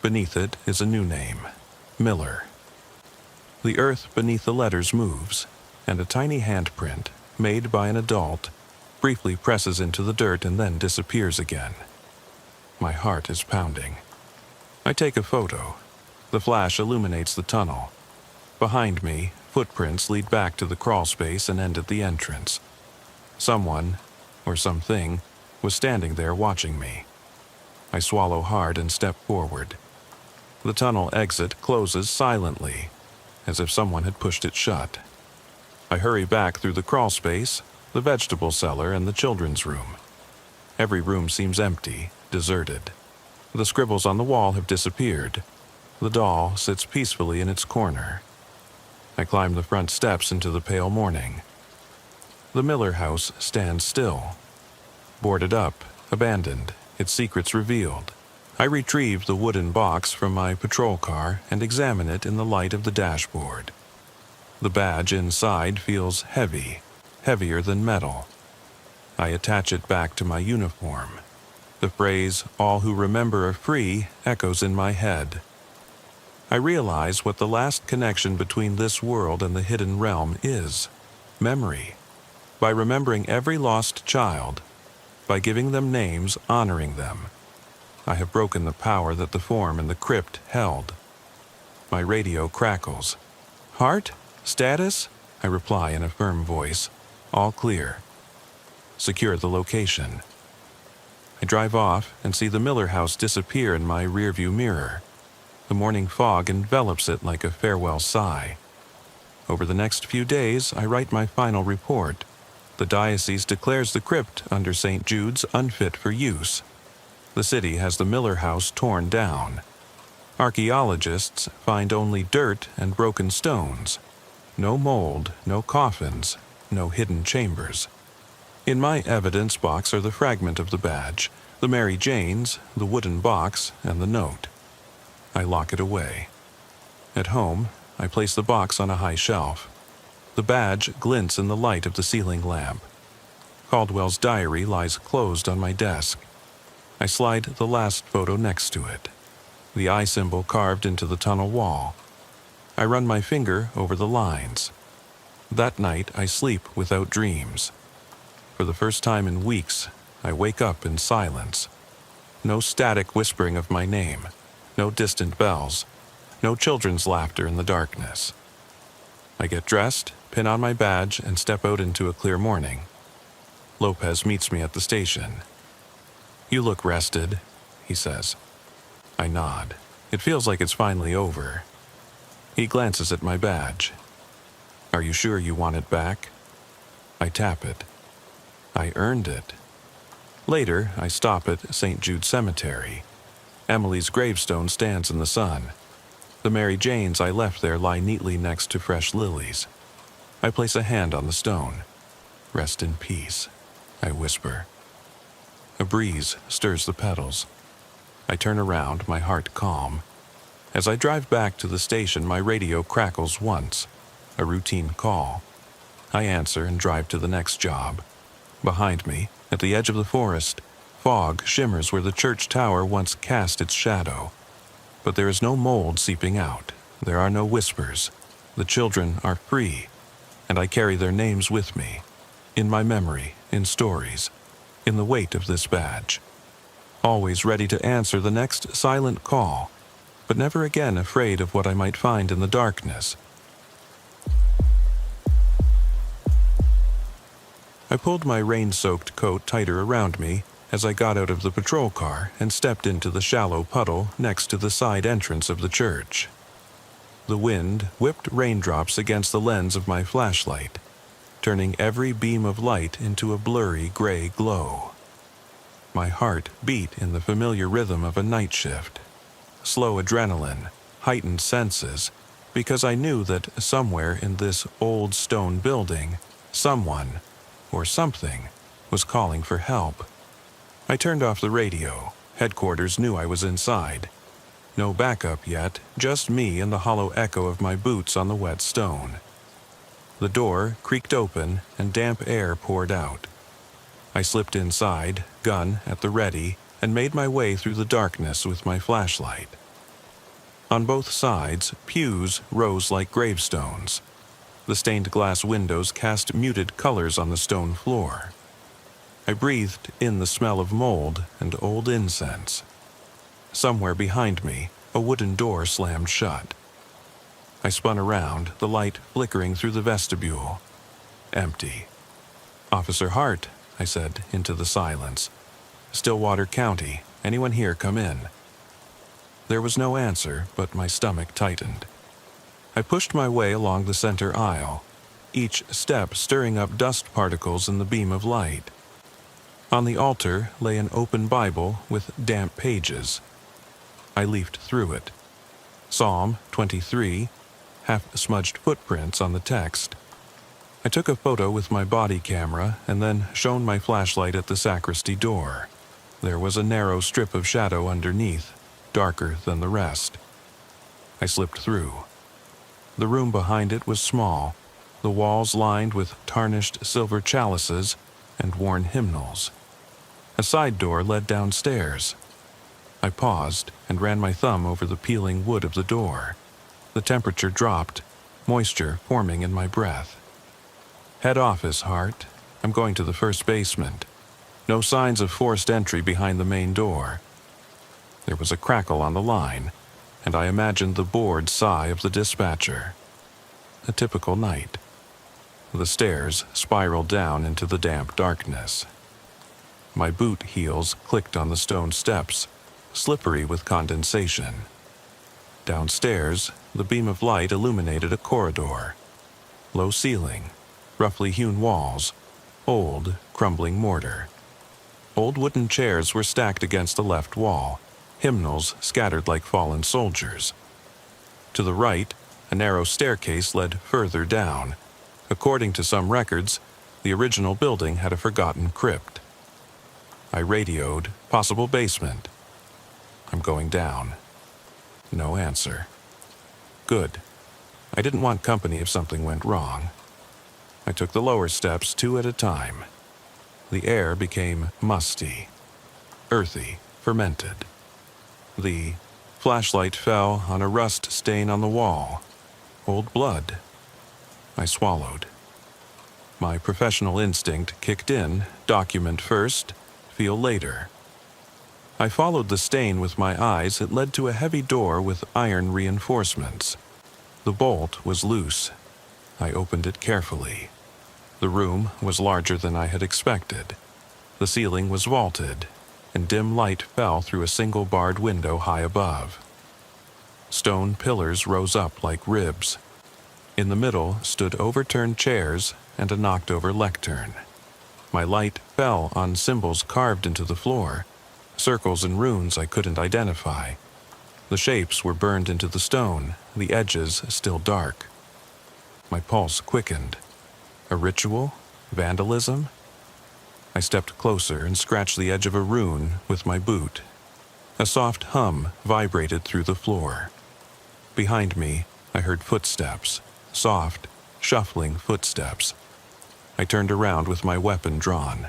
Beneath it is a new name, Miller. The earth beneath the letters moves, and a tiny handprint, made by an adult, briefly presses into the dirt and then disappears again. My heart is pounding. I take a photo. The flash illuminates the tunnel. Behind me, footprints lead back to the crawl space and end at the entrance. Someone, or something, was standing there watching me. I swallow hard and step forward. The tunnel exit closes silently, as if someone had pushed it shut. I hurry back through the crawl space, the vegetable cellar, and the children's room. Every room seems empty, deserted. The scribbles on the wall have disappeared. The doll sits peacefully in its corner. I climb the front steps into the pale morning. The Miller house stands still. Boarded up, abandoned, its secrets revealed. I retrieve the wooden box from my patrol car and examine it in the light of the dashboard. The badge inside feels heavy, heavier than metal. I attach it back to my uniform. The phrase, "All who remember are free," echoes in my head. I realize what the last connection between this world and the hidden realm is: memory. By remembering every lost child, by giving them names, honoring them, I have broken the power that the form and the crypt held. My radio crackles. "Heart? Status?" I reply in a firm voice. "All clear." Secure the location. I drive off and see the Miller house disappear in my rearview mirror. The morning fog envelops it like a farewell sigh. Over the next few days, I write my final report. The diocese declares the crypt under St. Jude's unfit for use. The city has the Miller house torn down. Archaeologists find only dirt and broken stones. No mold, no coffins, no hidden chambers. In my evidence box are the fragment of the badge, the Mary Jane's, the wooden box, and the note. I lock it away. At home, I place the box on a high shelf. The badge glints in the light of the ceiling lamp. Caldwell's diary lies closed on my desk. I slide the last photo next to it, the eye symbol carved into the tunnel wall. I run my finger over the lines. That night, I sleep without dreams. For the first time in weeks, I wake up in silence. No static whispering of my name, no distant bells, no children's laughter in the darkness. I get dressed, pin on my badge, and step out into a clear morning. Lopez meets me at the station. "You look rested," he says. I nod. It feels like it's finally over. He glances at my badge. "Are you sure you want it back?" I tap it. I earned it. Later, I stop at St. Jude Cemetery. Emily's gravestone stands in the sun. The Mary Janes I left there lie neatly next to fresh lilies. I place a hand on the stone. "Rest in peace," I whisper. A breeze stirs the petals. I turn around, my heart calm. As I drive back to the station, my radio crackles once. A routine call. I answer and drive to the next job. Behind me, at the edge of the forest, fog shimmers where the church tower once cast its shadow. But there is no mold seeping out. There are no whispers. The children are free, and I carry their names with me, in my memory, in stories, in the weight of this badge. always ready to answer the next silent call, but never again afraid of what I might find in the darkness. I pulled my rain-soaked coat tighter around me as I got out of the patrol car and stepped into the shallow puddle next to the side entrance of the church. The wind whipped raindrops against the lens of my flashlight, turning every beam of light into a blurry gray glow. My heart beat in the familiar rhythm of a night shift. Slow adrenaline, heightened senses, because I knew that somewhere in this old stone building, someone, or something, was calling for help. I turned off the radio. Headquarters knew I was inside. No backup yet, just me and the hollow echo of my boots on the wet stone. The door creaked open and damp air poured out. I slipped inside, gun at the ready, and made my way through the darkness with my flashlight. On both sides, pews rose like gravestones. The stained glass windows cast muted colors on the stone floor. I breathed in the smell of mold and old incense. Somewhere behind me, a wooden door slammed shut. I spun around, the light flickering through the vestibule. Empty. "Officer Hart," I said into the silence. "Stillwater County. Anyone here come in?" There was no answer, but my stomach tightened. I pushed my way along the center aisle, each step stirring up dust particles in the beam of light. On the altar lay an open Bible with damp pages. I leafed through it. Psalm 23, half-smudged footprints on the text. I took a photo with my body camera and then shone my flashlight at the sacristy door. There was a narrow strip of shadow underneath, darker than the rest. I slipped through. The room behind it was small, the walls lined with tarnished silver chalices and worn hymnals. A side door led downstairs. I paused and ran my thumb over the peeling wood of the door. The temperature dropped, moisture forming in my breath. "Head office, Hart. I'm going to the first basement. No signs of forced entry behind the main door." There was a crackle on the line, and I imagined the bored sigh of the dispatcher. A typical night. The stairs spiraled down into the damp darkness. My boot heels clicked on the stone steps, slippery with condensation. Downstairs, the beam of light illuminated a corridor. Low ceiling, roughly hewn walls, old, crumbling mortar. Old wooden chairs were stacked against the left wall, hymnals scattered like fallen soldiers. To the right, a narrow staircase led further down. According to some records, the original building had a forgotten crypt. I radioed, "Possible basement." "I'm going down." No answer. Good. I didn't want company if something went wrong. I took the lower steps 2 at a time. The air became musty, earthy, fermented. The flashlight fell on a rust stain on the wall. Old blood. I swallowed. My professional instinct kicked in, document first, feel later. I followed the stain with my eyes. It led to a heavy door with iron reinforcements. The bolt was loose. I opened it carefully. The room was larger than I had expected. The ceiling was vaulted, and dim light fell through a single barred window high above. Stone pillars rose up like ribs. In the middle stood overturned chairs and a knocked-over lectern. My light fell on symbols carved into the floor, circles and runes I couldn't identify. The shapes were burned into the stone, the edges still dark. My pulse quickened. A ritual? Vandalism? I stepped closer and scratched the edge of a rune with my boot. A soft hum vibrated through the floor. Behind me, I heard footsteps, soft, shuffling footsteps. I turned around with my weapon drawn.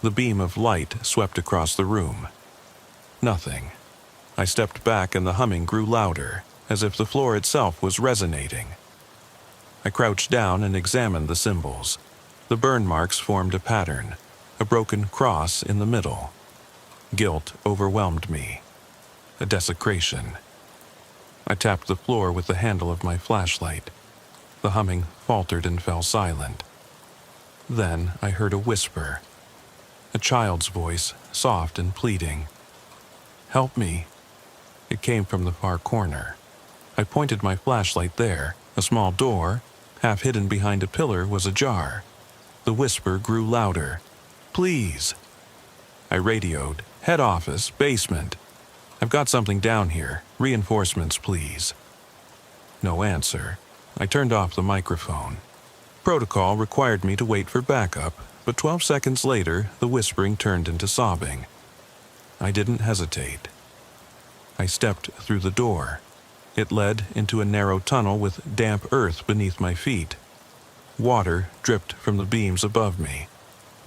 The beam of light swept across the room. Nothing. I stepped back and the humming grew louder, as if the floor itself was resonating. I crouched down and examined the symbols. The burn marks formed a pattern, a broken cross in the middle. Guilt overwhelmed me. A desecration. I tapped the floor with the handle of my flashlight. The humming faltered and fell silent. Then I heard a whisper. A child's voice, soft and pleading. "Help me." It came from the far corner. I pointed my flashlight there. A small door, half hidden behind a pillar, was ajar. The whisper grew louder. "Please." I radioed. "Head office, basement. I've got something down here. Reinforcements, please." No answer. I turned off the microphone. Protocol required me to wait for backup, but 12 seconds later, the whispering turned into sobbing. I didn't hesitate. I stepped through the door. It led into a narrow tunnel with damp earth beneath my feet. Water dripped from the beams above me.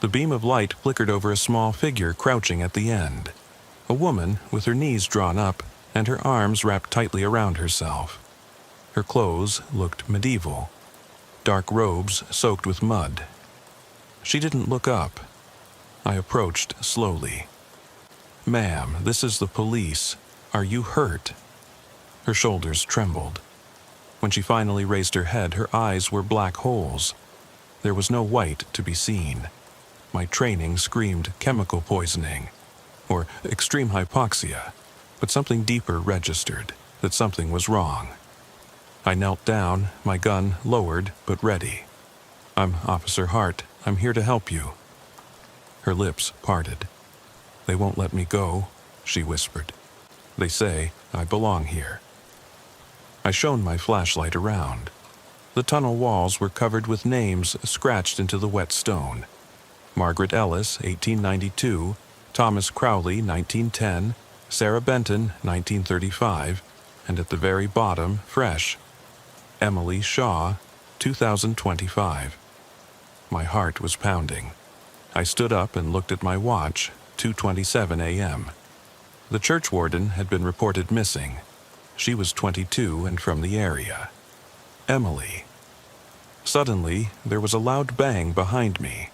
The beam of light flickered over a small figure crouching at the end. A woman with her knees drawn up and her arms wrapped tightly around herself. Her clothes looked medieval. Dark robes soaked with mud. She didn't look up. I approached slowly. "Ma'am, this is the police. Are you hurt?" Her shoulders trembled. When she finally raised her head, her eyes were black holes. There was no white to be seen. My training screamed chemical poisoning, or extreme hypoxia, but something deeper registered, that something was wrong. I knelt down, my gun lowered but ready. "I'm Officer Hart. I'm here to help you." Her lips parted. "They won't let me go," she whispered. "They say I belong here." I shone my flashlight around. The tunnel walls were covered with names scratched into the wet stone. Margaret Ellis, 1892, Thomas Crowley, 1910, Sarah Benton, 1935, and at the very bottom, fresh, Emily Shaw, 2025. My heart was pounding. I stood up and looked at my watch, 2:27 a.m. The church warden had been reported missing. She was 22 and from the area. Emily. Suddenly, there was a loud bang behind me.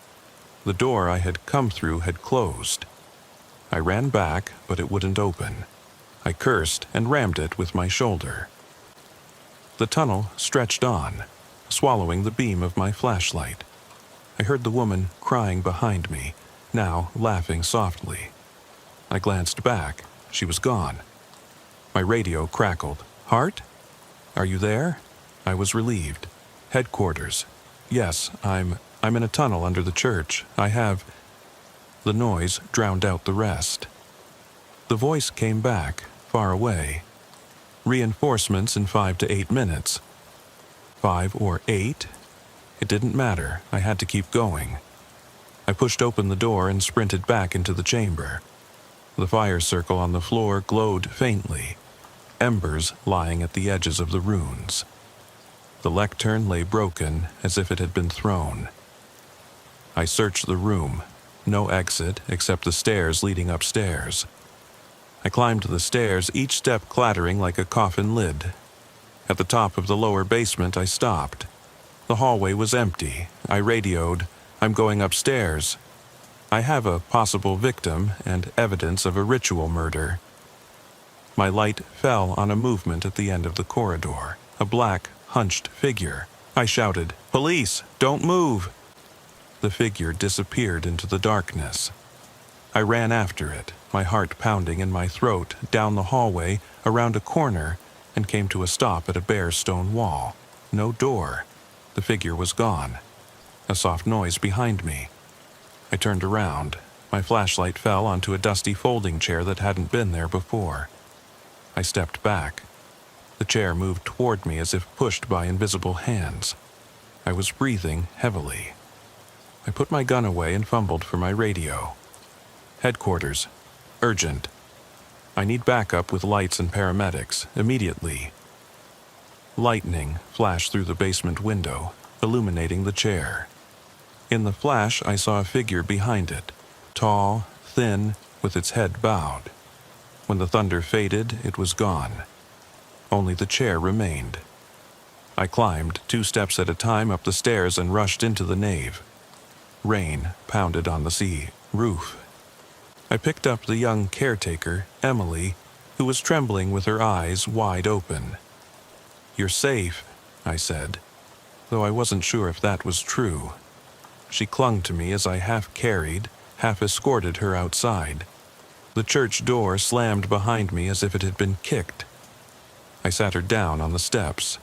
The door I had come through had closed. I ran back, but it wouldn't open. I cursed and rammed it with my shoulder. The tunnel stretched on, swallowing the beam of my flashlight. I heard the woman crying behind me, now laughing softly. I glanced back. She was gone. My radio crackled. "Hart? Are you there?" I was relieved. "Headquarters. Yes, I'm in a tunnel under the church. I have..." The noise drowned out the rest. The voice came back, far away. "Reinforcements in 5 to 8 minutes." 5 or 8? It didn't matter. I had to keep going. I pushed open the door and sprinted back into the chamber. The fire circle on the floor glowed faintly, embers lying at the edges of the runes. The lectern lay broken as if it had been thrown. I searched the room. No exit except the stairs leading upstairs. I climbed the stairs, each step clattering like a coffin lid. At the top of the lower basement, I stopped. The hallway was empty. I radioed, "I'm going upstairs. I have a possible victim and evidence of a ritual murder." My light fell on a movement at the end of the corridor, a black, hunched figure. I shouted, "Police, don't move!" The figure disappeared into the darkness. I ran after it, my heart pounding in my throat, down the hallway, around a corner, and came to a stop at a bare stone wall. No door. The figure was gone. A soft noise behind me. I turned around. My flashlight fell onto a dusty folding chair that hadn't been there before. I stepped back. The chair moved toward me as if pushed by invisible hands. I was breathing heavily. I put my gun away and fumbled for my radio. "Headquarters. Urgent. I need backup with lights and paramedics, immediately." Lightning flashed through the basement window, illuminating the chair. In the flash, I saw a figure behind it, tall, thin, with its head bowed. When the thunder faded, it was gone. Only the chair remained. I climbed 2 steps at a time up the stairs and rushed into the nave. Rain pounded on the sea roof. I picked up the young caretaker, Emily, who was trembling with her eyes wide open. "You're safe," I said, though I wasn't sure if that was true. She clung to me as I half carried, half escorted her outside. The church door slammed behind me as if it had been kicked. I sat her down on the steps.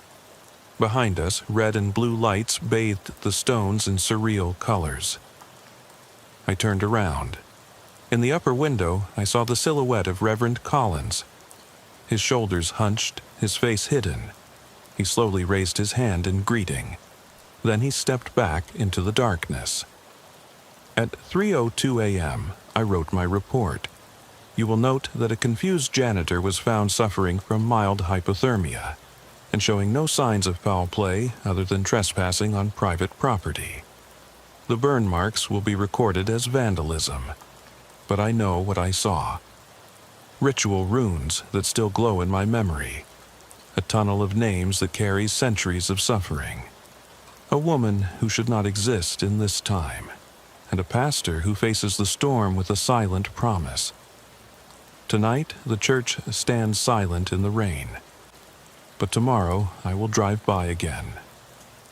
Behind us, red and blue lights bathed the stones in surreal colors. I turned around. In the upper window, I saw the silhouette of Reverend Collins. His shoulders hunched, his face hidden. He slowly raised his hand in greeting. Then he stepped back into the darkness. At 3:02 a.m., I wrote my report. You will note that a confused janitor was found suffering from mild hypothermia and showing no signs of foul play other than trespassing on private property. The burn marks will be recorded as vandalism, but I know what I saw. Ritual runes that still glow in my memory. A tunnel of names that carries centuries of suffering. A woman who should not exist in this time, and a pastor who faces the storm with a silent promise. Tonight, the church stands silent in the rain. But tomorrow, I will drive by again,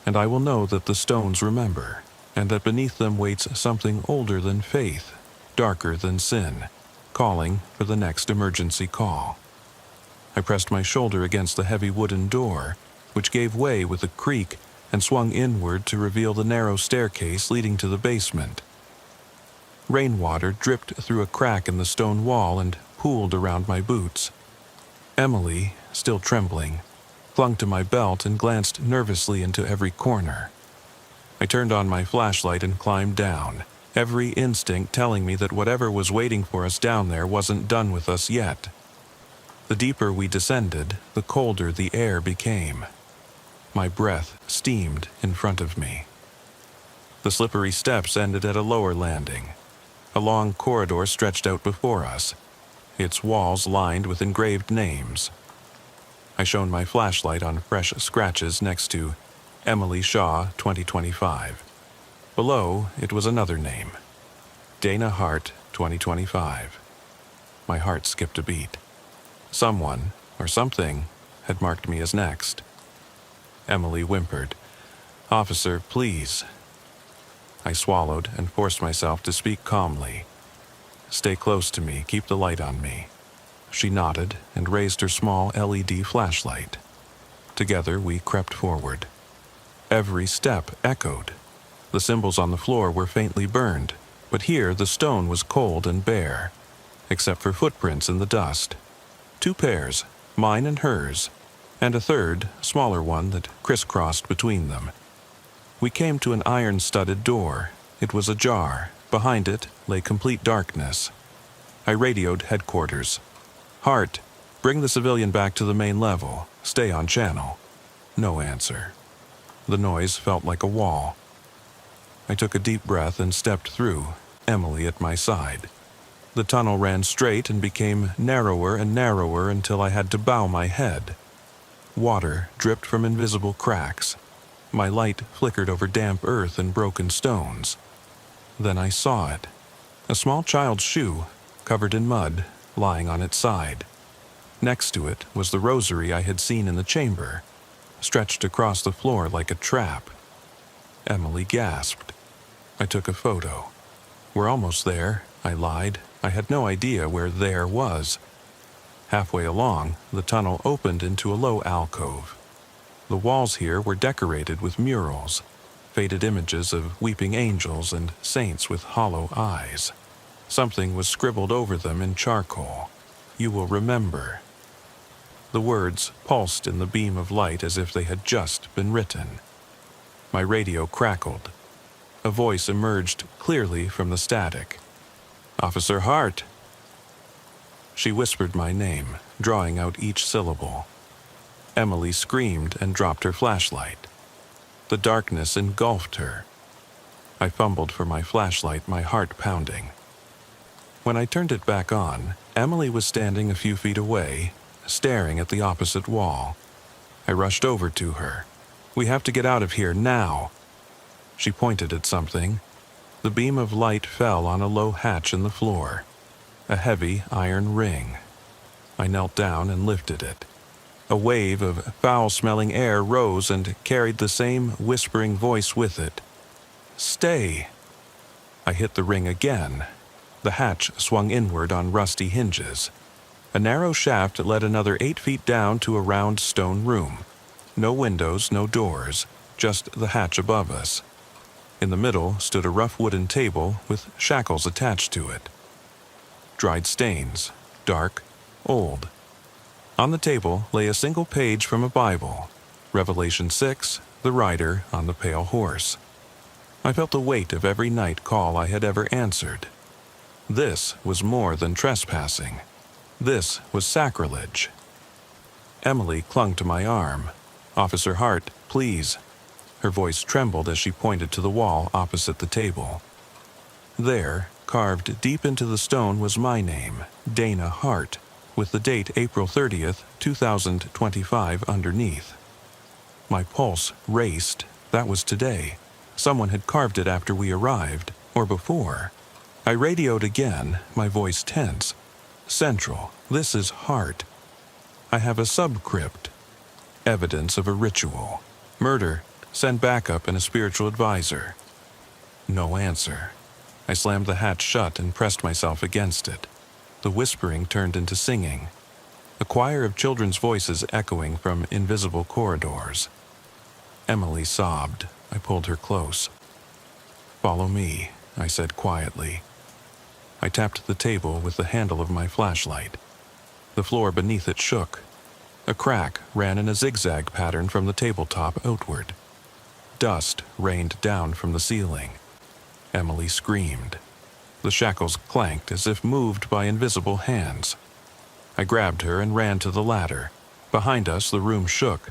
and I will know that the stones remember, and that beneath them waits something older than faith, darker than sin, calling for the next emergency call. I pressed my shoulder against the heavy wooden door, which gave way with a creak and swung inward to reveal the narrow staircase leading to the basement. Rainwater dripped through a crack in the stone wall and pooled around my boots. Emily, still trembling, clung to my belt and glanced nervously into every corner. I turned on my flashlight and climbed down, every instinct telling me that whatever was waiting for us down there wasn't done with us yet. The deeper we descended, the colder the air became. My breath steamed in front of me. The slippery steps ended at a lower landing. A long corridor stretched out before us, its walls lined with engraved names. I shone my flashlight on fresh scratches next to Emily Shaw, 2025. Below, it was another name. Dana Hart, 2025. My heart skipped a beat. Someone, or something, had marked me as next. Emily whimpered, "Officer, please." I swallowed and forced myself to speak calmly. "Stay close to me, keep the light on me." She nodded and raised her small LED flashlight. Together we crept forward. Every step echoed. The symbols on the floor were faintly burned, but here the stone was cold and bare, except for footprints in the dust. 2 pairs, mine and hers, and a third, smaller one that crisscrossed between them. We came to an iron-studded door. It was ajar. Behind it lay complete darkness. I radioed headquarters. "Hart, bring the civilian back to the main level. Stay on channel." No answer. The noise felt like a wall. I took a deep breath and stepped through, Emily at my side. The tunnel ran straight and became narrower and narrower until I had to bow my head. Water dripped from invisible cracks. My light flickered over damp earth and broken stones. Then I saw it. A small child's shoe, covered in mud, lying on its side. Next to it was the rosary I had seen in the chamber, stretched across the floor like a trap. Emily gasped. I took a photo. "We're almost there," I lied. I had no idea where there was. Halfway along, the tunnel opened into a low alcove. The walls here were decorated with murals, faded images of weeping angels and saints with hollow eyes. Something was scribbled over them in charcoal. "You will remember." The words pulsed in the beam of light as if they had just been written. My radio crackled. A voice emerged clearly from the static. "Officer Hart." She whispered my name, drawing out each syllable. Emily screamed and dropped her flashlight. The darkness engulfed her. I fumbled for my flashlight, my heart pounding. When I turned it back on, Emily was standing a few feet away, staring at the opposite wall. I rushed over to her. "We have to get out of here now." She pointed at something. The beam of light fell on a low hatch in the floor. a heavy iron ring. I knelt down and lifted it. A wave of foul-smelling air rose and carried the same whispering voice with it. "Stay!" I hit the ring again. The hatch swung inward on rusty hinges. A narrow shaft led another 8 feet down to a round stone room. No windows, no doors, just the hatch above us. In the middle stood a rough wooden table with shackles attached to it. Dried stains, dark, old. On the table lay a single page from a Bible, Revelation 6, the rider on the pale horse. I felt the weight of every night call I had ever answered. This was more than trespassing. This was sacrilege. Emily clung to my arm. "Officer Hart, please." Her voice trembled as she pointed to the wall opposite the table. There, carved deep into the stone, was my name, Dana Hart, with the date April 30th, 2025 underneath. My pulse raced. That was today. Someone had carved it after we arrived, or before. I radioed again, my voice tense. "Central, this is Hart. I have a subcrypt. Evidence of a ritual. Murder. Send backup and a spiritual advisor." No answer. I slammed the hatch shut and pressed myself against it. The whispering turned into singing. A choir of children's voices echoing from invisible corridors. Emily sobbed. I pulled her close. "Follow me," I said quietly. I tapped the table with the handle of my flashlight. The floor beneath it shook. A crack ran in a zigzag pattern from the tabletop outward. Dust rained down from the ceiling. Emily screamed. The shackles clanked as if moved by invisible hands. I grabbed her and ran to the ladder. Behind us, the room shook.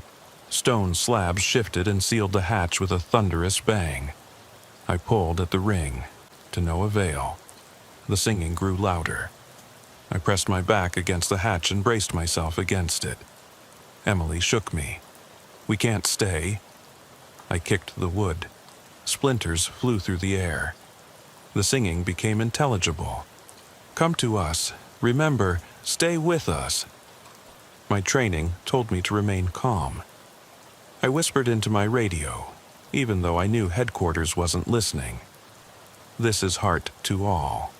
Stone slabs shifted and sealed the hatch with a thunderous bang. I pulled at the ring, to no avail. The singing grew louder. I pressed my back against the hatch and braced myself against it. Emily shook me. "We can't stay." I kicked the wood. Splinters flew through the air. The singing became intelligible. "Come to us. Remember, stay with us." My training told me to remain calm. I whispered into my radio, even though I knew headquarters wasn't listening. "This is Hart to all.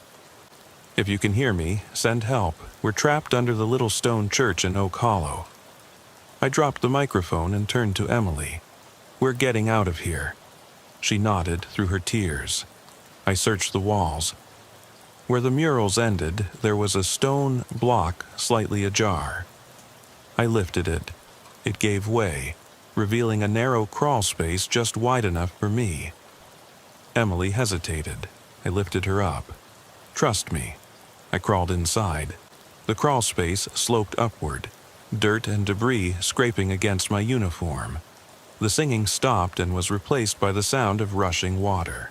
If you can hear me, send help. We're trapped under the little stone church in Oak Hollow." I dropped the microphone and turned to Emily. "We're getting out of here." She nodded through her tears. I searched the walls. Where the murals ended, there was a stone block slightly ajar. I lifted it. It gave way, revealing a narrow crawl space just wide enough for me. Emily hesitated. I lifted her up. "Trust me." I crawled inside. The crawl space sloped upward, dirt and debris scraping against my uniform. The singing stopped and was replaced by the sound of rushing water.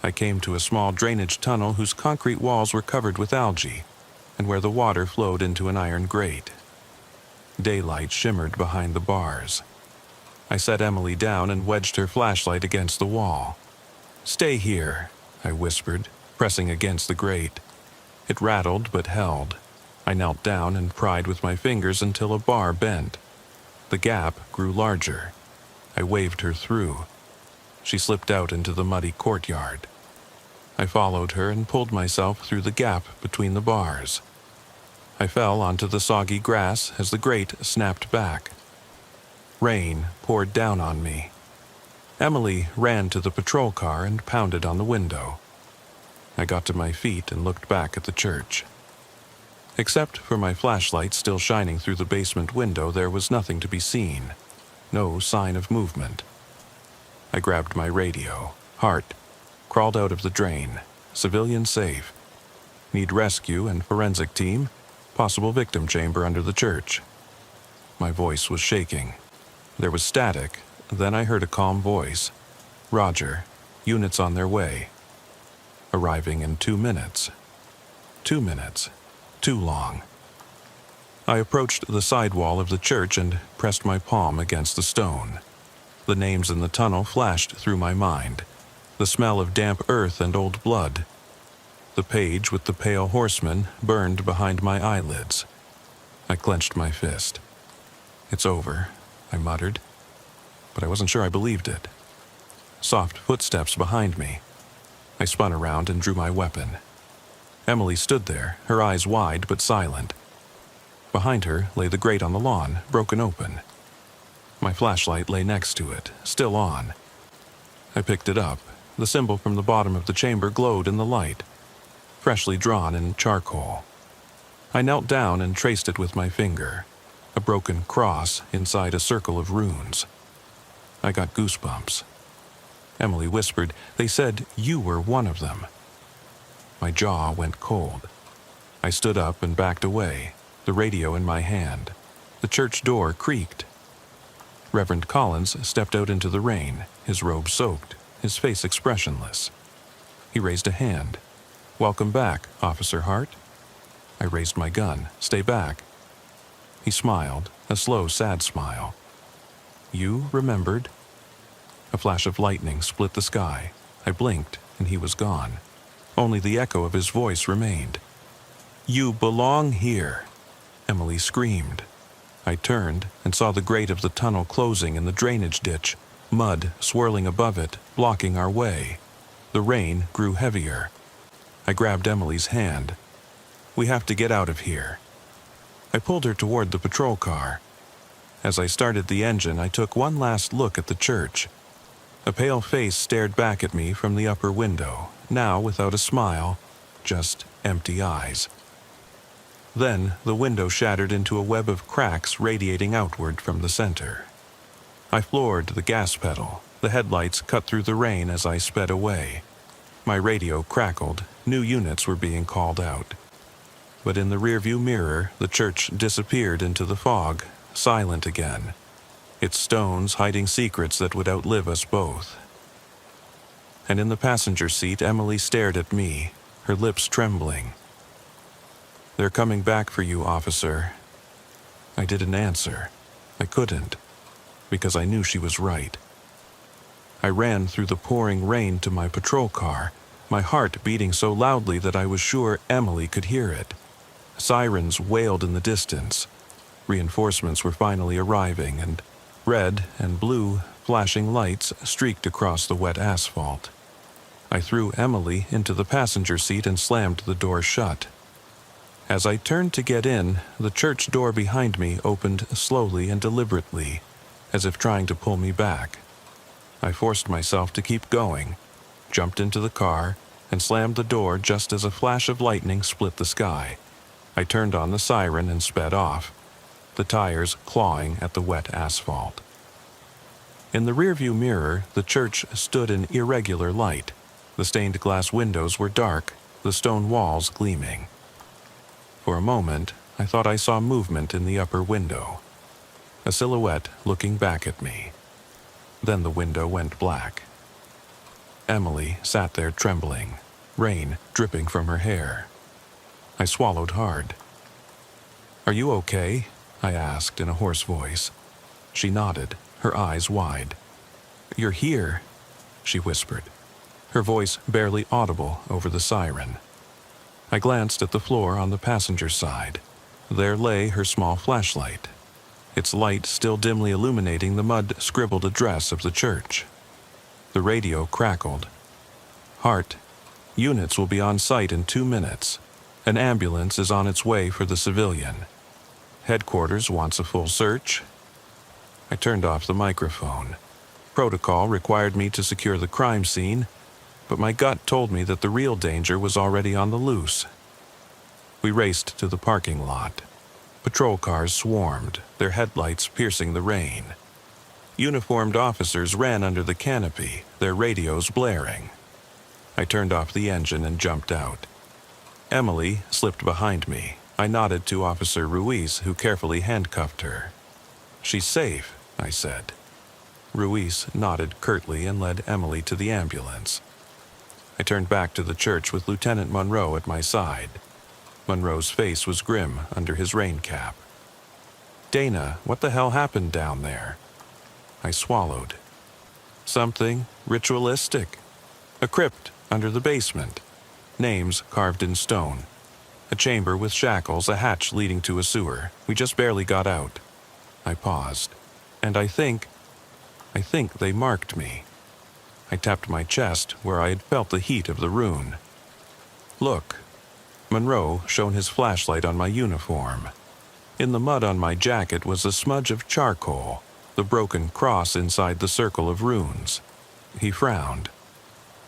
I came to a small drainage tunnel whose concrete walls were covered with algae, and where the water flowed into an iron grate. Daylight shimmered behind the bars. I set Emily down and wedged her flashlight against the wall. "Stay here," I whispered, pressing against the grate. It rattled but held. I knelt down and pried with my fingers until a bar bent. The gap grew larger. I waved her through. She slipped out into the muddy courtyard. I followed her and pulled myself through the gap between the bars. I fell onto the soggy grass as the grate snapped back. Rain poured down on me. Emily ran to the patrol car and pounded on the window. I got to my feet and looked back at the church. Except for my flashlight still shining through the basement window, there was nothing to be seen. No sign of movement. I grabbed my radio. "Hart. Crawled out of the drain. Civilian safe. Need rescue and forensic team. Possible victim chamber under the church." My voice was shaking. There was static. Then I heard a calm voice. "Roger. Units on their way. Arriving in 2 minutes." 2 minutes. Too long. I approached the side wall of the church and pressed my palm against the stone. The names in the tunnel flashed through my mind. The smell of damp earth and old blood. The page with the pale horseman burned behind my eyelids. I clenched my fist. "It's over," I muttered, but I wasn't sure I believed it. Soft footsteps behind me. I spun around and drew my weapon. Emily stood there, her eyes wide but silent. Behind her lay the grate on the lawn, broken open. My flashlight lay next to it, still on. I picked it up. The symbol from the bottom of the chamber glowed in the light, freshly drawn in charcoal. I knelt down and traced it with my finger, a broken cross inside a circle of runes. I got goosebumps. Emily whispered, "They said you were one of them." My jaw went cold. I stood up and backed away, the radio in my hand. The church door creaked. Reverend Collins stepped out into the rain, his robe soaked, his face expressionless. He raised a hand. "Welcome back, Officer Hart." I raised my gun. "Stay back." He smiled, a slow, sad smile. "You remembered?" A flash of lightning split the sky. I blinked, and he was gone. Only the echo of his voice remained. "You belong here," Emily screamed. I turned and saw the grate of the tunnel closing in the drainage ditch, mud swirling above it, blocking our way. The rain grew heavier. I grabbed Emily's hand. "We have to get out of here." I pulled her toward the patrol car. As I started the engine, I took one last look at the church. A pale face stared back at me from the upper window, now without a smile, just empty eyes. Then the window shattered into a web of cracks radiating outward from the center. I floored the gas pedal. The headlights cut through the rain as I sped away. My radio crackled. New units were being called out. But in the rearview mirror, the church disappeared into the fog, silent again, its stones hiding secrets that would outlive us both. And in the passenger seat, Emily stared at me, her lips trembling. "They're coming back for you, officer." I didn't answer. I couldn't, because I knew she was right. I ran through the pouring rain to my patrol car, my heart beating so loudly that I was sure Emily could hear it. Sirens wailed in the distance. Reinforcements were finally arriving, and red and blue flashing lights streaked across the wet asphalt. I threw Emily into the passenger seat and slammed the door shut. As I turned to get in, the church door behind me opened slowly and deliberately, as if trying to pull me back. I forced myself to keep going, jumped into the car, and slammed the door just as a flash of lightning split the sky. I turned on the siren and sped off, the tires clawing at the wet asphalt. In the rearview mirror, the church stood in irregular light. The stained glass windows were dark, the stone walls gleaming. For a moment, I thought I saw movement in the upper window, a silhouette looking back at me. Then the window went black. Emily sat there trembling, rain dripping from her hair. I swallowed hard. "Are you okay?" I asked in a hoarse voice. She nodded, her eyes wide. "You're here," she whispered, her voice barely audible over the siren. I glanced at the floor on the passenger side. There lay her small flashlight, its light still dimly illuminating the mud-scribbled address of the church. The radio crackled. "Hart, units will be on site in 2 minutes. An ambulance is on its way for the civilian. Headquarters wants a full search." I turned off the microphone. Protocol required me to secure the crime scene, but my gut told me that the real danger was already on the loose. We raced to the parking lot. Patrol cars swarmed, their headlights piercing the rain. Uniformed officers ran under the canopy, their radios blaring. I turned off the engine and jumped out. Emily slipped behind me. I nodded to Officer Ruiz, who carefully handcuffed her. "She's safe," I said. Ruiz nodded curtly and led Emily to the ambulance. I turned back to the church with Lieutenant Monroe at my side. Monroe's face was grim under his rain cap. "Dana, what the hell happened down there?" I swallowed. "Something ritualistic. A crypt under the basement." names carved in stone. A chamber with shackles, a hatch leading to a sewer. We just barely got out. I paused. And I think they marked me. I tapped my chest where I had felt the heat of the rune. Look. Monroe shone his flashlight on my uniform. In the mud on my jacket was a smudge of charcoal, the broken cross inside the circle of runes. He frowned.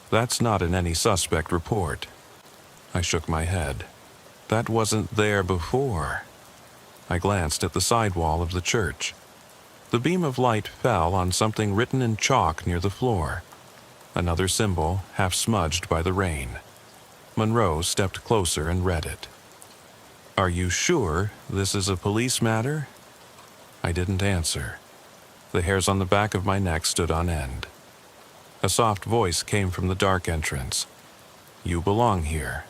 That's not in any suspect report. I shook my head. That wasn't there before. I glanced at the side wall of the church. The beam of light fell on something written in chalk near the floor. Another symbol, half smudged by the rain. Monroe stepped closer and read it. Are you sure this is a police matter? I didn't answer. The hairs on the back of my neck stood on end. A soft voice came from the dark entrance. You belong here.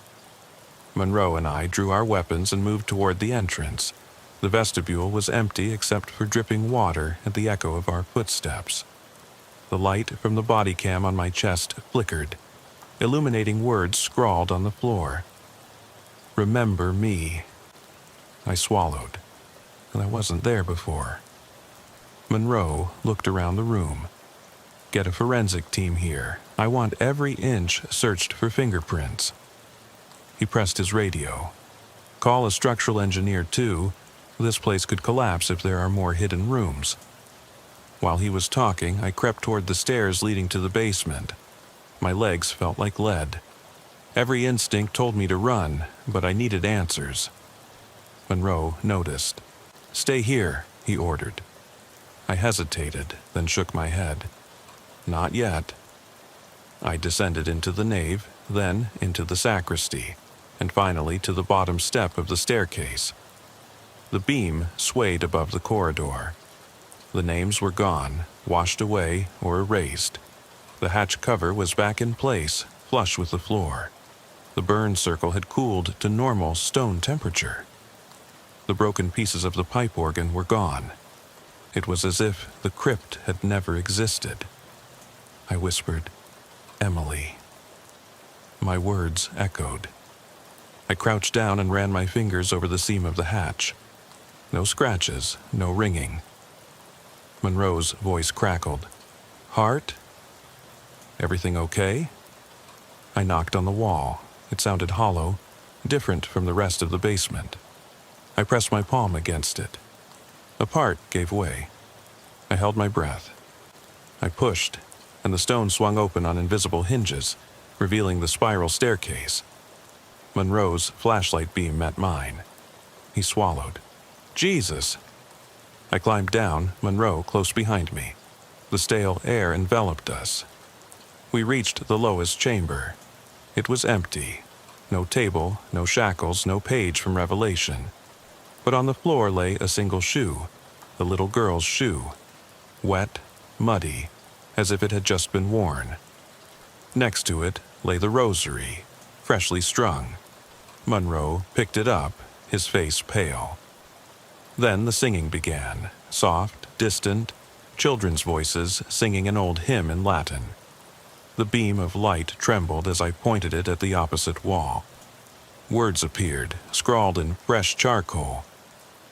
Monroe and I drew our weapons and moved toward the entrance. The vestibule was empty except for dripping water and the echo of our footsteps. The light from the body cam on my chest flickered, illuminating words scrawled on the floor. Remember me. I swallowed, and I wasn't there before. Monroe looked around the room. Get a forensic team here. I want every inch searched for fingerprints. He pressed his radio. Call a structural engineer too. This place could collapse if there are more hidden rooms. While he was talking, I crept toward the stairs leading to the basement. My legs felt like lead. Every instinct told me to run, but I needed answers. Monroe noticed. Stay here, he ordered. I hesitated, then shook my head. Not yet. I descended into the nave, then into the sacristy, and finally to the bottom step of the staircase. The beam swayed above the corridor. The names were gone, washed away, or erased. The hatch cover was back in place, flush with the floor. The burn circle had cooled to normal stone temperature. The broken pieces of the pipe organ were gone. It was as if the crypt had never existed. I whispered, Emily. My words echoed. I crouched down and ran my fingers over the seam of the hatch. No scratches, no ringing. Monroe's voice crackled. Heart? Everything okay? I knocked on the wall. It sounded hollow, different from the rest of the basement. I pressed my palm against it. A part gave way. I held my breath. I pushed, and the stone swung open on invisible hinges, revealing the spiral staircase. Monroe's flashlight beam met mine. He swallowed. Jesus! I climbed down, Monroe close behind me. The stale air enveloped us. We reached the lowest chamber. It was empty. No table, no shackles, no page from Revelation. But on the floor lay a single shoe, the little girl's shoe. Wet, muddy, as if it had just been worn. Next to it lay the rosary, freshly strung. Monroe picked it up, his face pale. Then the singing began, soft, distant, children's voices singing an old hymn in Latin. The beam of light trembled as I pointed it at the opposite wall. Words appeared, scrawled in fresh charcoal.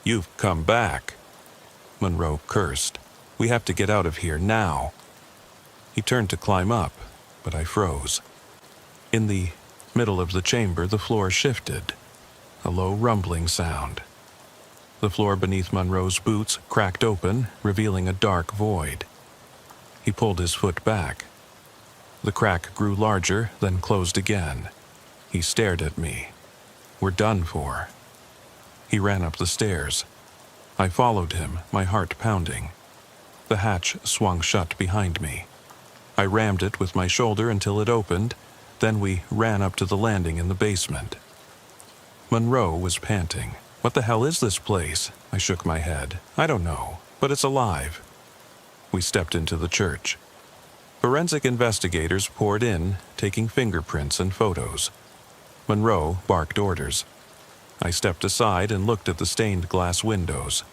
You've come back. Monroe cursed. We have to get out of here now. He turned to climb up, but I froze. In the middle of the chamber, the floor shifted. A low rumbling sound. The floor beneath Monroe's boots cracked open, revealing a dark void. He pulled his foot back. The crack grew larger, then closed again. He stared at me. We're done for. He ran up the stairs. I followed him, my heart pounding. The hatch swung shut behind me. I rammed it with my shoulder until it opened, then we ran up to the landing in the basement. Monroe was panting. What the hell is this place? I shook my head. I don't know, but it's alive. We stepped into the church. Forensic investigators poured in, taking fingerprints and photos. Monroe barked orders. I stepped aside and looked at the stained glass windows.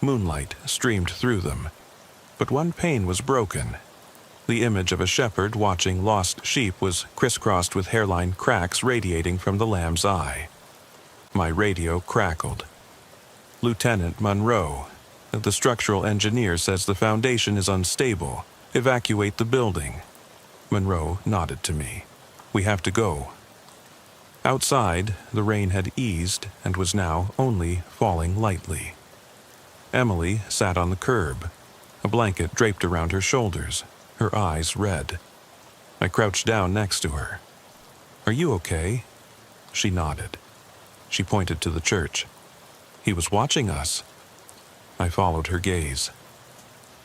Moonlight streamed through them, but one pane was broken. The image of a shepherd watching lost sheep was crisscrossed with hairline cracks radiating from the lamb's eye. My radio crackled. "Lieutenant Monroe, the structural engineer says the foundation is unstable. Evacuate the building." Monroe nodded to me. "We have to go." Outside, the rain had eased and was now only falling lightly. Emily sat on the curb, a blanket draped around her shoulders, her eyes red. I crouched down next to her. "Are you okay?" She nodded. She pointed to the church. "He was watching us." I followed her gaze.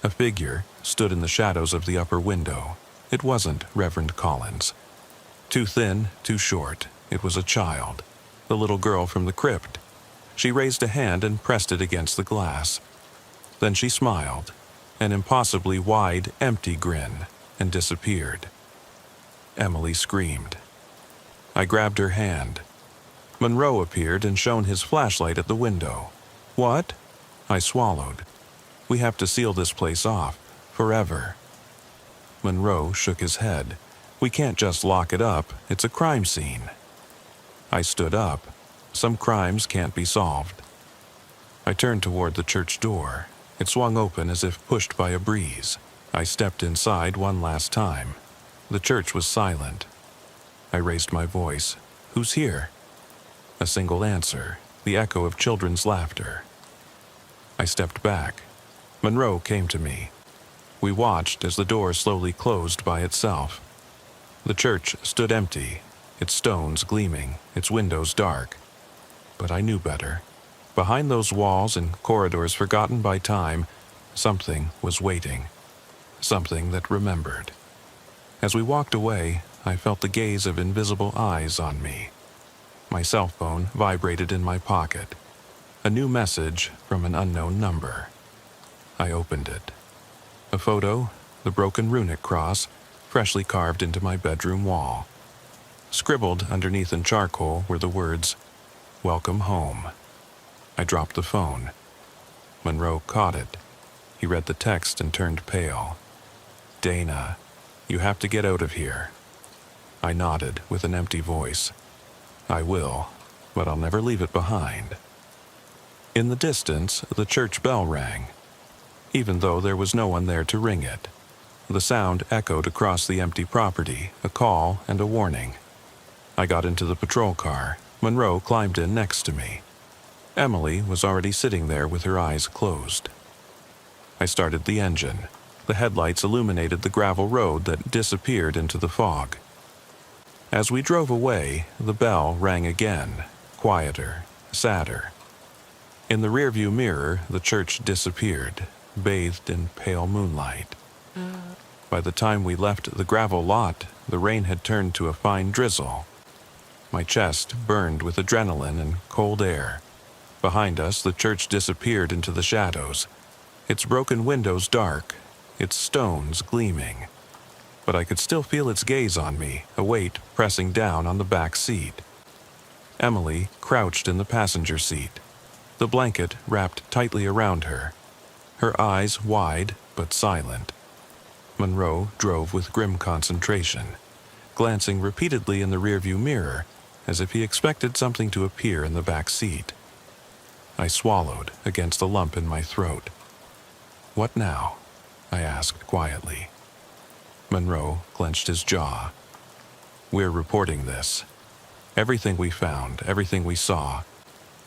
A figure stood in the shadows of the upper window. It wasn't Reverend Collins. Too thin, too short. It was a child, the little girl from the crypt. She raised a hand and pressed it against the glass. Then she smiled, an impossibly wide, empty grin, and disappeared. Emily screamed. I grabbed her hand. Monroe appeared and shone his flashlight at the window. "What?" I swallowed. "We have to seal this place off, forever." Monroe shook his head. "We can't just lock it up. It's a crime scene." I stood up. Some crimes can't be solved. I turned toward the church door. It swung open as if pushed by a breeze. I stepped inside one last time. The church was silent. I raised my voice. "Who's here?" A single answer, the echo of children's laughter. I stepped back. Monroe came to me. We watched as the door slowly closed by itself. The church stood empty, its stones gleaming, its windows dark. But I knew better. Behind those walls and corridors forgotten by time, something was waiting. Something that remembered. As we walked away, I felt the gaze of invisible eyes on me. My cell phone vibrated in my pocket. A new message from an unknown number. I opened it. A photo, the broken runic cross, freshly carved into my bedroom wall. Scribbled underneath in charcoal were the words, "Welcome home." I dropped the phone. Monroe caught it. He read the text and turned pale. "Dana, you have to get out of here." I nodded with an empty voice. "I will, but I'll never leave it behind." In the distance, the church bell rang, even though there was no one there to ring it. The sound echoed across the empty property, a call and a warning. I got into the patrol car. Monroe climbed in next to me. Emily was already sitting there with her eyes closed. I started the engine. The headlights illuminated the gravel road that disappeared into the fog. As we drove away, the bell rang again, quieter, sadder. In the rearview mirror, the church disappeared, bathed in pale moonlight. By the time we left the gravel lot, the rain had turned to a fine drizzle. My chest burned with adrenaline and cold air. Behind us, the church disappeared into the shadows, its broken windows dark, its stones gleaming. But I could still feel its gaze on me, a weight pressing down on the back seat. Emily crouched in the passenger seat, the blanket wrapped tightly around her, her eyes wide but silent. Monroe drove with grim concentration, glancing repeatedly in the rearview mirror as if he expected something to appear in the back seat. I swallowed against a lump in my throat. "What now?" I asked quietly. Monroe clenched his jaw. "We're reporting this. Everything we found, everything we saw.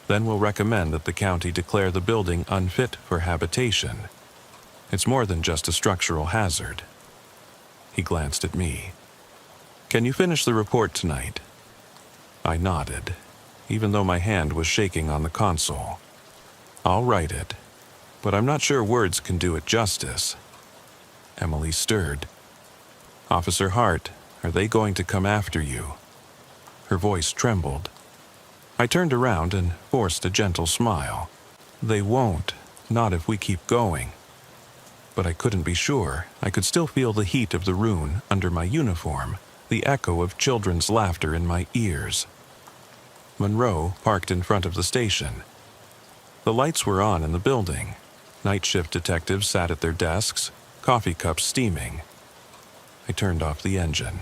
Then we'll recommend that the county declare the building unfit for habitation. It's more than just a structural hazard." He glanced at me. "Can you finish the report tonight?" I nodded, even though my hand was shaking on the console. "I'll write it, but I'm not sure words can do it justice." Emily stirred. "Officer Hart, are they going to come after you?" Her voice trembled. I turned around and forced a gentle smile. "They won't, not if we keep going." But I couldn't be sure. I could still feel the heat of the rune under my uniform, the echo of children's laughter in my ears. Monroe parked in front of the station. The lights were on in the building. Night shift detectives sat at their desks, coffee cups steaming. I turned off the engine.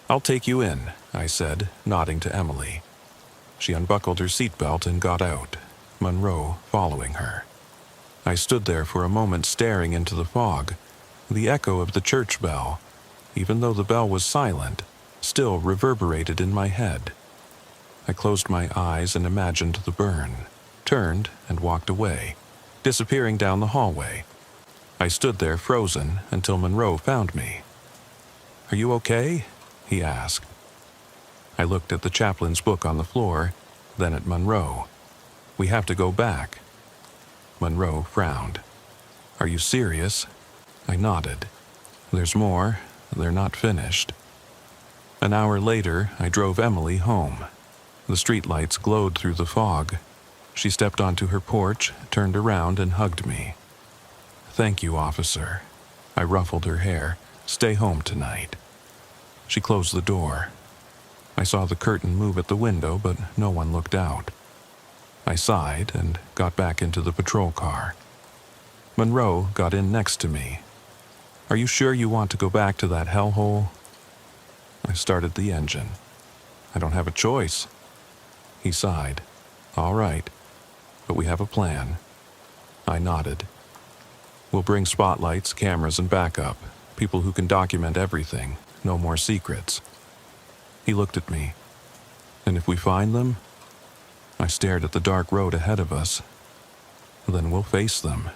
"I'll take you in," I said, nodding to Emily. She unbuckled her seatbelt and got out, Monroe following her. I stood there for a moment staring into the fog. The echo of the church bell, even though the bell was silent, still reverberated in my head. I closed my eyes and imagined the burn, turned and walked away, disappearing down the hallway. I stood there frozen until Monroe found me. "Are you okay?" he asked. I looked at the chaplain's book on the floor, then at Monroe. "We have to go back." Monroe frowned. "Are you serious?" I nodded. "There's more. They're not finished." An hour later, I drove Emily home. The streetlights glowed through the fog. She stepped onto her porch, turned around, and hugged me. "Thank you, officer." I ruffled her hair. "Stay home tonight." She closed the door. I saw the curtain move at the window, but no one looked out. I sighed and got back into the patrol car. Monroe got in next to me. "Are you sure you want to go back to that hellhole?" I started the engine. "I don't have a choice." He sighed. "All right, but we have a plan." I nodded. "We'll bring spotlights, cameras, and backup. People who can document everything. No more secrets." He looked at me. "And if we find them?" I stared at the dark road ahead of us. "Then we'll face them.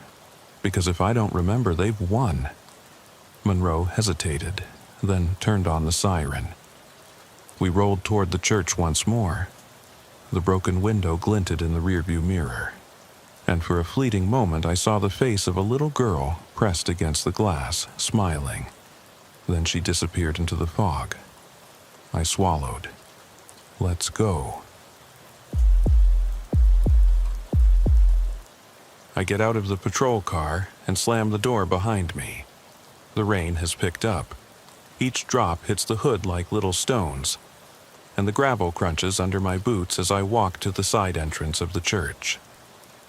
Because if I don't remember, they've won." Monroe hesitated, then turned on the siren. We rolled toward the church once more. The broken window glinted in the rearview mirror, and for a fleeting moment I saw the face of a little girl pressed against the glass, smiling. Then she disappeared into the fog. I swallowed. Let's go. I get out of the patrol car and slam the door behind me. The rain has picked up. Each drop hits the hood like little stones, and the gravel crunches under my boots as I walk to the side entrance of the church.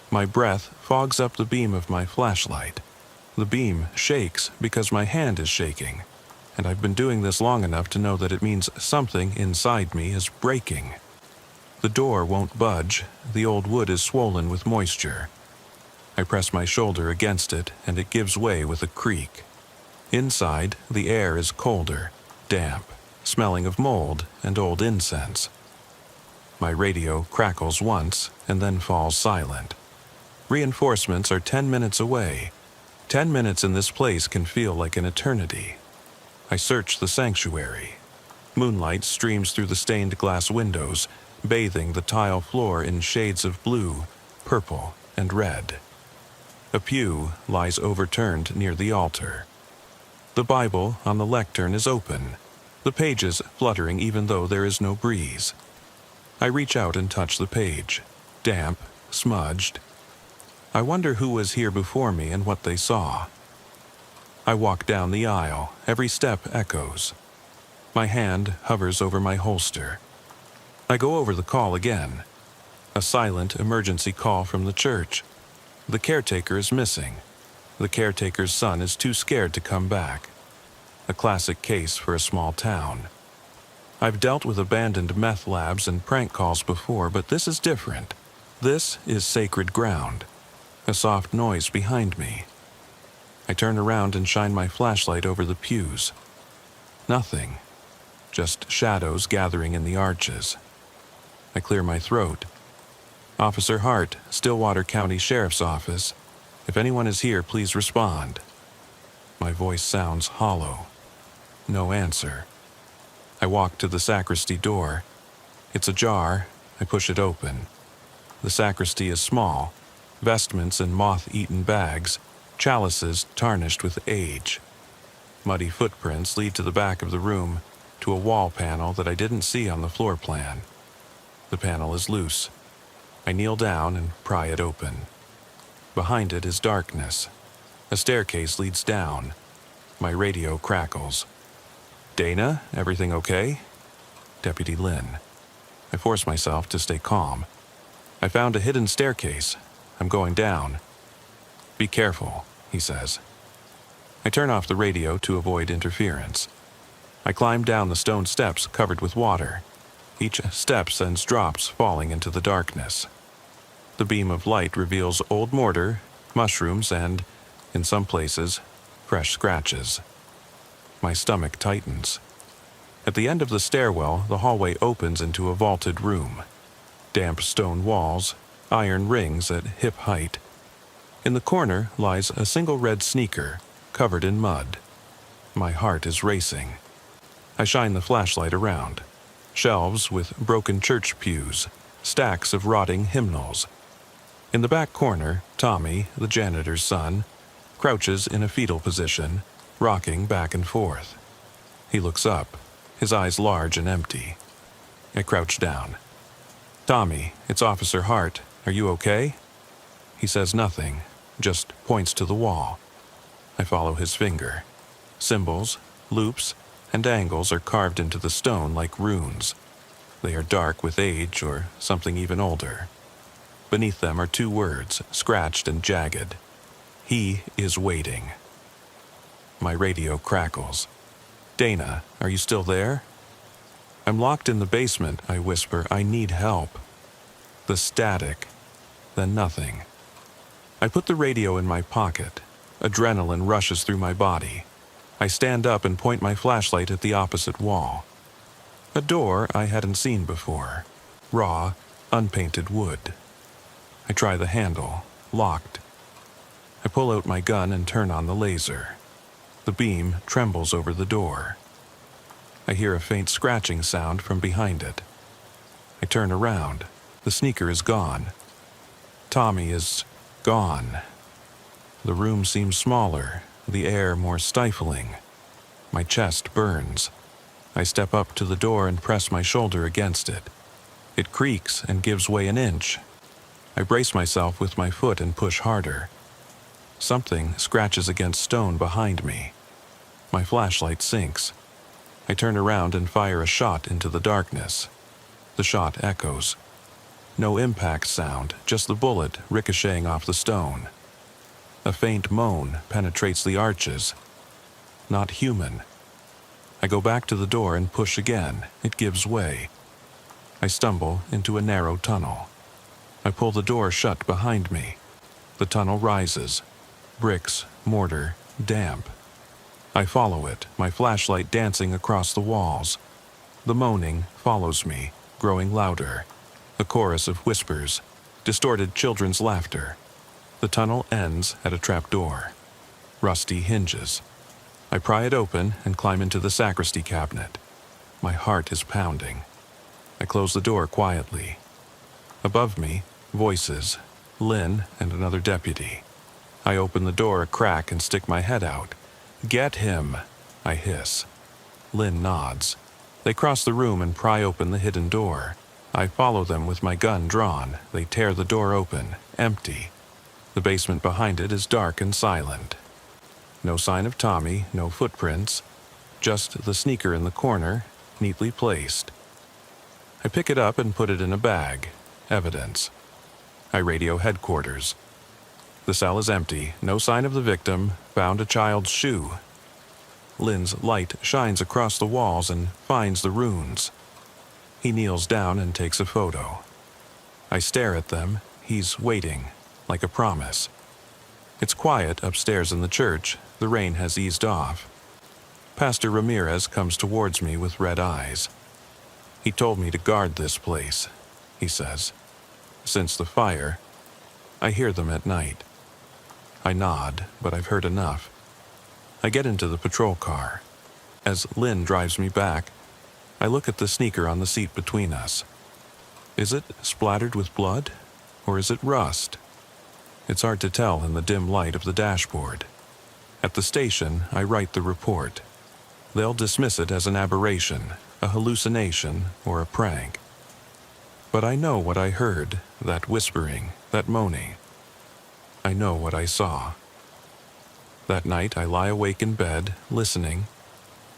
My breath fogs up the beam of my flashlight. The beam shakes because my hand is shaking, and I've been doing this long enough to know that it means something inside me is breaking. The door won't budge. The old wood is swollen with moisture. I press my shoulder against it, and it gives way with a creak. Inside, the air is colder, damp, smelling of mold and old incense. My radio crackles once and then falls silent. Reinforcements are 10 minutes away. 10 minutes in this place can feel like an eternity. I search the sanctuary. Moonlight streams through the stained glass windows, bathing the tile floor in shades of blue, purple, and red. A pew lies overturned near the altar. The Bible on the lectern is open, the pages fluttering even though there is no breeze. I reach out and touch the page, damp, smudged. I wonder who was here before me and what they saw. I walk down the aisle, every step echoes. My hand hovers over my holster. I go over the call again. A silent emergency call from the church. The caretaker is missing. The caretaker's son is too scared to come back. A classic case for a small town. I've dealt with abandoned meth labs and prank calls before, but this is different. This is sacred ground. A soft noise behind me. I turn around and shine my flashlight over the pews. Nothing. Just shadows gathering in the arches. I clear my throat. "Officer Hart, Stillwater County Sheriff's Office. If anyone is here, please respond." My voice sounds hollow. No answer. I walk to the sacristy door. It's ajar. I push it open. The sacristy is small. Vestments in moth-eaten bags, chalices tarnished with age. Muddy footprints lead to the back of the room, to a wall panel that I didn't see on the floor plan. The panel is loose. I kneel down and pry it open. Behind it is darkness. A staircase leads down. My radio crackles. "Dana, everything okay?" Deputy Lynn. I force myself to stay calm. "I found a hidden staircase. I'm going down." "Be careful," he says. I turn off the radio to avoid interference. I climb down the stone steps covered with water. Each step sends drops falling into the darkness. The beam of light reveals old mortar, mushrooms, and, in some places, fresh scratches. My stomach tightens. At the end of the stairwell, the hallway opens into a vaulted room. Damp stone walls, iron rings at hip height. In the corner lies a single red sneaker, covered in mud. My heart is racing. I shine the flashlight around. Shelves with broken church pews, stacks of rotting hymnals. In the back corner, Tommy, the janitor's son, crouches in a fetal position, rocking back and forth. He looks up, his eyes large and empty. I crouch down. "Tommy, it's Officer Hart. Are you okay?" He says nothing, just points to the wall. I follow his finger. Symbols, loops, and angles are carved into the stone like runes. They are dark with age or something even older. Beneath them are two words, scratched and jagged. "He is waiting." My radio crackles. "Dana, are you still there?" "I'm locked in the basement," I whisper. "I need help." The static, then nothing. I put the radio in my pocket. Adrenaline rushes through my body. I stand up and point my flashlight at the opposite wall. A door I hadn't seen before. Raw, unpainted wood. I try the handle. Locked. I pull out my gun and turn on the laser. The beam trembles over the door. I hear a faint scratching sound from behind it. I turn around. The sneaker is gone. Tommy is gone. The room seems smaller, the air more stifling. My chest burns. I step up to the door and press my shoulder against it. It creaks and gives way an inch. I brace myself with my foot and push harder. Something scratches against stone behind me. My flashlight sinks. I turn around and fire a shot into the darkness. The shot echoes. No impact sound, just the bullet ricocheting off the stone. A faint moan penetrates the arches. Not human. I go back to the door and push again. It gives way. I stumble into a narrow tunnel. I pull the door shut behind me. The tunnel rises. Bricks, mortar, damp. I follow it, my flashlight dancing across the walls. The moaning follows me, growing louder. A chorus of whispers, distorted children's laughter. The tunnel ends at a trapdoor. Rusty hinges. I pry it open and climb into the sacristy cabinet. My heart is pounding. I close the door quietly. Above me, voices, Lynn and another deputy. I open the door a crack and stick my head out. "Get him," I hiss. Lynn nods. They cross the room and pry open the hidden door. I follow them with my gun drawn. They tear the door open, empty. The basement behind it is dark and silent. No sign of Tommy, no footprints. Just the sneaker in the corner, neatly placed. I pick it up and put it in a bag. Evidence. I radio headquarters. The cell is empty, no sign of the victim, found a child's shoe. Lynn's light shines across the walls and finds the runes. He kneels down and takes a photo. I stare at them. He's waiting, like a promise. It's quiet upstairs in the church. The rain has eased off. Pastor Ramirez comes towards me with red eyes. "He told me to guard this place," he says. "Since the fire, I hear them at night." I nod, but I've heard enough. I get into the patrol car. As Lynn drives me back, I look at the sneaker on the seat between us. Is it splattered with blood, or is it rust? It's hard to tell in the dim light of the dashboard. At the station, I write the report. They'll dismiss it as an aberration, a hallucination, or a prank. But I know what I heard, that whispering, that moaning. I know what I saw. That night I lie awake in bed, listening.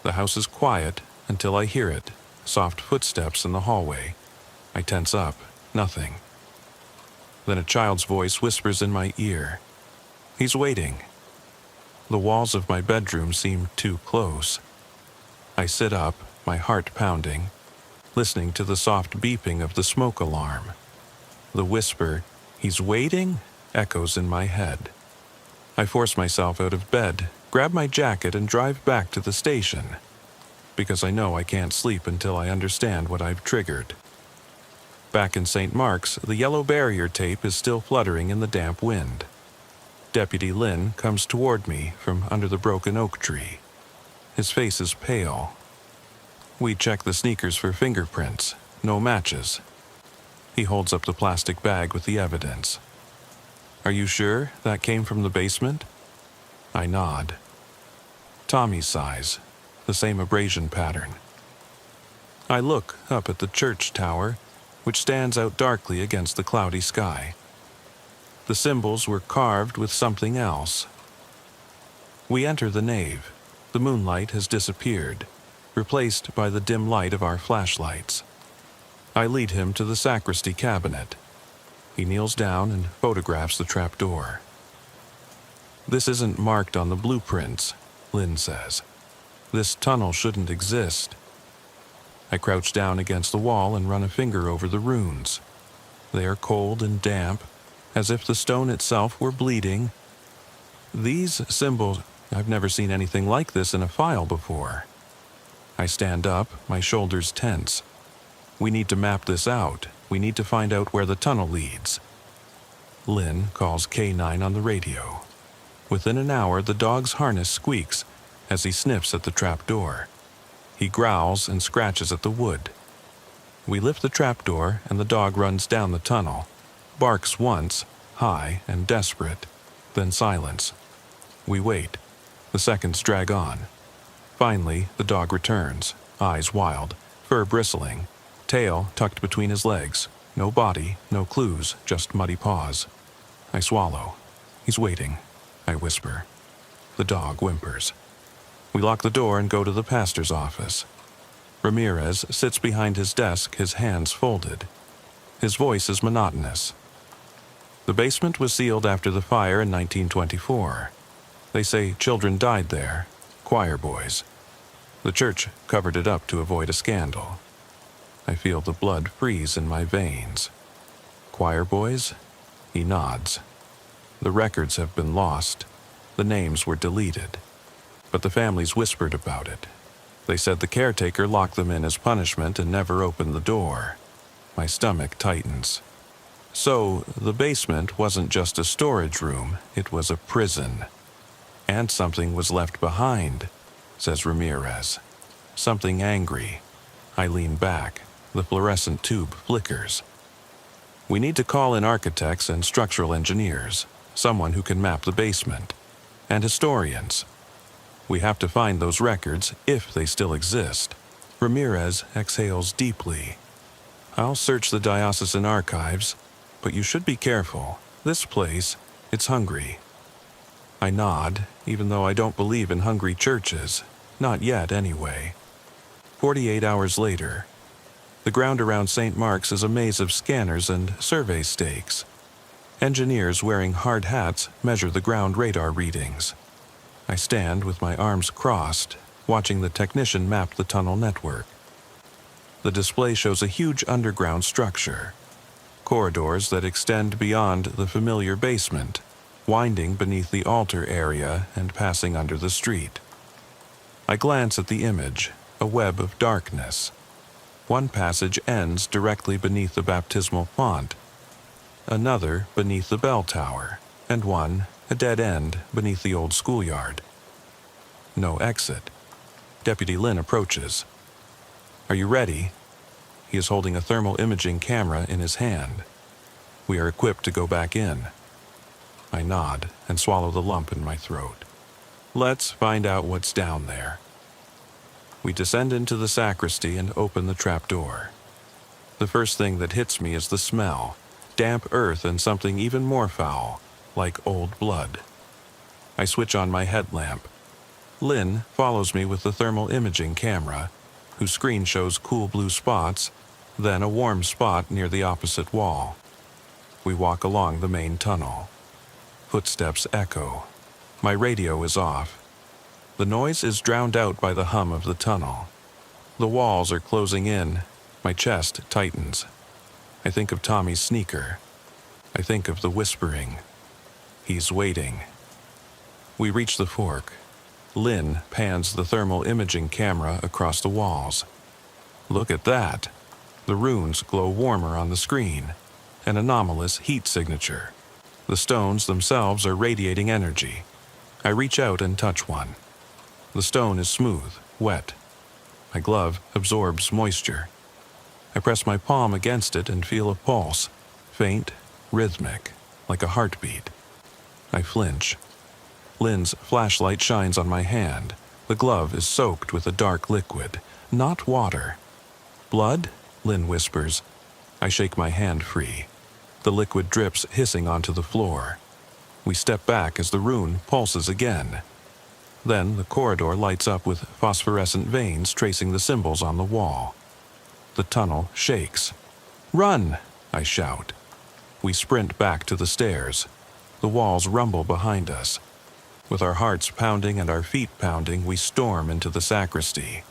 The house is quiet until I hear it, soft footsteps in the hallway. I tense up, nothing. Then a child's voice whispers in my ear. He's waiting. The walls of my bedroom seem too close. I sit up, my heart pounding, listening to the soft beeping of the smoke alarm. The whisper, "He's waiting," echoes in my head. I force myself out of bed, grab my jacket, and drive back to the station, because I know I can't sleep until I understand what I've triggered. Back in St. Mark's, the yellow barrier tape is still fluttering in the damp wind. Deputy Lynn comes toward me from under the broken oak tree. His face is pale. We check the sneakers for fingerprints. No matches. He holds up the plastic bag with the evidence. "Are you sure that came from the basement?" I nod. Tommy's size, the same abrasion pattern. I look up at the church tower, which stands out darkly against the cloudy sky. The symbols were carved with something else. We enter the nave. The moonlight has disappeared, replaced by the dim light of our flashlights. I lead him to the sacristy cabinet. He kneels down and photographs the trapdoor. "This isn't marked on the blueprints," Lynn says. "This tunnel shouldn't exist." I crouch down against the wall and run a finger over the runes. They are cold and damp, as if the stone itself were bleeding. These symbols, I've never seen anything like this in a file before. I stand up, my shoulders tense. We need to map this out. We need to find out where the tunnel leads. Lynn calls K9 on the radio. Within an hour, the dog's harness squeaks as he sniffs at the trapdoor. He growls and scratches at the wood. We lift the trapdoor, and the dog runs down the tunnel, barks once, high and desperate, then silence. We wait. The seconds drag on. Finally, the dog returns, eyes wild, fur bristling, tail tucked between his legs. No body, no clues, just muddy paws. I swallow. "He's waiting," I whisper. The dog whimpers. We lock the door and go to the pastor's office. Ramirez sits behind his desk, his hands folded. His voice is monotonous. "The basement was sealed after the fire in 1924. They say children died there, choir boys. The church covered it up to avoid a scandal." I feel the blood freeze in my veins. "Choir boys?" He nods. "The records have been lost. The names were deleted. But the families whispered about it. They said the caretaker locked them in as punishment and never opened the door." My stomach tightens. So, the basement wasn't just a storage room, it was a prison. "And something was left behind," says Ramirez. "Something angry." I lean back. The fluorescent tube flickers. "We need to call in architects and structural engineers, someone who can map the basement, and historians. We have to find those records, if they still exist." Ramirez exhales deeply. "I'll search the diocesan archives, but you should be careful. This place, it's hungry." I nod, even though I don't believe in hungry churches. Not yet, anyway. 48 hours later. The ground around St. Mark's is a maze of scanners and survey stakes. Engineers wearing hard hats measure the ground radar readings. I stand with my arms crossed, watching the technician map the tunnel network. The display shows a huge underground structure. Corridors that extend beyond the familiar basement, winding beneath the altar area and passing under the street. I glance at the image, a web of darkness. One passage ends directly beneath the baptismal font, another beneath the bell tower, and one, a dead end, beneath the old schoolyard. No exit. Deputy Lynn approaches. "Are you ready?" He is holding a thermal imaging camera in his hand. We are equipped to go back in. I nod and swallow the lump in my throat. Let's find out what's down there. We descend into the sacristy and open the trapdoor. The first thing that hits me is the smell, damp earth and something even more foul, like old blood. I switch on my headlamp. Lynn follows me with the thermal imaging camera, whose screen shows cool blue spots, then a warm spot near the opposite wall. We walk along the main tunnel. Footsteps echo. My radio is off. The noise is drowned out by the hum of the tunnel. The walls are closing in. My chest tightens. I think of Tommy's sneaker. I think of the whispering. He's waiting. We reach the fork. Lynn pans the thermal imaging camera across the walls. Look at that. The runes glow warmer on the screen. An anomalous heat signature. The stones themselves are radiating energy. I reach out and touch one. The stone is smooth, wet. My glove absorbs moisture. I press my palm against it and feel a pulse, faint, rhythmic, like a heartbeat. I flinch. Lynn's flashlight shines on my hand. The glove is soaked with a dark liquid, not water. Blood? Lynn whispers. I shake my hand free. The liquid drips hissing onto the floor. We step back as the rune pulses again. Then the corridor lights up with phosphorescent veins tracing the symbols on the wall. The tunnel shakes. Run! I shout. We sprint back to the stairs. The walls rumble behind us. With our hearts pounding and our feet pounding, we storm into the sacristy.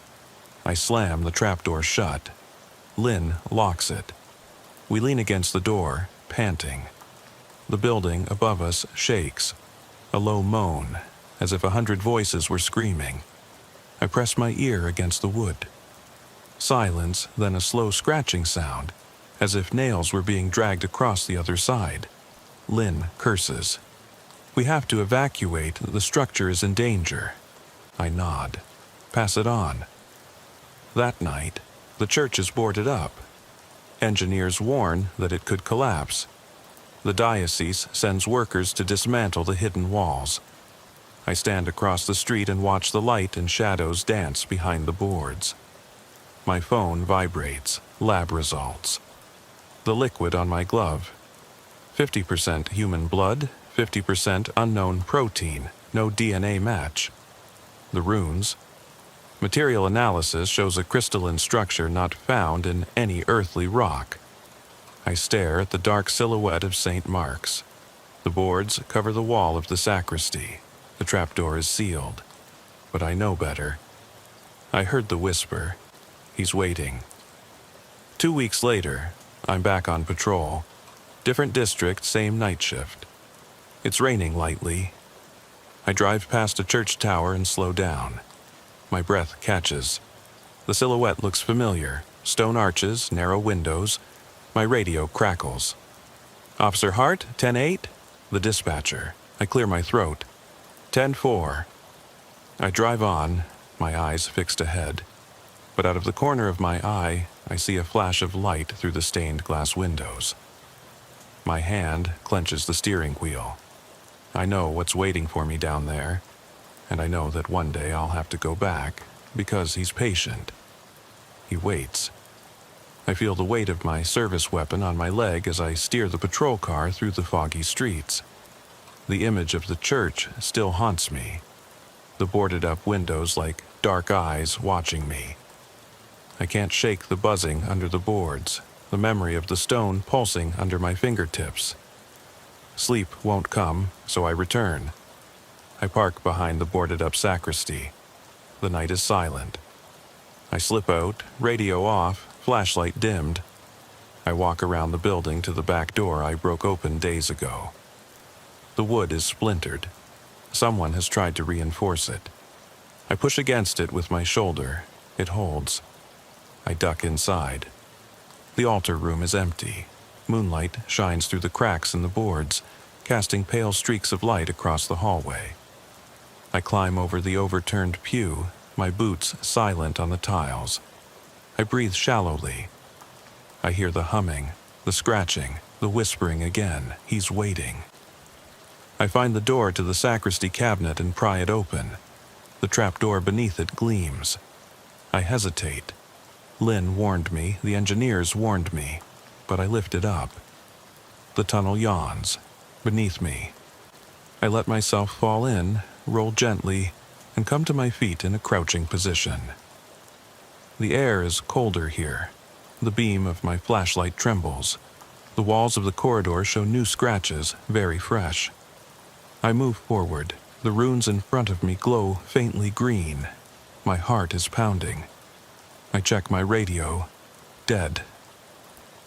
I slam the trapdoor shut. Lynn locks it. We lean against the door, panting. The building above us shakes. A low moan, as if 100 voices were screaming. I press my ear against the wood. Silence, then a slow scratching sound, as if nails were being dragged across the other side. Lynn curses. We have to evacuate. The structure is in danger. I nod. Pass it on. That night, the church is boarded up. Engineers warn that it could collapse. The diocese sends workers to dismantle the hidden walls. I stand across the street and watch the light and shadows dance behind the boards. My phone vibrates. Lab results. The liquid on my glove. 50% human blood, 50% unknown protein, no DNA match. The runes. Material analysis shows a crystalline structure not found in any earthly rock. I stare at the dark silhouette of St. Mark's. The boards cover the wall of the sacristy. The trapdoor is sealed. But I know better. I heard the whisper. He's waiting. 2 weeks later, I'm back on patrol. Different district, same night shift. It's raining lightly. I drive past a church tower and slow down. My breath catches. The silhouette looks familiar. Stone arches, narrow windows. My radio crackles. Officer Hart, 10-8? The dispatcher. I clear my throat. 10-4. I drive on, my eyes fixed ahead. But out of the corner of my eye, I see a flash of light through the stained glass windows. My hand clenches the steering wheel. I know what's waiting for me down there, and I know that one day I'll have to go back because he's patient. He waits. I feel the weight of my service weapon on my leg as I steer the patrol car through the foggy streets. The image of the church still haunts me. The boarded-up windows like dark eyes watching me. I can't shake the buzzing under the boards, the memory of the stone pulsing under my fingertips. Sleep won't come, so I return. I park behind the boarded-up sacristy. The night is silent. I slip out, radio off, flashlight dimmed. I walk around the building to the back door I broke open days ago. The wood is splintered. Someone has tried to reinforce it. I push against it with my shoulder. It holds. I duck inside. The altar room is empty. Moonlight shines through the cracks in the boards, casting pale streaks of light across the hallway. I climb over the overturned pew, my boots silent on the tiles. I breathe shallowly. I hear the humming, the scratching, the whispering again. He's waiting. I find the door to the sacristy cabinet and pry it open. The trapdoor beneath it gleams. I hesitate. Lynn warned me, the engineers warned me, but I lift it up. The tunnel yawns. Beneath me. I let myself fall in, roll gently, and come to my feet in a crouching position. The air is colder here. The beam of my flashlight trembles. The walls of the corridor show new scratches, very fresh. I move forward. The runes in front of me glow faintly green. My heart is pounding. I check my radio. Dead.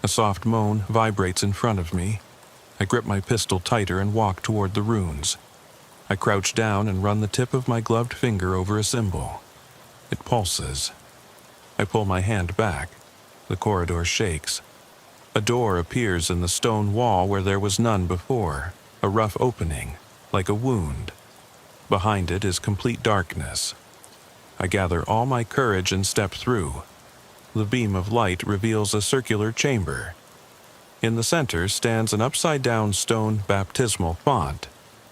A soft moan vibrates in front of me. I grip my pistol tighter and walk toward the runes. I crouch down and run the tip of my gloved finger over a symbol. It pulses. I pull my hand back. The corridor shakes. A door appears in the stone wall where there was none before, a rough opening, like a wound. Behind it is complete darkness. I gather all my courage and step through. The beam of light reveals a circular chamber. In the center stands an upside-down stone baptismal font,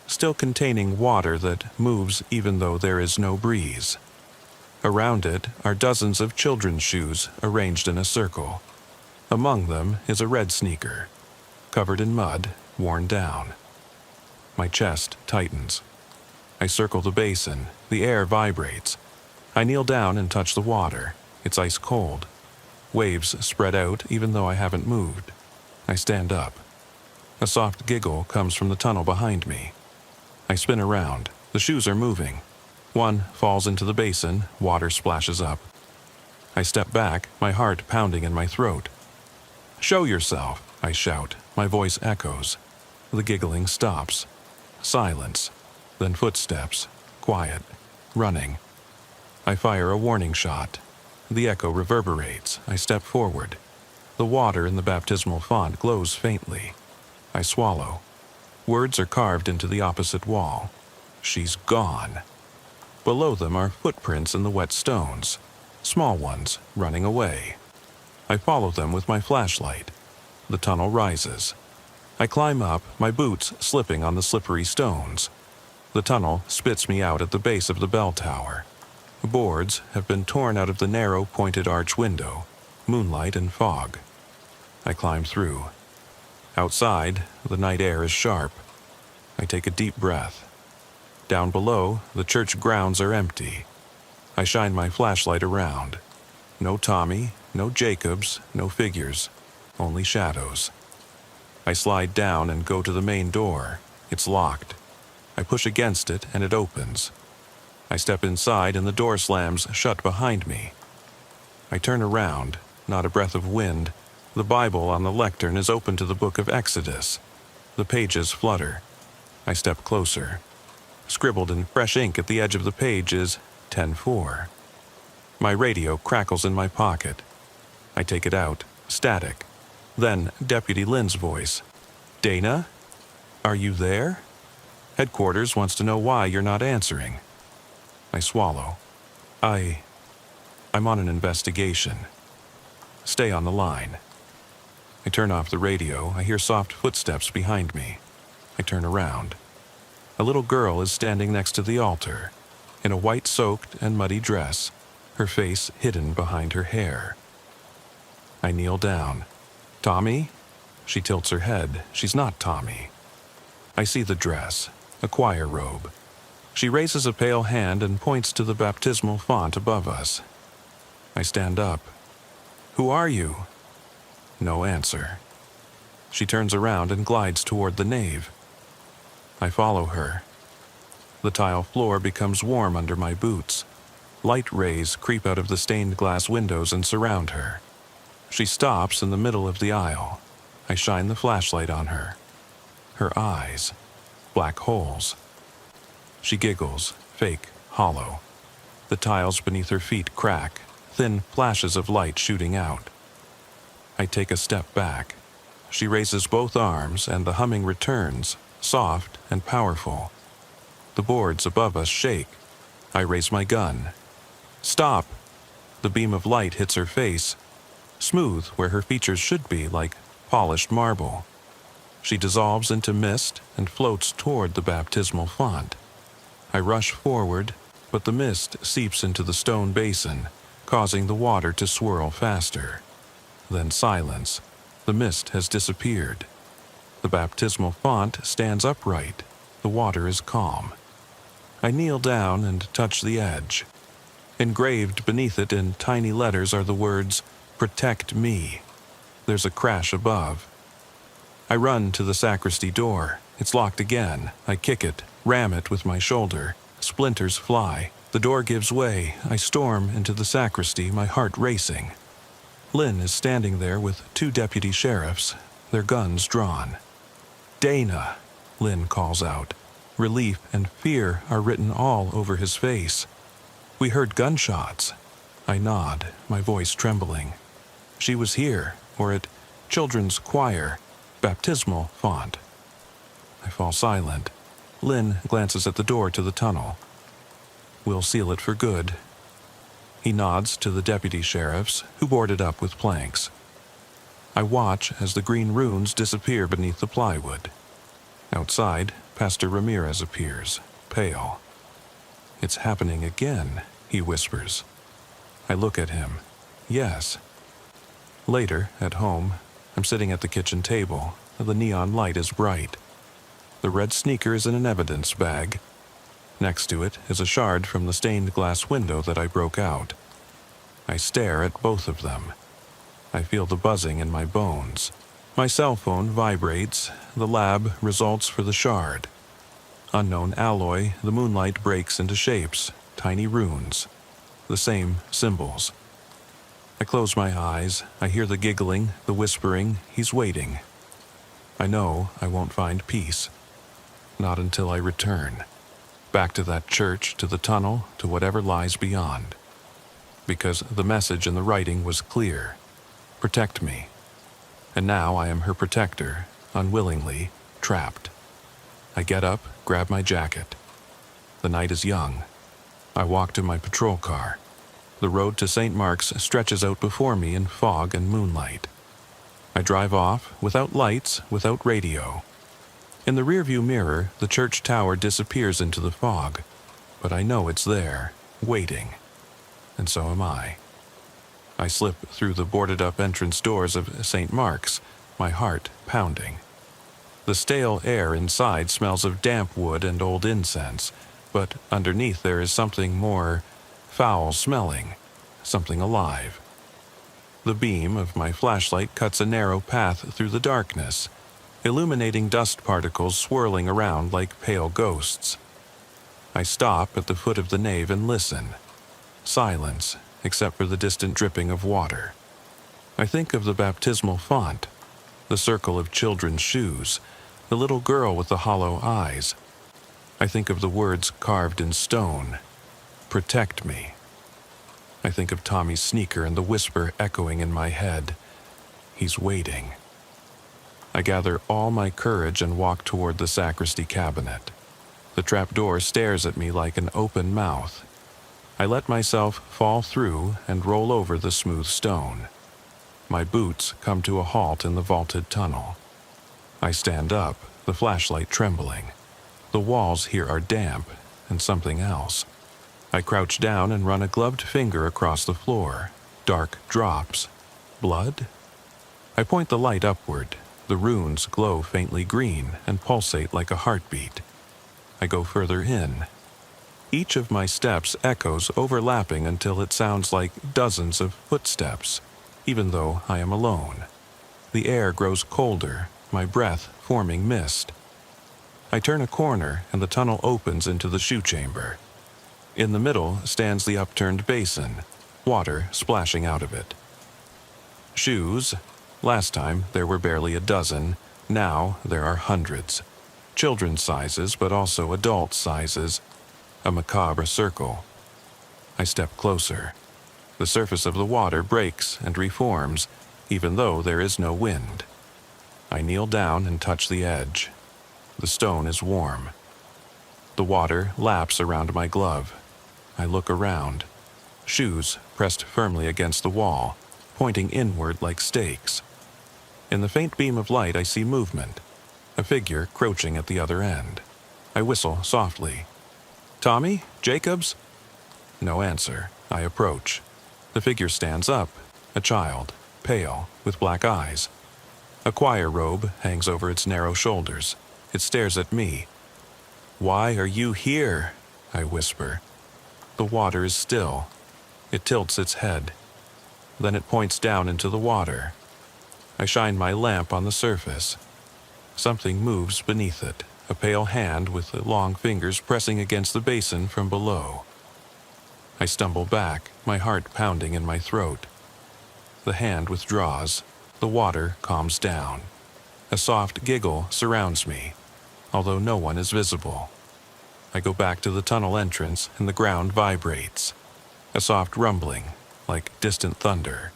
still containing water that moves even though there is no breeze. Around it are dozens of children's shoes arranged in a circle. Among them is a red sneaker, covered in mud, worn down. My chest tightens. I circle the basin. The air vibrates. I kneel down and touch the water. It's ice cold. Waves spread out even though I haven't moved. I stand up. A soft giggle comes from the tunnel behind me. I spin around. The shoes are moving. One falls into the basin. Water splashes up. I step back, my heart pounding in my throat. "Show yourself," I shout. My voice echoes. The giggling stops. Silence. Then footsteps. Quiet. Running. I fire a warning shot. The echo reverberates. I step forward. The water in the baptismal font glows faintly. I swallow. Words are carved into the opposite wall. She's gone. Below them are footprints in the wet stones. Small ones, running away. I follow them with my flashlight. The tunnel rises. I climb up, my boots slipping on the slippery stones. The tunnel spits me out at the base of the bell tower. Boards have been torn out of the narrow, pointed arch window. Moonlight and fog. I climb through. Outside, the night air is sharp. I take a deep breath. Down below, the church grounds are empty. I shine my flashlight around. No Tommy, no Jacobs, no figures, only shadows. I slide down and go to the main door. It's locked. I push against it and it opens. I step inside and the door slams shut behind me. I turn around, not a breath of wind. The Bible on the lectern is open to the book of Exodus. The pages flutter. I step closer. Scribbled in fresh ink at the edge of the page is 10-4. My radio crackles in my pocket. I take it out, static. Then Deputy Lynn's voice. "Dana? Are you there? Headquarters wants to know why you're not answering." I swallow. I'm on an investigation. Stay on the line. I turn off the radio. I hear soft footsteps behind me. I turn around. A little girl is standing next to the altar, in a white soaked and muddy dress, her face hidden behind her hair. I kneel down. "Tommy?" She tilts her head. She's not Tommy. I see the dress, a choir robe. She raises a pale hand and points to the baptismal font above us. I stand up. "Who are you?" No answer. She turns around and glides toward the nave. I follow her. The tile floor becomes warm under my boots. Light rays creep out of the stained glass windows and surround her. She stops in the middle of the aisle. I shine the flashlight on her. Her eyes, black holes. She giggles, fake, hollow. The tiles beneath her feet crack, thin flashes of light shooting out. I take a step back. She raises both arms and the humming returns, soft and powerful. The boards above us shake. I raise my gun. "Stop!" The beam of light hits her face, smooth where her features should be, like polished marble. She dissolves into mist and floats toward the baptismal font. I rush forward, but the mist seeps into the stone basin, causing the water to swirl faster. Then silence. The mist has disappeared. The baptismal font stands upright. The water is calm. I kneel down and touch the edge. Engraved beneath it in tiny letters are the words, "Protect me." There's a crash above. I run to the sacristy door. It's locked again. I kick it, ram it with my shoulder. Splinters fly. The door gives way. I storm into the sacristy, my heart racing. Lynn is standing there with 2 deputy sheriffs, their guns drawn. "Dana," Lynn calls out. Relief and fear are written all over his face. "We heard gunshots." I nod, my voice trembling. She was here, or at children's choir, baptismal font. I fall silent. Lynn glances at the door to the tunnel. "We'll seal it for good." He nods to the deputy sheriffs, who board it up with planks. I watch as the green runes disappear beneath the plywood. Outside, Pastor Ramirez appears, pale. "It's happening again," he whispers. I look at him. Yes. Later, at home, I'm sitting at the kitchen table. The neon light is bright. The red sneaker is in an evidence bag. Next to it is a shard from the stained glass window that I broke out. I stare at both of them. I feel the buzzing in my bones. My cell phone vibrates. The lab results for the shard. Unknown alloy, the moonlight breaks into shapes, tiny runes. The same symbols. I close my eyes. I hear the giggling, the whispering. He's waiting. I know I won't find peace. Not until I return. Back to that church, to the tunnel, to whatever lies beyond. Because the message in the writing was clear. Protect me. And now I am her protector, unwillingly, trapped. I get up, grab my jacket. The night is young. I walk to my patrol car. The road to St. Mark's stretches out before me in fog and moonlight. I drive off, without lights, without radio. In the rearview mirror, the church tower disappears into the fog, but I know it's there, waiting. And so am I. I slip through the boarded-up entrance doors of St. Mark's, my heart pounding. The stale air inside smells of damp wood and old incense, but underneath there is something more foul-smelling, something alive. The beam of my flashlight cuts a narrow path through the darkness, illuminating dust particles swirling around like pale ghosts. I stop at the foot of the nave and listen. Silence, except for the distant dripping of water. I think of the baptismal font, the circle of children's shoes, the little girl with the hollow eyes. I think of the words carved in stone, "Protect me." I think of Tommy's sneaker and the whisper echoing in my head, "He's waiting." I gather all my courage and walk toward the sacristy cabinet. The trapdoor stares at me like an open mouth. I let myself fall through and roll over the smooth stone. My boots come to a halt in the vaulted tunnel. I stand up, the flashlight trembling. The walls here are damp, and something else. I crouch down and run a gloved finger across the floor. Dark drops. Blood? I point the light upward. The runes glow faintly green and pulsate like a heartbeat. I go further in. Each of my steps echoes, overlapping until it sounds like dozens of footsteps, even though I am alone. The air grows colder, my breath forming mist. I turn a corner and the tunnel opens into the shoe chamber. In the middle stands the upturned basin, water splashing out of it. Shoes. Last time there were barely a dozen, now there are hundreds. Children's sizes, but also adult sizes. A macabre circle. I step closer. The surface of the water breaks and reforms, even though there is no wind. I kneel down and touch the edge. The stone is warm. The water laps around my glove. I look around. Shoes pressed firmly against the wall, pointing inward like stakes. In the faint beam of light I see movement. A figure crouching at the other end. I whistle softly. "Tommy? Jacobs?" No answer. I approach. The figure stands up. A child, pale, with black eyes. A choir robe hangs over its narrow shoulders. It stares at me. "Why are you here?" I whisper. The water is still. It tilts its head. Then it points down into the water. I shine my lamp on the surface. Something moves beneath it. a pale hand with long fingers pressing against the basin from below. I stumble back, my heart pounding in my throat. The hand withdraws. The water calms down. A soft giggle surrounds me, although no one is visible. I go back to the tunnel entrance and the ground vibrates. A soft rumbling, like distant thunder.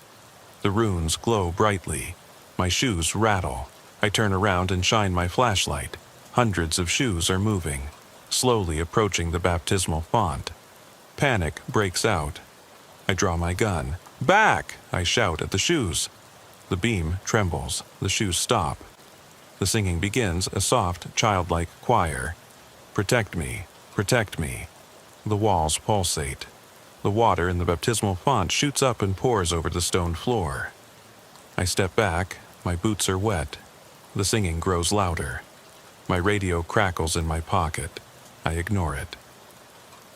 The runes glow brightly. My shoes rattle. I turn around and shine my flashlight. Hundreds of shoes are moving, slowly approaching the baptismal font. Panic breaks out. I draw my gun. "Back!" I shout at the shoes. The beam trembles. The shoes stop. The singing begins, a soft, childlike choir. "Protect me, protect me." The walls pulsate. The water in the baptismal font shoots up and pours over the stone floor. I step back. My boots are wet. The singing grows louder. My radio crackles in my pocket. I ignore it.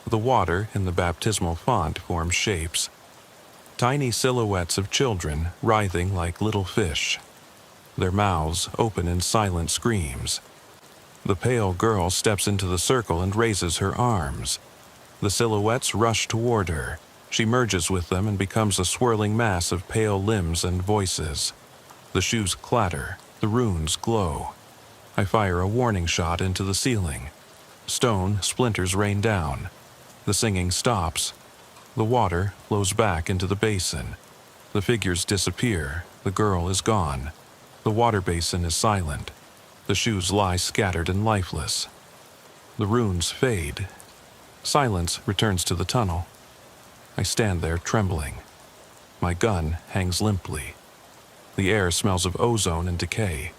The water in the baptismal font forms shapes. Tiny silhouettes of children writhing like little fish. Their mouths open in silent screams. The pale girl steps into the circle and raises her arms. The silhouettes rush toward her. She merges with them and becomes a swirling mass of pale limbs and voices. The shoes clatter. The runes glow. I fire a warning shot into the ceiling. Stone splinters rain down. The singing stops. The water flows back into the basin. The figures disappear. The girl is gone. The water basin is silent. The shoes lie scattered and lifeless. The runes fade. Silence returns to the tunnel. I stand there trembling. My gun hangs limply. The air smells of ozone and decay.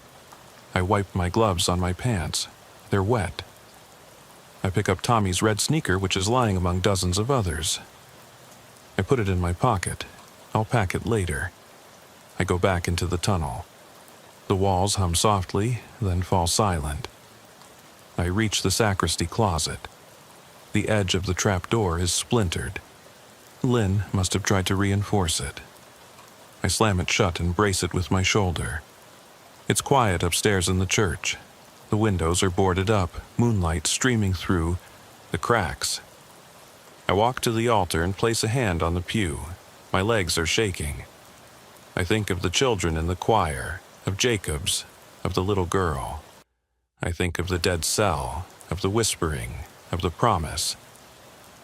I wipe my gloves on my pants. They're wet. I pick up Tommy's red sneaker, which is lying among dozens of others. I put it in my pocket. I'll pack it later. I go back into the tunnel. The walls hum softly, then fall silent. I reach the sacristy closet. The edge of the trap door is splintered. Lynn must have tried to reinforce it. I slam it shut and brace it with my shoulder. It's quiet upstairs in the church. The windows are boarded up, moonlight streaming through the cracks. I walk to the altar and place a hand on the pew. My legs are shaking. I think of the children in the choir, of Jacob's, of the little girl. I think of the dead cell, of the whispering, of the promise.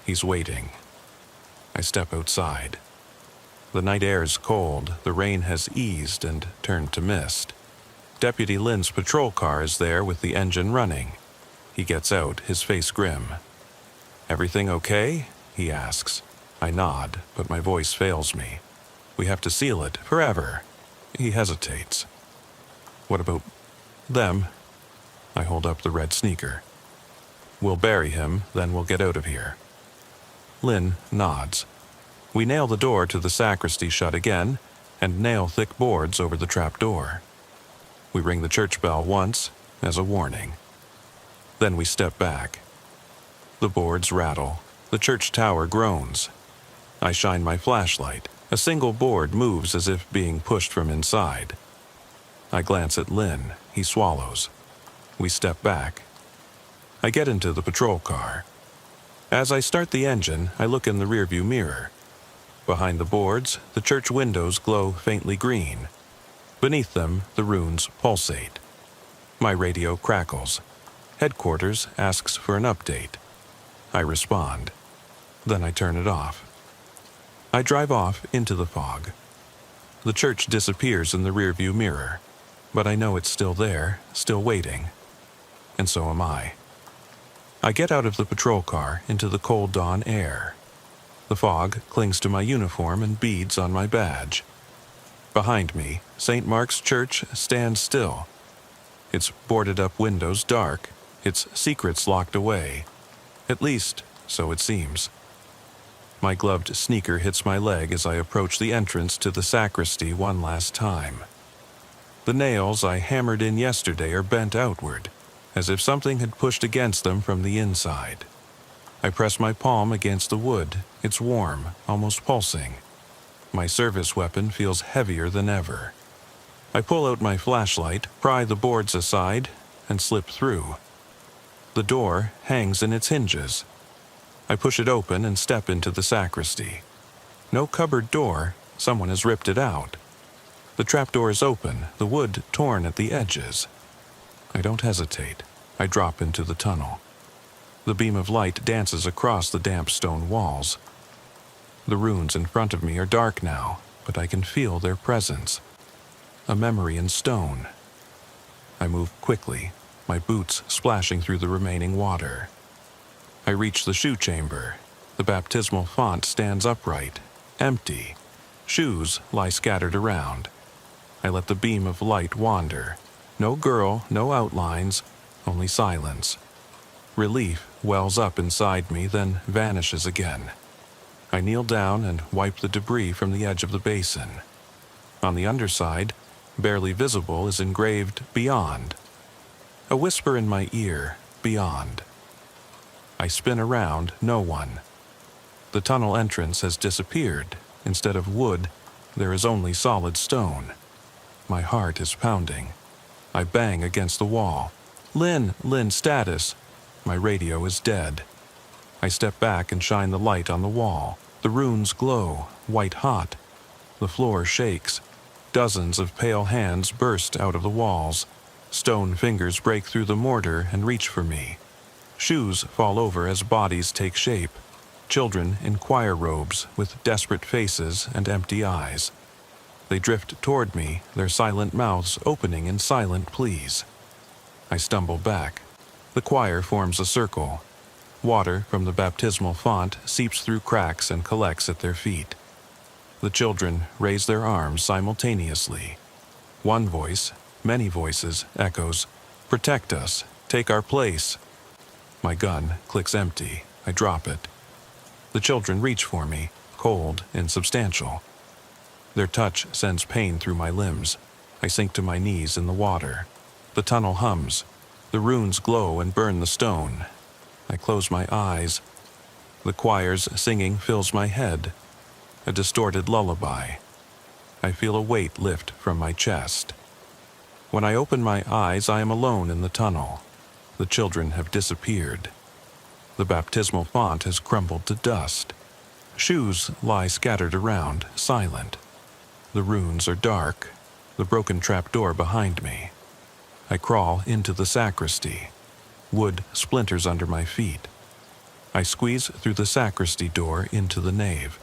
He's waiting. I step outside. The night air is cold. The rain has eased and turned to mist. Deputy Lynn's patrol car is there with the engine running. He gets out, his face grim. "Everything okay?" he asks. I nod, but my voice fails me. "We have to seal it, forever." He hesitates. "What about them?" I hold up the red sneaker. "We'll bury him, then we'll get out of here." Lynn nods. We nail the door to the sacristy shut again, and nail thick boards over the trap door. We ring the church bell once, as a warning. Then we step back. The boards rattle. The church tower groans. I shine my flashlight. A single board moves as if being pushed from inside. I glance at Lynn. He swallows. We step back. I get into the patrol car. As I start the engine, I look in the rearview mirror. Behind the boards, the church windows glow faintly green. Beneath them, the runes pulsate. My radio crackles. Headquarters asks for an update. I respond. Then I turn it off. I drive off into the fog. The church disappears in the rearview mirror, but I know it's still there, still waiting. And so am I. I get out of the patrol car into the cold dawn air. The fog clings to my uniform and beads on my badge. Behind me, St. Mark's Church stands still. Its boarded-up windows dark, its secrets locked away. At least, so it seems. My gloved sneaker hits my leg as I approach the entrance to the sacristy one last time. The nails I hammered in yesterday are bent outward, as if something had pushed against them from the inside. I press my palm against the wood. It's warm, almost pulsing. My service weapon feels heavier than ever. I pull out my flashlight, pry the boards aside, and slip through. The door hangs in its hinges. I push it open and step into the sacristy. No cupboard door, someone has ripped it out. The trapdoor is open, the wood torn at the edges. I don't hesitate. I drop into the tunnel. The beam of light dances across the damp stone walls. The runes in front of me are dark now, but I can feel their presence. A memory in stone. I move quickly, my boots splashing through the remaining water. I reach the shoe chamber. The baptismal font stands upright, empty. Shoes lie scattered around. I let the beam of light wander. No girl, no outlines, only silence. Relief wells up inside me, then vanishes again. I kneel down and wipe the debris from the edge of the basin. On the underside, barely visible, is engraved "Beyond." A whisper in my ear, "Beyond." I spin around, no one. The tunnel entrance has disappeared. Instead of wood, there is only solid stone. My heart is pounding. I bang against the wall. Lynn, status. My radio is dead. I step back and shine the light on the wall. The runes glow, white hot. The floor shakes. Dozens of pale hands burst out of the walls. Stone fingers break through the mortar and reach for me. Shoes fall over as bodies take shape. Children in choir robes with desperate faces and empty eyes. They drift toward me, their silent mouths opening in silent pleas. I stumble back. The choir forms a circle. Water from the baptismal font seeps through cracks and collects at their feet. The children raise their arms simultaneously. One voice, many voices, echoes, "Protect us, take our place." My gun clicks empty. I drop it. The children reach for me, cold, insubstantial. Their touch sends pain through my limbs. I sink to my knees in the water. The tunnel hums. The runes glow and burn the stone. I close my eyes. The choir's singing fills my head. A distorted lullaby. I feel a weight lift from my chest. When I open my eyes, I am alone in the tunnel. The children have disappeared. The baptismal font has crumbled to dust. Shoes lie scattered around, silent. The runes are dark. The broken trapdoor behind me. I crawl into the sacristy. Wood splinters under my feet. I squeeze through the sacristy door into the nave.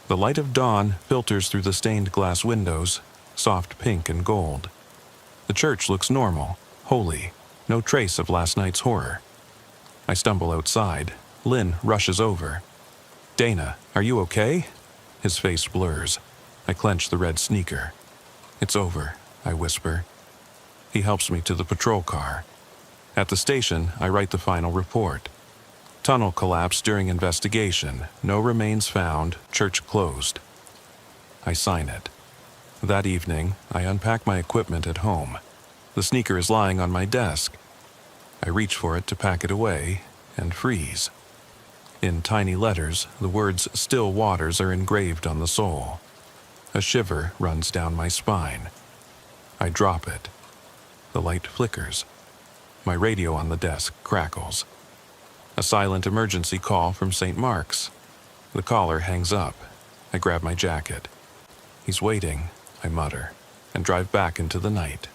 The light of dawn filters through the stained glass windows, soft pink and gold. The church looks normal, holy, no trace of last night's horror. I stumble outside. Lynn rushes over. "Dana, are you okay?" His face blurs. I clench the red sneaker. "It's over," I whisper. He helps me to the patrol car. At the station, I write the final report. Tunnel collapse during investigation. No remains found. Church closed. I sign it. That evening, I unpack my equipment at home. The sneaker is lying on my desk. I reach for it to pack it away and freeze. In tiny letters, the words "Still Waters" are engraved on the sole. A shiver runs down my spine. I drop it. The light flickers. My radio on the desk crackles. A silent emergency call from St. Mark's. The caller hangs up. I grab my jacket. "He's waiting," I mutter, and drive back into the night.